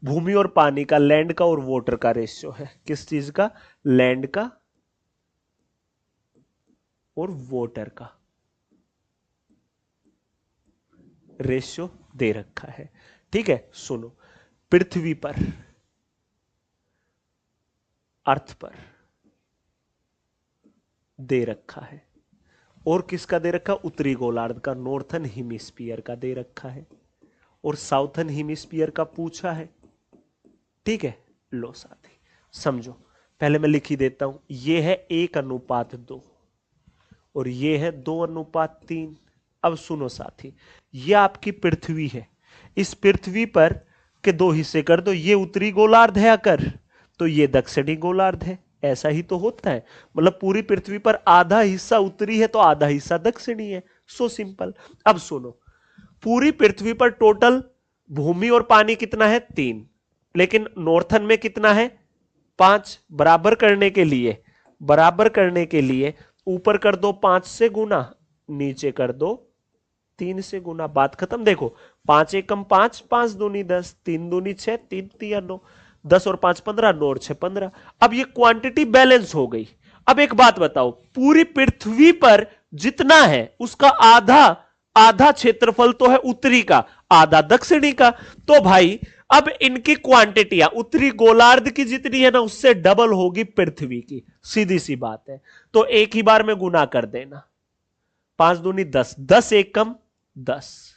भूमि और पानी का, लैंड का और वाटर का रेशियो है। किस चीज का, लैंड का और वाटर का रेशियो दे रखा है, ठीक है। सुनो, पृथ्वी पर, अर्थ पर दे रखा है, और किसका दे रखा, उत्तरी गोलार्ध का, नॉर्थन हिमिस्फीयर का दे रखा है, और साउथन हिमिस्फीयर का पूछा है, ठीक है। लो साथी समझो, पहले मैं लिख ही देता हूं, ये है 1:2 और ये है 2:3। अब सुनो साथी, ये आपकी पृथ्वी है, इस पृथ्वी पर के 2 हिस्से कर दो, ये उत्तरी गोलार्ध है आकर, तो ये दक्षिणी गोलार्ध है, ऐसा ही तो होता है। मतलब पूरी पृथ्वी पर आधा हिस्सा उत्तरी है तो आधा हिस्सा दक्षिणी है, सो सिंपल। अब सुनो, पूरी पृथ्वी पर टोटल भूमि और पानी कितना है 3, लेकिन नॉर्थन में कितना है 5। बराबर करने के लिए ऊपर कर दो 5 से गुना, नीचे कर दो 3 से गुना, बात खत्म। देखो 5 एकम 5, 5 दूनी 10, 3 दूनी 6, 3 तिया 9, 10 और 5 15, 9 और 6 15। अब ये क्वांटिटी बैलेंस हो गई। अब एक बात बताओ, पूरी पृथ्वी पर जितना है उसका आधा आधा क्षेत्रफल तो है उत्तरी का, आधा दक्षिणी का। तो भाई अब इनकी क्वांटिटियां उत्तरी गोलार्ध की जितनी है ना उससे डबल होगी पृथ्वी की, सीधी सी बात है। तो एक ही बार में गुना कर देना, 5 दूनी 10, 10 एकम 10,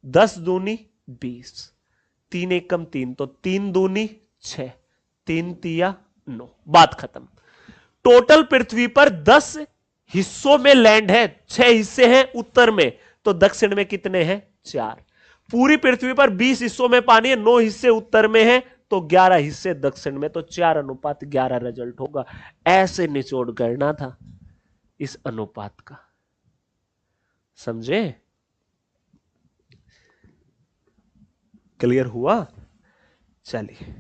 10 दूनी 20, 3 एकम 3, तो 3 दूनी 6, 3 तिया 9, बात खत्म। टोटल पृथ्वी पर 10 हिस्सों में लैंड है, 6 हिस्से हैं उत्तर में, तो दक्षिण में कितने हैं 4। पूरी पृथ्वी पर 20 हिस्सों में पानी है, 9 हिस्से उत्तर में है, तो 11 हिस्से दक्षिण में, तो 4:11 रिजल्ट होगा। ऐसे निचोड़ करना था इस अनुपात का, समझे? क्लियर हुआ? चलिए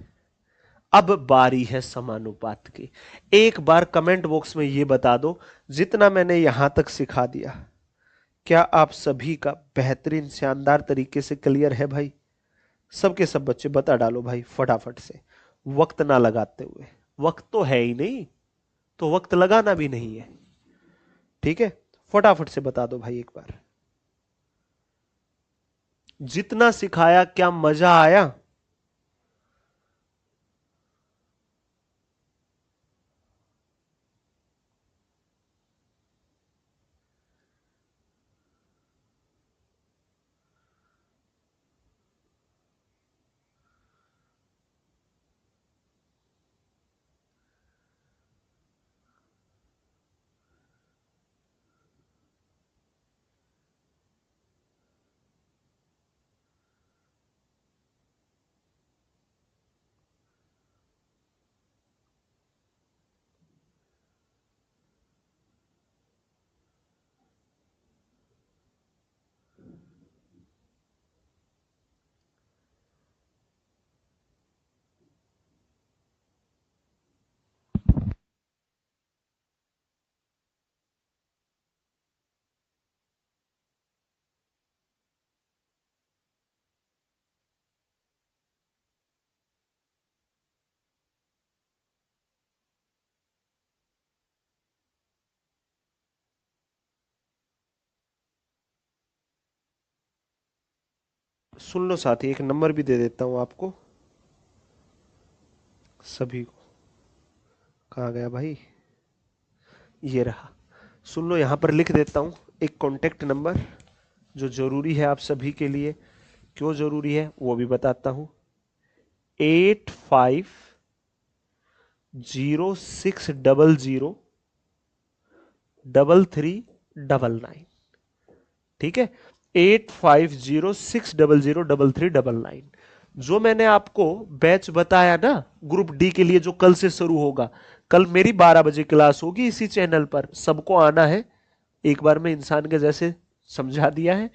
अब बारी है समानुपात की। एक बार कमेंट बॉक्स में यह बता दो, जितना मैंने यहां तक सिखा दिया क्या आप सभी का बेहतरीन शानदार तरीके से क्लियर है भाई? सबके सब बच्चे बता डालो भाई फटाफट से, वक्त ना लगाते हुए। वक्त तो है ही नहीं तो वक्त लगाना भी नहीं है, ठीक है? फटाफट से बता दो भाई एक बार। जितना सिखाया क्या मजा आया? सुन लो साथी, एक नंबर भी दे देता हूं आपको सभी को। कहाँ गया भाई? ये रहा, सुन लो, यहां पर लिख देता हूं एक कॉन्टेक्ट नंबर जो जरूरी है आप सभी के लिए। क्यों जरूरी है वो भी बताता हूं। 8506003399, ठीक है? 8506003399। जो मैंने आपको बैच बताया ना ग्रुप डी के लिए, जो कल से शुरू होगा, कल मेरी 12 बजे क्लास होगी इसी चैनल पर, सबको आना है। एक बार में इंसान के जैसे समझा दिया है।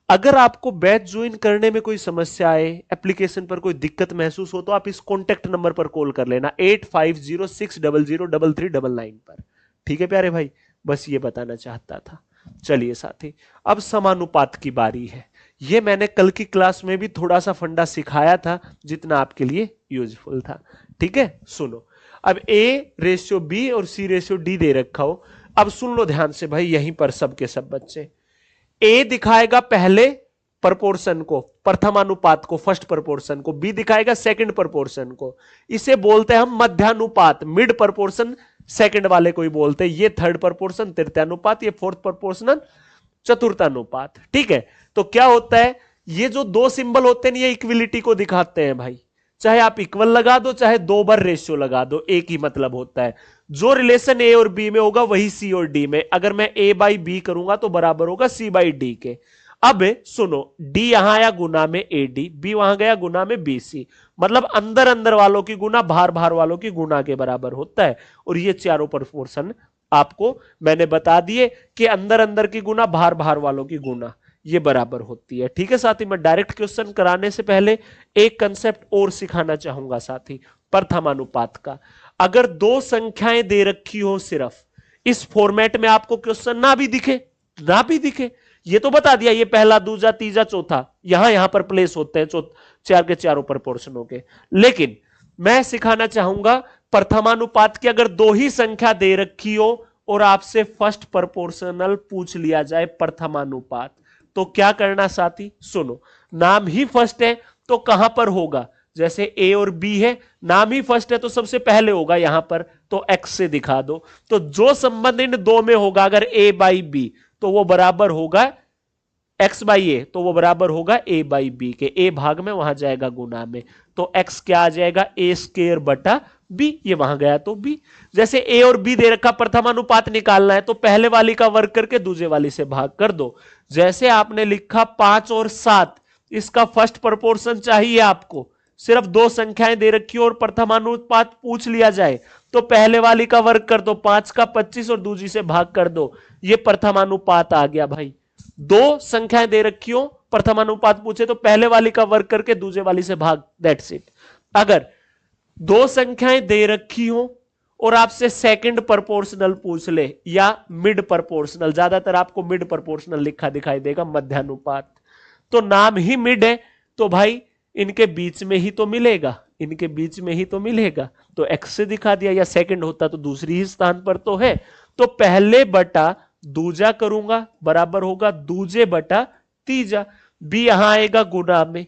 अगर आपको बैच ज्वाइन करने में कोई समस्या आए, एप्लीकेशन पर कोई दिक्कत महसूस हो, तो आप इस कॉन्टेक्ट नंबर पर कॉल कर लेना 8506003399 पर, ठीक है प्यारे भाई? बस ये बताना चाहता था। चलिए साथी, अब समानुपात की बारी है। ये मैंने कल की क्लास में भी थोड़ा सा फंडा सिखाया था, जितना आपके लिए यूजफुल था, ठीक है? सुनो, अब A/B और C/D दे रखा हो। अब सुन लो ध्यान से भाई, यहीं पर सबके सब बच्चे, ए दिखाएगा पहले प्रपोर्शन को, प्रथमानुपात को, फर्स्ट प्रपोर्शन को, बी दिखाएगा सेकंड प्रपोर्शन को। इसे बोलते हैं हम मध्यानुपात, मिड प्रपोर्शन सेकंड वाले को ही बोलते हैं। ये थर्ड प्रपोर्शन तृतीयानुपात, ये फोर्थ प्रपोर्शनल चतुर्थानुपात, ठीक है? तो क्या होता है, ये जो दो सिंबल होते हैं ये इक्विलिटी को दिखाते हैं भाई। चाहे आप इक्वल लगा दो, चाहे दो बार रेशियो लगा दो, एक ही मतलब होता है। जो रिलेशन ए और बी में होगा वही सी और डी में। अगर मैं ए बाई बी करूंगा तो बराबर होगा सी बाई डी के। अब सुनो, डी यहां आया गुना में ए डी, बी वहां गया गुना में बी सी, मतलब अंदर अंदर वालों की गुना बाहर बाहर वालों की गुना के बराबर होता है। और ये चारों प्रोपोर्शन आपको मैंने बता दिए कि अंदर अंदर की गुना बाहर बाहर वालों की गुना ये बराबर होती है, ठीक है साथी? मैं डायरेक्ट क्वेश्चन कराने से पहले एक कंसेप्ट और सिखाना चाहूंगा साथी, प्रथमानुपात का। अगर दो संख्याएं दे रखी हो, सिर्फ इस फॉर्मेट में आपको क्वेश्चन ना भी दिखे, ना भी दिखे, ये तो बता दिया ये पहला, दूजा, तीजा, चौथा, यहां पर प्लेस होते हैं चार के चारों प्रपोर्शनों के। लेकिन मैं सिखाना चाहूंगा प्रथमानुपात की अगर दो ही संख्या दे रखी हो और आपसे फर्स्ट प्रपोर्शनल पूछ लिया जाए प्रथमानुपात, तो क्या करना साथी, सुनो। नाम ही फर्स्ट है तो कहां पर होगा, जैसे ए और बी है, नाम ही फर्स्ट है तो सबसे पहले होगा यहां पर, तो एक्स से दिखा दो। तो जो संबंध इन दो में होगा, अगर ए बाई बी, तो वो बराबर होगा एक्स बाई ए, तो वो बराबर होगा ए बाई बी के, ए भाग में वहां जाएगा गुना में, तो एक्स क्या आ जाएगा, ए स्क्वायर बटा बी, ये वहां गया तो बी। जैसे ए और बी दे रखा, प्रथमानुपात निकालना है तो पहले वाली का वर्ग करके दूसरे वाली से भाग कर दो। जैसे आपने लिखा 5 और 7, इसका फर्स्ट प्रपोर्शन चाहिए आपको, सिर्फ दो संख्याएं दे रखी हो और प्रथमानुपात पूछ लिया जाए, तो पहले वाली का वर्ग कर दो, 5 का 25 और दूसरी से भाग कर दो, ये प्रथमानुपात आ गया भाई। दो संख्याएं दे रखी हो, प्रथमानुपात पूछे तो पहले वाली का वर्ग करके दूसरे वाली से भाग, दैट्स इट। अगर दो संख्याएं दे रखी हो और आपसे सेकंड प्रपोर्शनल पूछ ले या मिड प्रपोर्शनल, ज्यादातर आपको मिड प्रपोर्शनल लिखा दिखाई देगा, मध्यानुपात, तो नाम ही मिड है तो भाई इनके बीच में ही तो मिलेगा, इनके बीच में ही तो मिलेगा, तो एक्स से दिखा दिया, या सेकंड होता तो दूसरी ही स्थान पर तो है, तो पहले बटा दूजा करूंगा, बराबर होगा दूजे बटा तीजा, बी यहां आएगा गुना में,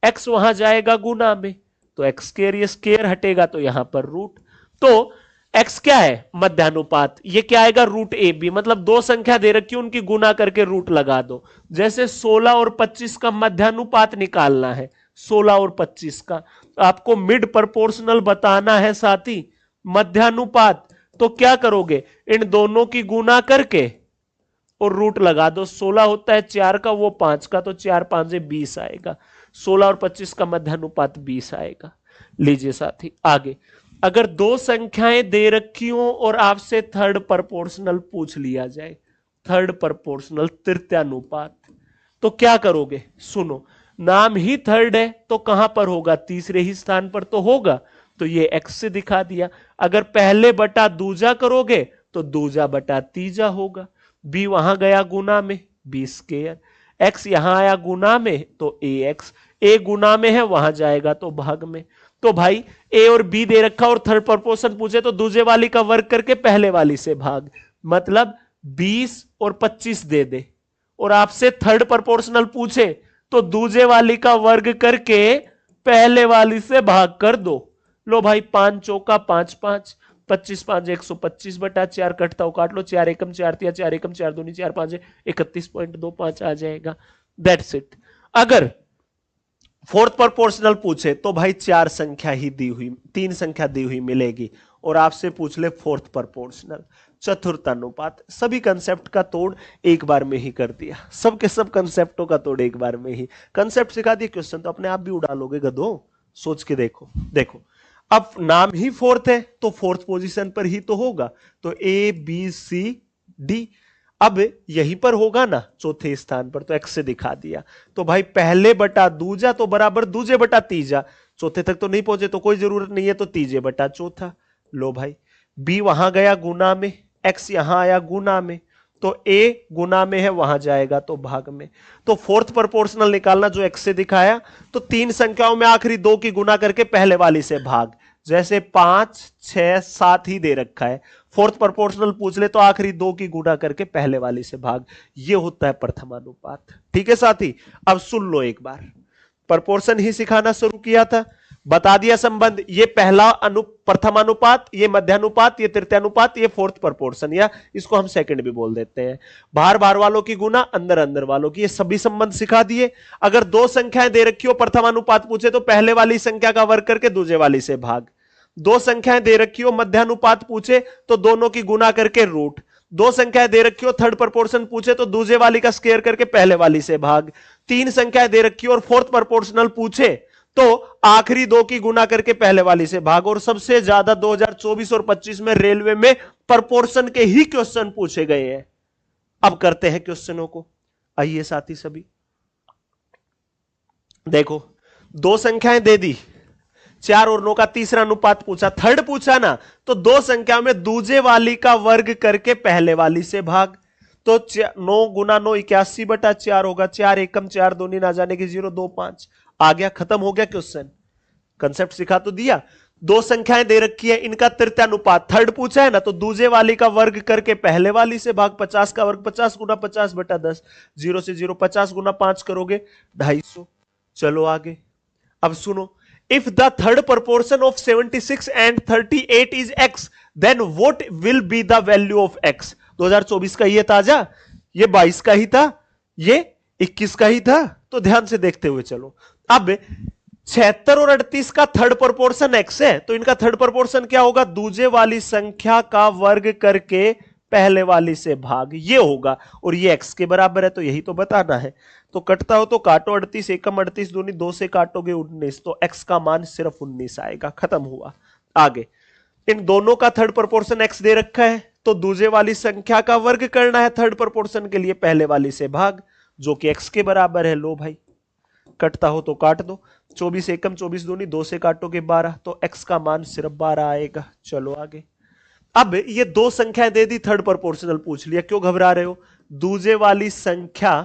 एक्स वहां जाएगा गुना में, तो एक्स स्क्वायर, ये स्क्वायर हटेगा तो यहां पर रूट, तो एक्स क्या है, मध्यानुपात, ये क्या आएगा, रूट ए बी, मतलब दो संख्या दे रखी उनकी गुना करके रूट लगा दो। जैसे 16 और 25 का मध्यानुपात निकालना है, 16 और 25 का, तो आपको मिड प्रपोर्शनल बताना है साथी, मध्यानुपात, तो क्या करोगे, इन दोनों की गुना करके और रूट लगा दो। 16 होता है 4 का, वो 5 का, तो 4 5 20 आएगा, 16 और 25 का मध्यानुपात 20 आएगा। लीजिए साथी आगे, अगर दो संख्याएं दे रखी हो और आपसे थर्ड प्रपोर्शनल पूछ लिया जाए, थर्ड प्रपोर्शनल तृतीयानुपात, तो क्या करोगे, सुनो, नाम ही थर्ड है तो कहां पर होगा, तीसरे ही स्थान पर तो होगा, तो ये एक्स से दिखा दिया। अगर पहले बटा दूजा करोगे तो दूजा बटा तीजा होगा, बी वहां गया गुना में, बी स्क्वायर, एक्स यहां आया गुना में तो ए एक्स, ए गुना में है वहां जाएगा तो भाग में, तो भाई ए और बी दे रखा और थर्ड प्रपोर्शन पूछे तो दूसरे वाली का वर्ग करके पहले वाली से भाग, मतलब 20 और 25 दे दे, और आपसे थर्ड प्रपोर्शनल पूछे तो दूसरे वाली का वर्ग करके पहले वाली से भाग कर दो। लो भाई 5 चौका 5 5, 25 5 125 बटा 4, कटता हो काट लो, 4 एकम 4 तिया 4 एकम 4 दूनी 4 5 31.25 आ जाएगा, दैट्स इट। अगर फोर्थ प्रपोर्शनल पूछे तो भाई चार संख्या ही दी हुई, तीन संख्या दी हुई मिलेगी, और आपसे पूछ ले फोर्थ प्रपोर्शनल, चतुर्थ अनुपात, सभी कंसेप्ट का तोड़ एक बार में ही कर दिया, सब के सब कंसेप्टों का तोड़ एक बार में ही, कंसेप्ट सिखा दिया, क्वेश्चन तो अपने आप भी उड़ा लोगे गधो, सोच के देखो। देखो अब नाम ही फोर्थ है तो फोर्थ पोजीशन पर ही तो होगा, तो ए बी सी डी, अब यहीं पर होगा ना चौथे स्थान पर, तो एक्स से दिखा दिया, तो भाई पहले बटा दूजा तो बराबर दूजे बटा तीजा, चौथे तक तो नहीं पहुंचे तो कोई जरूरत नहीं है, तो तीजे बटा चौथा। लो भाई बी वहां गया गुना में, एक्स यहां आया गुना में, तो ए गुना में है वहां जाएगा तो भाग में, तो फोर्थ प्रपोर्शनल निकालना जो एक्स से दिखाया, तो तीन संख्याओं में आखिरी दो की गुना करके पहले वाली से भाग, जैसे 5 6 7 ही दे रखा है, फोर्थ प्रपोर्शनल पूछ ले तो आखिरी दो की गुणा करके पहले वाली से भाग, ये होता है प्रथमानुपात। ठीक है साथी, अब सुन लो एक बार, प्रपोर्शन ही सिखाना शुरू किया था, बता दिया संबंध, ये पहला प्रथमानुपात, ये मध्यानुपात, ये तृतीयानुपात, ये फोर्थ प्रपोर्शन, या इसको हम सेकंड भी बोल देते हैं, बाहर बाहर वालों की गुना, अंदर अंदर वालों की, ये सभी संबंध सिखा दिए। अगर दो संख्याएं दे रखी हो, प्रथमानुपात पूछे तो पहले वाली संख्या का वर्ग करके दूसरे वाली से भाग, दो संख्याएं दे रखी हो, मध्यानुपात पूछे तो दोनों की गुना करके रूट, दो संख्याएं दे रखी हो, थर्ड प्रपोर्शन पूछे तो दूसरे वाली का स्क्वायर करके पहले वाली से भाग, तीन संख्याएं दे रखी हो और फोर्थ प्रपोर्शनल पूछे तो आखिरी दो की गुना करके पहले वाली से भाग। और सबसे ज्यादा 2024 और 25 में रेलवे में प्रपोर्शन के ही क्वेश्चन पूछे गए हैं। अब करते हैं क्वेश्चनों को, आइए साथी सभी देखो, दो संख्याएं दे दी, 4 और 9 का तीसरा अनुपात पूछा, थर्ड पूछा ना, तो दो संख्या में दूजे वाली का वर्ग करके पहले वाली से भाग, तो 9 गुना 9 81/4 होगा। 4 एकम 4 दूनी ना जाने की 0 2 5 आ गया, खत्म हो गया क्वेश्चन। कंसेप्ट सिखा तो दिया। दो संख्याएं दे रखी है, इनका तृतीयानुपात थर्ड पूछा है ना, तो दूजे वाली का वर्ग करके पहले वाली से भाग, 50 का वर्ग 50 गुना 50/10, 0 से 0 50 गुना 5 करोगे 250। चलो आगे। अब सुनो, if the third proportion of 76 and 38 is x, then what will be the value of x। 2024 का ये ताजा, ये 22 का ही था, ये 21 का ही था। तो ध्यान से देखते हुए चलो। अब 76 और 38 का थर्ड प्रोपोर्शन x है, तो इनका थर्ड प्रोपोर्शन क्या होगा? दूजे वाली संख्या का वर्ग करके पहले वाली से भाग, ये होगा। और ये x के बराबर है, तो यही तो बताना है। तो कटता हो तो काटो, 38 एकम 38 दूनी 2 से काटोगे 19, तो x का मान सिर्फ 19 आएगा। खत्म हुआ। आगे, इन दोनों का थर्ड प्रोपोर्शन x दे रखा है, तो दूजे वाली संख्या का वर्ग करना है थर्ड प्रोपोर्शन के लिए, पहले वाली से भाग, जो कि x के बराबर है। लो भाई, कटता हो तो काट दो। 24 एकम 24 दूनी 2 से काटोगे 12, तो x का मान सिर्फ 12 आएगा। चलो आगे। अब ये दो संख्याएं दे दी, थर्ड प्रोपोर्शनल पूछ लिया, क्यों घबरा रहे हो? दूजे वाली संख्या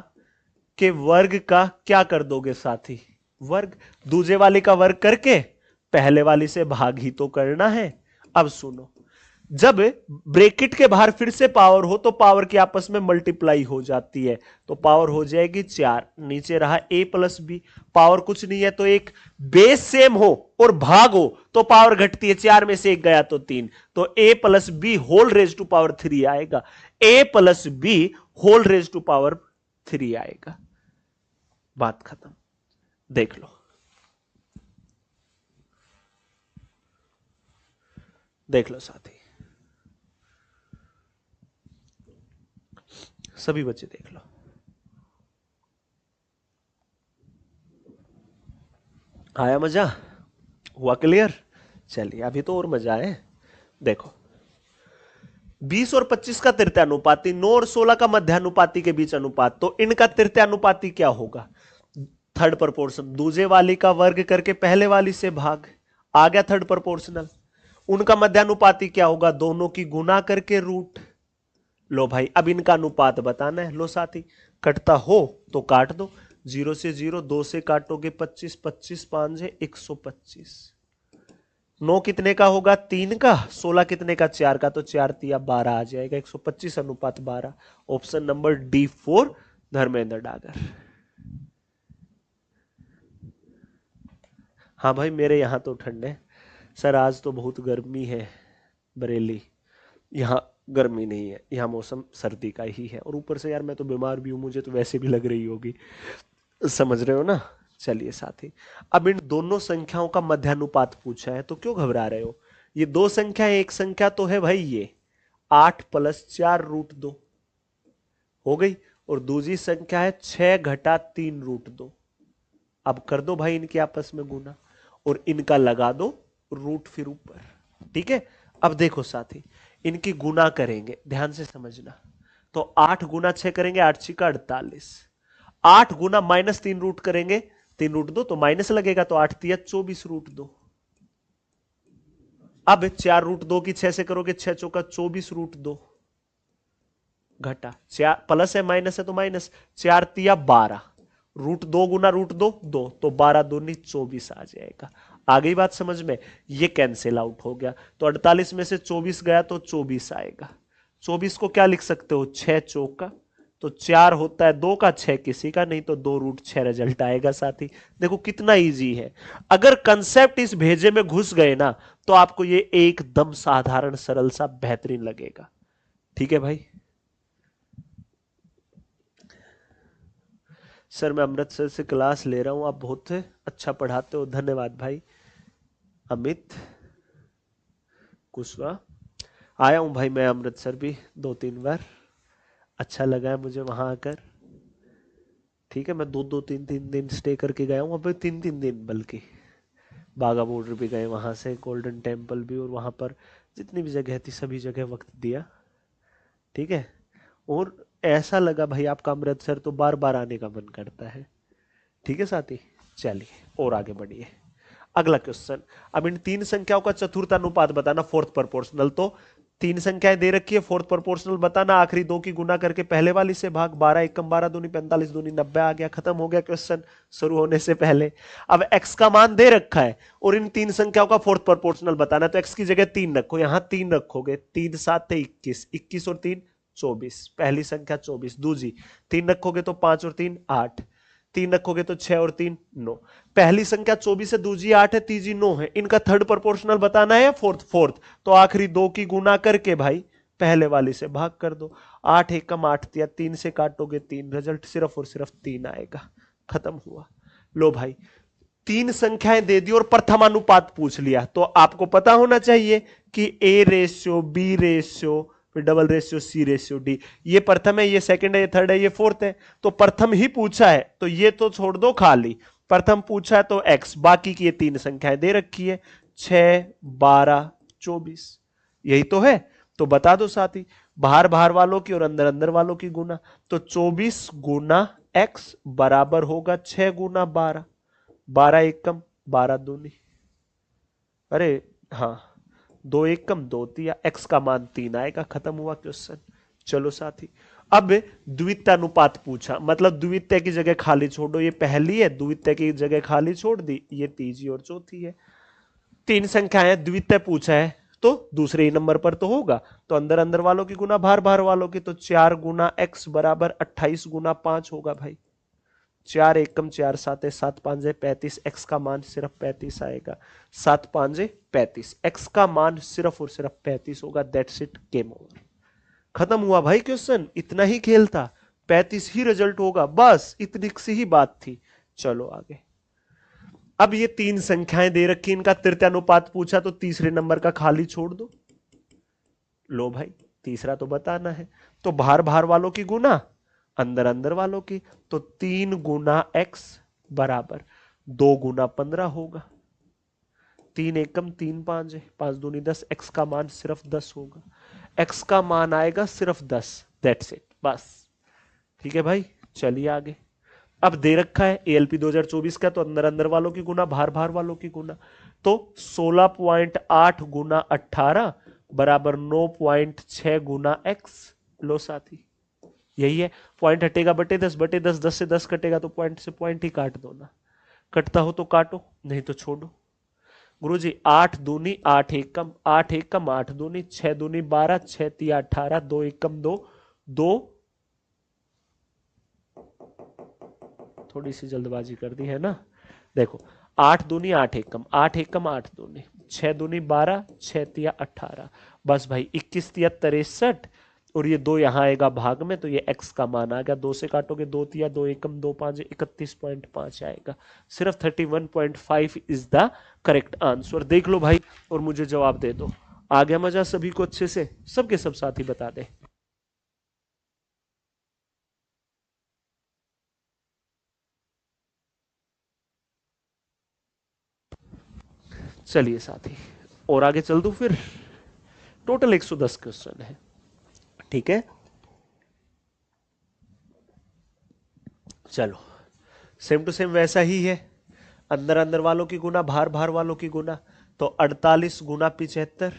के वर्ग का क्या कर दोगे साथी? वर्ग। दूजे वाली का वर्ग करके पहले वाली से भाग ही तो करना है। अब सुनो, जब ब्रैकेट के बाहर फिर से पावर हो तो पावर की आपस में मल्टीप्लाई हो जाती है, तो पावर हो जाएगी 4। नीचे रहा a प्लस बी, पावर कुछ नहीं है तो एक, बेस सेम हो और भाग हो तो पावर घटती है, 4 में से 1 गया तो 3, तो a plus B whole raise to power 3 आएगा। a plus B whole raise to power 3 आएगा। बात खत्म। देख लो, देख लो साथी, सभी बच्चे देख लो। आया मजा? हुआ क्लियर? चलिए, अभी तो और मजा है। देखो, 20 और 25 का तृतीयानुपाती, 9 और 16 का मध्यानुपाती के बीच अनुपात, तो इनका तृतीयानुपाती क्या होगा? थर्ड प्रोपोर्शन, दूजे वाली का वर्ग करके पहले वाली से भाग, आ गया थर्ड प्रोपोर्शनल। उनका मध्यानुपाती क्या होगा? दोनों की गुना करके रूट। लो भाई, अब इनका अनुपात बताना है। लो साथी, कटता हो तो काट दो, 0 से 0 2 से काटोगे 25, 25 5 है 125। 9 कितने का होगा? 3 का। 16 कितने का? 4 का, तो 4 तिया 12 आ जाएगा। 125 अनुपात 12। Option number D4 Dharmendra Dagar. हाँ भाई, मेरे यहां तो ठंड है सर, आज तो बहुत गर्मी है बरेली। यहाँ गर्मी नहीं है, यहाँ मौसम सर्दी का ही है, और ऊपर से यार मैं तो बीमार भी हूं, मुझे तो वैसे भी लग रही होगी, समझ रहे हो ना। चलिए साथी, अब इन दोनों संख्याओं का मध्यानुपात पूछा है, तो क्यों घबरा रहे हो? ये दो संख्या, एक संख्या तो है भाई ये 8 + 4 √2 हो गई, और दूसरी संख्या है 6 - 3 √2। अब कर दो भाई इनके आपस में गुना, और इनका लगा दो रूट फिर ऊपर। ठीक है, अब देखो साथी, इनकी गुना करेंगे, ध्यान से समझना। तो 8 गुना 6 करेंगे, 8 6 का 48। 8 गुना -3 रूट करेंगे, 3 √2 तो माइनस लगेगा, तो 8 तिया 24 √2। अब 4 √2 की 6 से करोगे, 6 चौका 24 √2 घटा, 4 प्लस है माइनस है तो माइनस, 4 तिया 12, √2 गुना √2 2, तो 12 दूनी 24 आ जाएगा। आ गई बात समझ में? ये कैंसिल आउट हो गया, तो 48 में से 24 गया तो 24 आएगा। 24 को क्या लिख सकते हो? 6 चौका, तो 4 होता है, 2 का 6 किसी का नहीं, तो 2 √6 रिजल्ट आएगा साथी। देखो कितना इजी है। अगर कंसेप्ट इस भेजे में घुस गए ना, तो आपको ये एकदम साधारण सरल सा बेहतरीन लगेगा। ठीक है भाई। सर मैं अमृतसर से क्लास ले रहा हूं, आप बहुत अच्छा पढ़ाते हो, धन्यवाद भाई। अमित कुशवाहा, आया हूं भाई मैं अमृतसर भी 2-3 बार, अच्छा लगा है मुझे वहां आकर। ठीक है, मैं 2-2 3-3 दिन स्टे करके गया हूं, अब 3-3 दिन, बल्कि बागा बॉर्डर भी गए, वहां से गोल्डन टेम्पल भी, और वहां पर जितनी भी जगह थी सभी जगह वक्त दिया। ठीक है, और ऐसा लगा भाई आपका अमृतसर, तो बार बार आने का मन करता है। ठीक है साथी, चलिए और आगे बढ़िए। अगला क्वेश्चन, अब इन तीन संख्याओं का चतुर्थानुपात बताना, फोर्थ प्रोपोर्शनल। तो तीन संख्याएं दे रखी है, फोर्थ प्रोपोर्शनल बताना, आखिरी दो की गुना करके पहले वाली से भाग, 12 एकम 12 दूनी 45 दूनी 90 आ गया, खत्म हो गया क्वेश्चन शुरू होने से पहले। अब x का मान दे रखा है और इन तीन संख्याओं का फोर्थ प्रोपोर्शनल बताना, तो x की जगह 3 रखो, यहां 3 रखोगे, 3 7 21, 21 और 3 24, पहली संख्या 24, दूजी 3 रखोगे तो 5 और 3 8, 3 रखोगे तो 6 और 3 9, पहली संख्या 24 है, दूजी 8 है, तीजी 9 है, इनका थर्ड प्रोपोर्शनल बताना है या फोर्थ, तो आखिरी दो की गुना करके भाई पहले वाली से भाग कर दो, 8 एकम 8 दिया, 3 से काटोगे 3, रिजल्ट सिर्फ और सिर्फ 3 आएगा, खत्म हुआ। लो भाई तीन संख्याएं दे दी और प्रथमानुपात पूछ लिया, तो आपको पता होना चाहिए कि A रेशियो, B रेशियो, फिर double ratio, C ratio D, ये प्रथम है, ये सेकंड है, ये थर्ड है, ये फोर्थ है, तो प्रथम ही पूछा है तो ये तो छोड़ दो खाली, प्रथम पूछा है तो x, बाकी की ये तीन संख्याएं दे रखी है 6 12 24, यही तो है, तो बता दो साथी, बाहर बाहर वालों की और अंदर अंदर वालों की गुना, तो 24 गुना x बराबर होगा 6 गुना 12, 12 एकम 12 दूनी, अरे हाँ 2 एकम 2 तिया, x का मान 3 आएगा, खत्म हुआ क्वेश्चन। चलो साथी, अब द्वितीय अनुपात पूछा, मतलब द्वितीय की जगह खाली छोड़ दो, ये पहली है, द्वितीय की जगह खाली छोड़ दी, ये तीसरी और चौथी है, तीन संख्याएं द्वितीय पूछा है तो दूसरे ही नंबर पर तो होगा, तो अंदर अंदर वालों की गुना बाहर बाहर वालों की, तो 4 गुना x बराबर 28 गुना 5 होगा भाई, 4 एकम 4 7 7 5 35, x का मान सिर्फ 35 आएगा, 7 5 35, x का मान सिर्फ और सिर्फ 35 होगा, दैट्स इट, गेम ओवर, खत्म हुआ भाई क्वेश्चन, इतना ही खेल था, 35 ही रिजल्ट होगा, बस इतनी सी ही बात थी। चलो आगे, अब ये तीन संख्याएं दे रखी, इनका तृतीय अनुपात पूछा, तो तीसरे नंबर का खाली छोड़ दो, लो भाई तीसरा तो बताना है, तो बाहर बाहर वालों की गुना अंदर अंदर वालों की, तो 3 गुना x बराबर 2 गुना 15 होगा, 3 एकम 3 5 5 दूनी 10, x का मान सिर्फ 10 होगा, x का मान आएगा सिर्फ 10, दैट्स इट, बस ठीक है भाई। चलिए आगे, अब दे रखा है ALP 2024 का, तो अंदर अंदर वालों की गुना बाहर बाहर वालों की गुना, तो 16.8 गुना 18 बराबर 9.6 गुना x, लो साथी यही है, पॉइंट हटेगा बटे 10, बटे 10, 10 से 10 कटेगा तो पॉइंट से पॉइंट ही काट दो ना, कटता हो तो काटो नहीं तो छोड़ो। गुरुजी 8 दूनी 8 एकम 8 एकम 8 दूनी 6 दूनी 12, 6 तिया 18, 2 एकम 2 2, थोड़ी सी जल्दबाजी कर दी है ना, देखो 8 दूनी 8 एकम 8 एकम 8 दूनी 6 दूनी 12, 6 तिया 18, बस भाई 21 तिया 63, और ये 2 यहां आएगा भाग में, तो ये x का मान आ गया, 2 से काटोगे 2 तिया 2 एकम 2 5 31.5 आएगा, सिर्फ 31.5 इज द करेक्ट आंसर। देख लो भाई और मुझे जवाब दे दो, आ गया मजा सभी को अच्छे से, सबके सब साथी बता दे। चलिए साथी और आगे चल दूं फिर, टोटल 110 क्वेश्चन है, ठीक है। चलो सेम टू सेम वैसा ही है, अंदर अंदर वालों की गुना बाहर बाहर वालों की गुना, तो 48 गुना 75,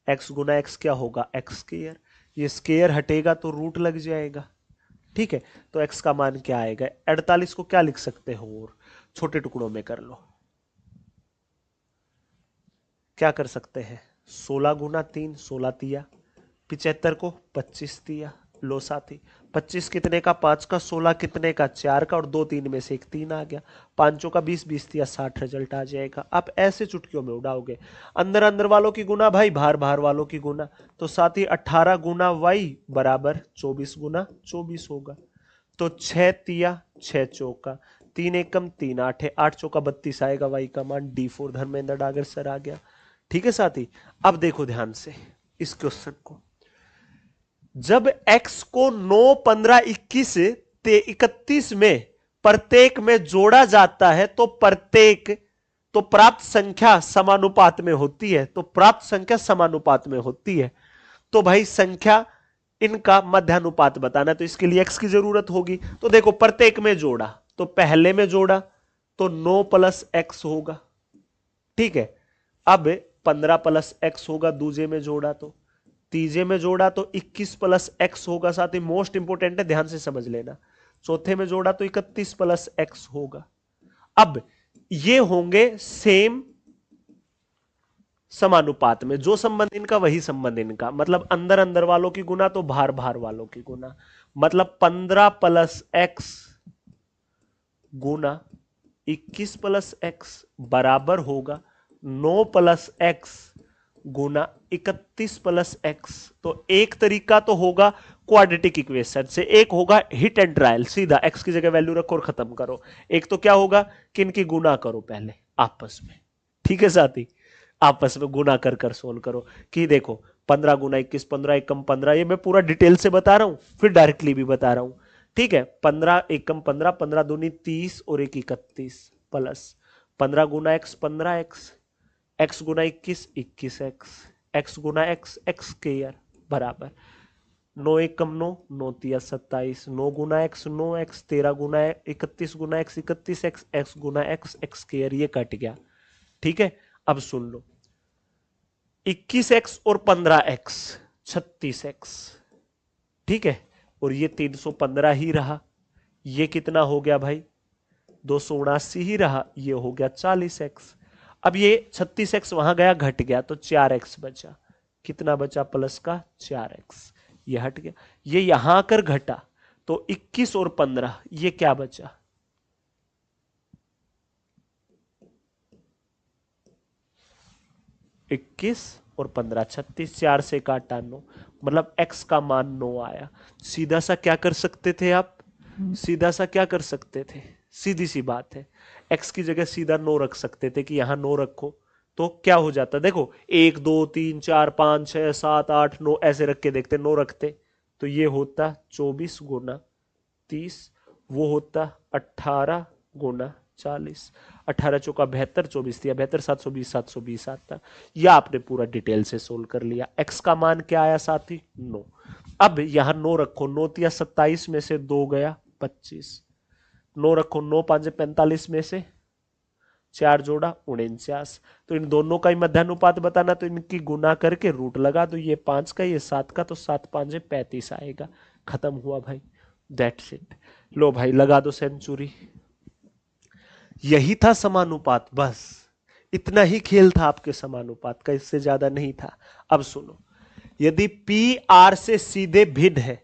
x गुना x क्या होगा x स्क्वायर, ये स्क्वायर हटेगा तो रूट लग जाएगा, ठीक है, तो x का मान क्या आएगा, 48 को क्या लिख सकते हो और छोटे टुकड़ों में कर लो, क्या कर सकते हैं, 16 गुना 3 16 तिया, 75 को 25 तिया, लो साथी 25 कितने का 5 का, 16 कितने का 4 का, और 2 3 में से एक 3 आ गया, 5 का 20 20 तिया 60 रिजल्ट आ जाएगा। आप ऐसे चुटकियों में उड़ाओगे, अंदर अंदर वालों की गुना भाई बाहर बाहर वालों की गुना, तो साथी 18 गुना y बराबर 24 गुना 24 होगा, तो 6 तिया 6 चौका 3 एकम 3 8 है, 8 चौका 32 आएगा, y का मान D4 धर्मेंद्र डागर सर आ गया, ठीक है साथी। अब देखो ध्यान से इस क्वेश्चन को, जब x को 9 15 21 31 में प्रत्येक में जोड़ा जाता है तो प्राप्त संख्या समानुपात में होती है, तो प्राप्त संख्या समानुपात में होती है, तो भाई संख्या इनका मध्यानुपात बताना है, तो इसके लिए x की जरूरत होगी, तो देखो प्रत्येक में जोड़ा, तो पहले में जोड़ा तो 9 + x होगा, ठीक है। अब 15 प्लस एक्स होगा, दूजे में जोड़ा तो, तीजे में जोड़ा तो 21 प्लस एक्स होगा। साथ ही मोस्ट इंपोर्टेंट है, ध्यान से समझ लेना, चौथे में जोड़ा तो 31 प्लस एक्स होगा। अब ये होंगे सेम समानुपात में, जो संबंध इनका वही संबंध इनका, मतलब अंदर अंदर वालों की गुना तो बाहर बाहर वालों की गुना, मतलब 15 प्लस एक्स गुना 21 प्लस एक्स बराबर होगा 9 प्लस एक्स गुना 31 प्लस एक्स। तो एक तरीका तो होगा क्वाड्रेटिक इक्वेशन से, एक होगा हिट एंड ट्रायल, सीधा एक्स की जगह वैल्यू रखो और खत्म करो। एक तो क्या होगा कि इनकी गुना करो पहले आपस में, ठीक है साथी, आपस में गुना कर कर सोल्व करो कि देखो 15 गुना 21, 15 एकम 15, ये मैं पूरा डिटेल से बता रहा हूं, फिर डायरेक्टली भी बता रहा हूं, ठीक है। 15 एकम 15, 15 दूनी 30 और 1 31 प्लस 15 गुना एक्स 15 एक्स, एक्स गुना 21 21 एक्स, एक्स गुना एक्स एक्स स्क्वायर बराबर 9 एकम 9, 9 तिया 27, 9 गुना एक्स 9 एक्स, 13 गुना 31 गुना एक्स 31 एक्स, एक्स गुना एक्स एक्स स्क्वायर, ये कट गया, ठीक है। अब सुन लो, 21x और 15x 36x, ठीक है, और ये 315 ही रहा, ये कितना हो गया भाई 279 ही रहा, ये हो गया 40x। अब ये 36x वहां गया घट गया तो 4x बचा, कितना बचा प्लस का 4x, ये हट गया, ये यहां आकर घटा तो 21 और 15 ये क्या बचा 21 और 15 36, 4 से काटा 9, मतलब x का मान 9 आया। सीधा सा क्या कर सकते थे आप, सीधा सा क्या कर सकते थे, सीधी सी बात है, x की जगह सीधा 9 रख सकते थे कि यहां 9 रखो, तो क्या हो जाता, देखो 1 2 3 4 5 6 7 8 9 ऐसे रख के देखते, 9 रखते तो ये होता 24 गुना 30, वो होता 18 गुना 40, 18 चौका 72, 24 दिया 72, 720 720 आता। यह आपने पूरा डिटेल से सोल्व कर लिया। x का मान क्या आया साथी 9। अब यहां 9 रखो, 9 तिया 27 में से 2 गया 25, 9 रखो, 9 5 45 में से 4 जोड़ा 49, तो इन दोनों का ही मध्यानुपात बताना, तो इनकी गुना करके रूट लगा दो, ये 5 का ये 7 का, तो 7 5 35 आएगा, खत्म हुआ भाई, दैट्स इट। लो भाई लगा दो सेंचुरी, यही था समानुपात, बस इतना ही खेल था आपके समानुपात का, इससे ज्यादा नहीं था। अब सुनो, यदि P R से सीधे भिन्न है,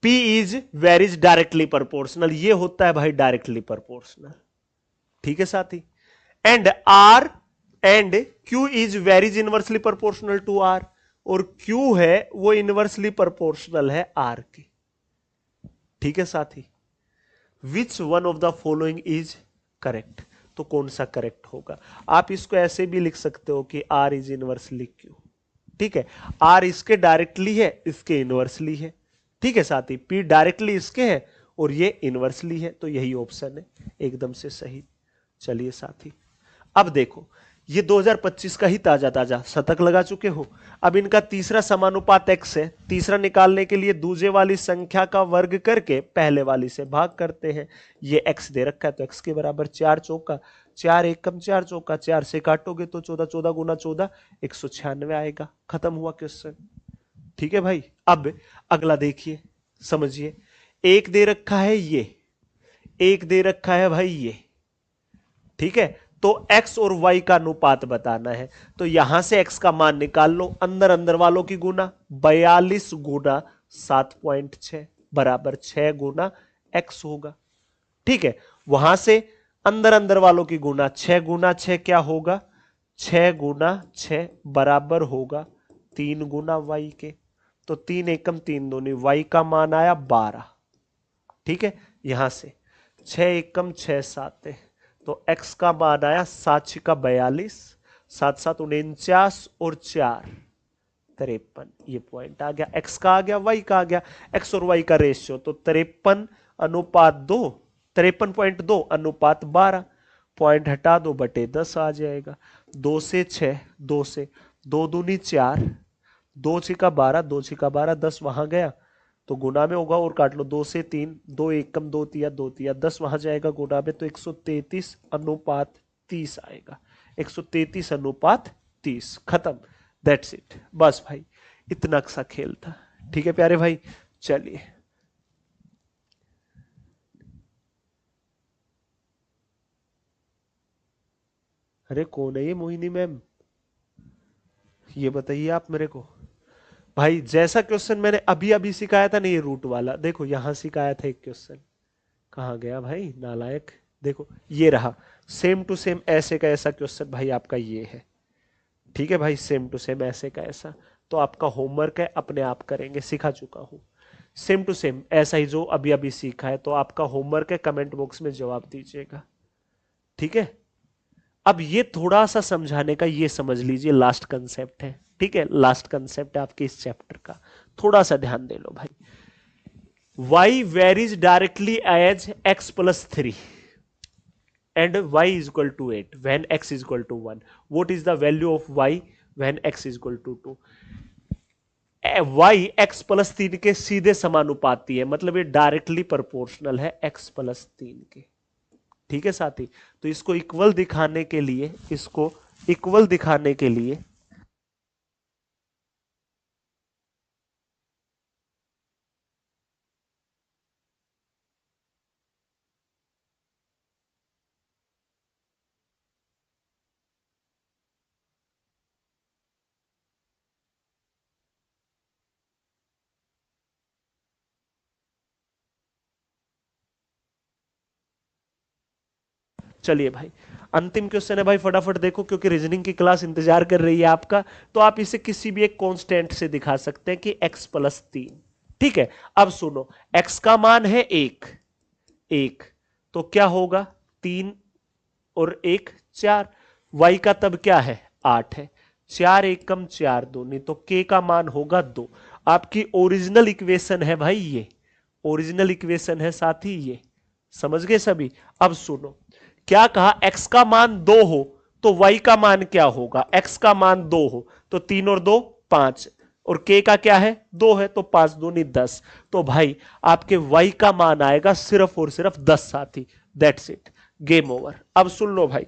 P is varies directly proportional, ये होता है भाई डायरेक्टली प्रोपोर्शनल, ठीक है साथी, and R and Q is varies inversely proportional to R, और Q है वो इनवर्सली प्रोपोर्शनल है R की, ठीक है साथी। Which one of the following is correct, तो कौन सा करेक्ट होगा, आप इसको ऐसे भी लिख सकते हो कि R इज इनवर्सली Q, ठीक है, R इसके डायरेक्टली है, इसके इनवर्सली है, ठीक है साथी, P डायरेक्टली इसके है और ये इनवर्सली है, तो यही ऑप्शन है एकदम से सही। चलिए साथी, अब देखो ये 2025 का ही ताजा ताजा शतक लगा चुके हो। अब इनका तीसरा समानुपात x है, तीसरा निकालने के लिए दूजे वाली संख्या का वर्ग करके पहले वाली से भाग करते हैं। ये x दे रखा है तो x के बराबर 4 चौका 4 एकम 4 चौका 4 से काटोगे तो 14, 14 गुना 14 196 आएगा, खत्म हुआ क्वेश्चन, ठीक है भाई। अब अगला देखिए, समझिए, एक दे रखा है ये, एक दे रखा है भाई ये, ठीक है, तो x और y का अनुपात बताना है, तो यहां से x का मान निकाल लो, अंदर अंदर वालों की गुना 42 गुना 7.6 बराबर 6 गुना x होगा, ठीक है। वहां से अंदर अंदर वालों की गुना 6 गुना 6 क्या होगा 6 गुना 6 बराबर होगा 3 गुना y के, तो 3 एकम 3 दूनी, y का मान आया 12, ठीक है। यहां से 6 एकम 6 7 है, तो x का मान आया 7 का 42, 7 7 49 और 4 53, ये पॉइंट आ गया, x का आ गया y का आ गया, x और y का रेशियो तो 53 अनुपात 2, 53.2 अनुपात 12, पॉइंट हटा दो बटे 10 आ जाएगा, 2 से 6, 2 से 2 दूनी 4, 2 छिका 12, 2 छिका 12 10 वहां गया तो गुना में होगा और काट लो, 2 से 3, 2 एकम 2 तिया 2 तिया 10 वहां जाएगा गुना में, तो 133 अनुपात 30 आएगा, 133 अनुपात 30, खत्म, दैट्स इट। बस भाई इतना सा खेल था। ठीक है प्यारे भाई, चलिए। अरे कौन है ये मोहिनी मैम, ये बताइए आप मेरे को। भाई जैसा क्वेश्चन मैंने अभी अभी सिखाया था ना, ये रूट वाला, देखो यहां सिखाया था एक क्वेश्चन, कहाँ गया भाई नालायक। देखो ये रहा, सेम टू सेम ऐसे का ऐसा क्वेश्चन भाई आपका ये है। ठीक है भाई, सेम टू सेम ऐसे का ऐसा। तो आपका होमवर्क है, अपने आप करेंगे, सिखा चुका हूं। सेम टू सेम ऐसा ही जो अभी अभी सीखा है। तो आपका होमवर्क है, कमेंट बॉक्स में जवाब दीजिएगा। ठीक है, अब ये थोड़ा सा समझाने का, ये समझ लीजिए लास्ट कंसेप्ट है। ठीक है, लास्ट कंसेप्ट है आपके इस चैप्टर का, थोड़ा सा ध्यान दे लो भाई। y varies directly as x plus 3 and y is equal to 8 when x is equal to 1. What is the value of y when x is equal to 2? y x plus 3 के सीधे समानुपाती है, मतलब ये डायरेक्टली प्रोपोर्शनल है x plus 3 के। ठीक है साथी, तो इसको इक्वल दिखाने के लिए, इसको इक्वल दिखाने के लिए चलिए भाई, अंतिम क्वेश्चन है भाई, फटाफट देखो क्योंकि रीजनिंग की क्लास इंतजार कर रही है आपका। तो आप इसे किसी भी एक कांस्टेंट से दिखा सकते हैं कि x प्लस 3। ठीक है, अब सुनो, x का मान है 1, 1 तो क्या होगा 3 और 1 4, y का तब क्या है 8 है, 4 1 कम 4 2, नहीं तो k का मान होगा 2। आपकी ओरिजिनल इक्वेशन है भाई ये, ओरिजिनल इक्वेशन है साथी ये, समझ गए सभी। अब सुनो, क्या कहा, x का मान 2 हो तो y का मान क्या होगा, x का मान 2 हो तो 3 और 2 5, और k का क्या है 2 है, तो 5 दूनी 10। तो भाई आपके y का मान आएगा सिर्फ और सिर्फ 10 साथी, दैट्स इट, गेम ओवर। अब सुन लो भाई,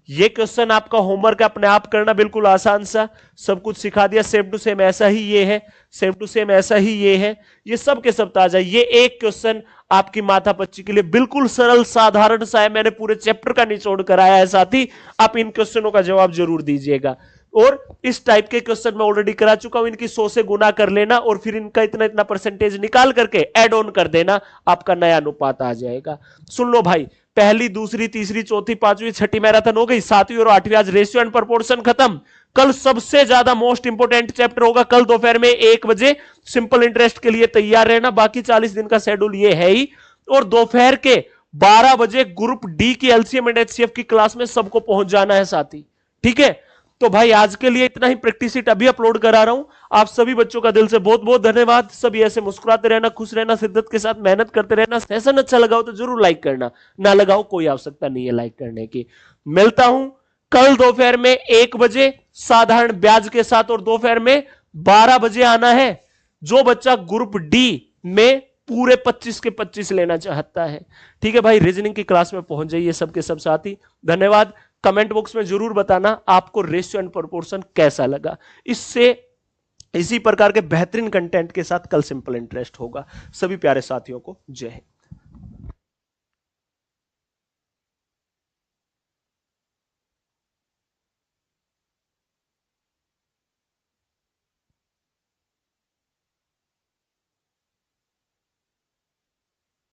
ये क्वेश्चन आपका होमवर्क अपने आप करना, बिल्कुल आसान सा, सब कुछ सिखा दिया। सेम टू सेम ऐसा ही ये है, सेम टू सेम ऐसा ही ये है, ये सब के सब ताजा। ये एक क्वेश्चन आपकी माथा पच्ची के लिए बिल्कुल सरल साधारण सा है, मैंने पूरे चैप्टर का निचोड़ कराया है साथी। आप इन क्वेश्चनों का जवाब जरूर दीजिएगा, और इस टाइप के क्वेश्चन मैं ऑलरेडी करा चुका हूं, इनकी 100 से गुना कर लेना और फिर इनका इतना इतना परसेंटेज निकाल करके ऐड ऑन कर देना, आपका नया अनुपात आ जाएगा। सुन लो भाई, पहली दूसरी तीसरी चौथी पांचवी छठी मैराथन हो गई, सातवीं और आठवीं आज रेशियो एंड प्रोपोर्शन खत्म। कल सबसे ज्यादा मोस्ट इंपोर्टेंट चैप्टर होगा, कल दोपहर में 1 बजे। सिंपल इंटरेस्ट के लिए तैयार रहना, बाकी 40 दिन का शेड्यूल ये है ही। और दोपहर के 12 बजे ग्रुप डी की एलसीएम एंड एचसीएफ की क्लास में सबको पहुंच जाना है साथी। ठीक है, तो भाई आज के लिए इतना ही, प्रैक्टिस शीट अभी अपलोड करा रहा हूं। आप सभी बच्चों का दिल से बहुत बहुत धन्यवाद। सभी ऐसे मुस्कुराते रहना, खुश रहना, शिद्दत के साथ मेहनत करते रहना। सेशन अच्छा लगा हो तो जरूर लाइक करना, ना लगाओ कोई आवश्यकता नहीं है लाइक करने की। मिलता हूं कल दोपहर में 1 बजे साधारण ब्याज के साथ, और दोपहर में 12 बजे आना है जो बच्चा ग्रुप डी में पूरे 25 के 25 लेना चाहता है। ठीक है भाई, रीजनिंग की क्लास में पहुंच जाइए सबके सब साथी। धन्यवाद। कमेंट बॉक्स में जरूर बताना आपको रेशियो एंड प्रोपोर्शन कैसा लगा। इससे इसी प्रकार के बेहतरीन कंटेंट के साथ कल सिंपल इंटरेस्ट होगा। सभी प्यारे साथियों को जय हिंद।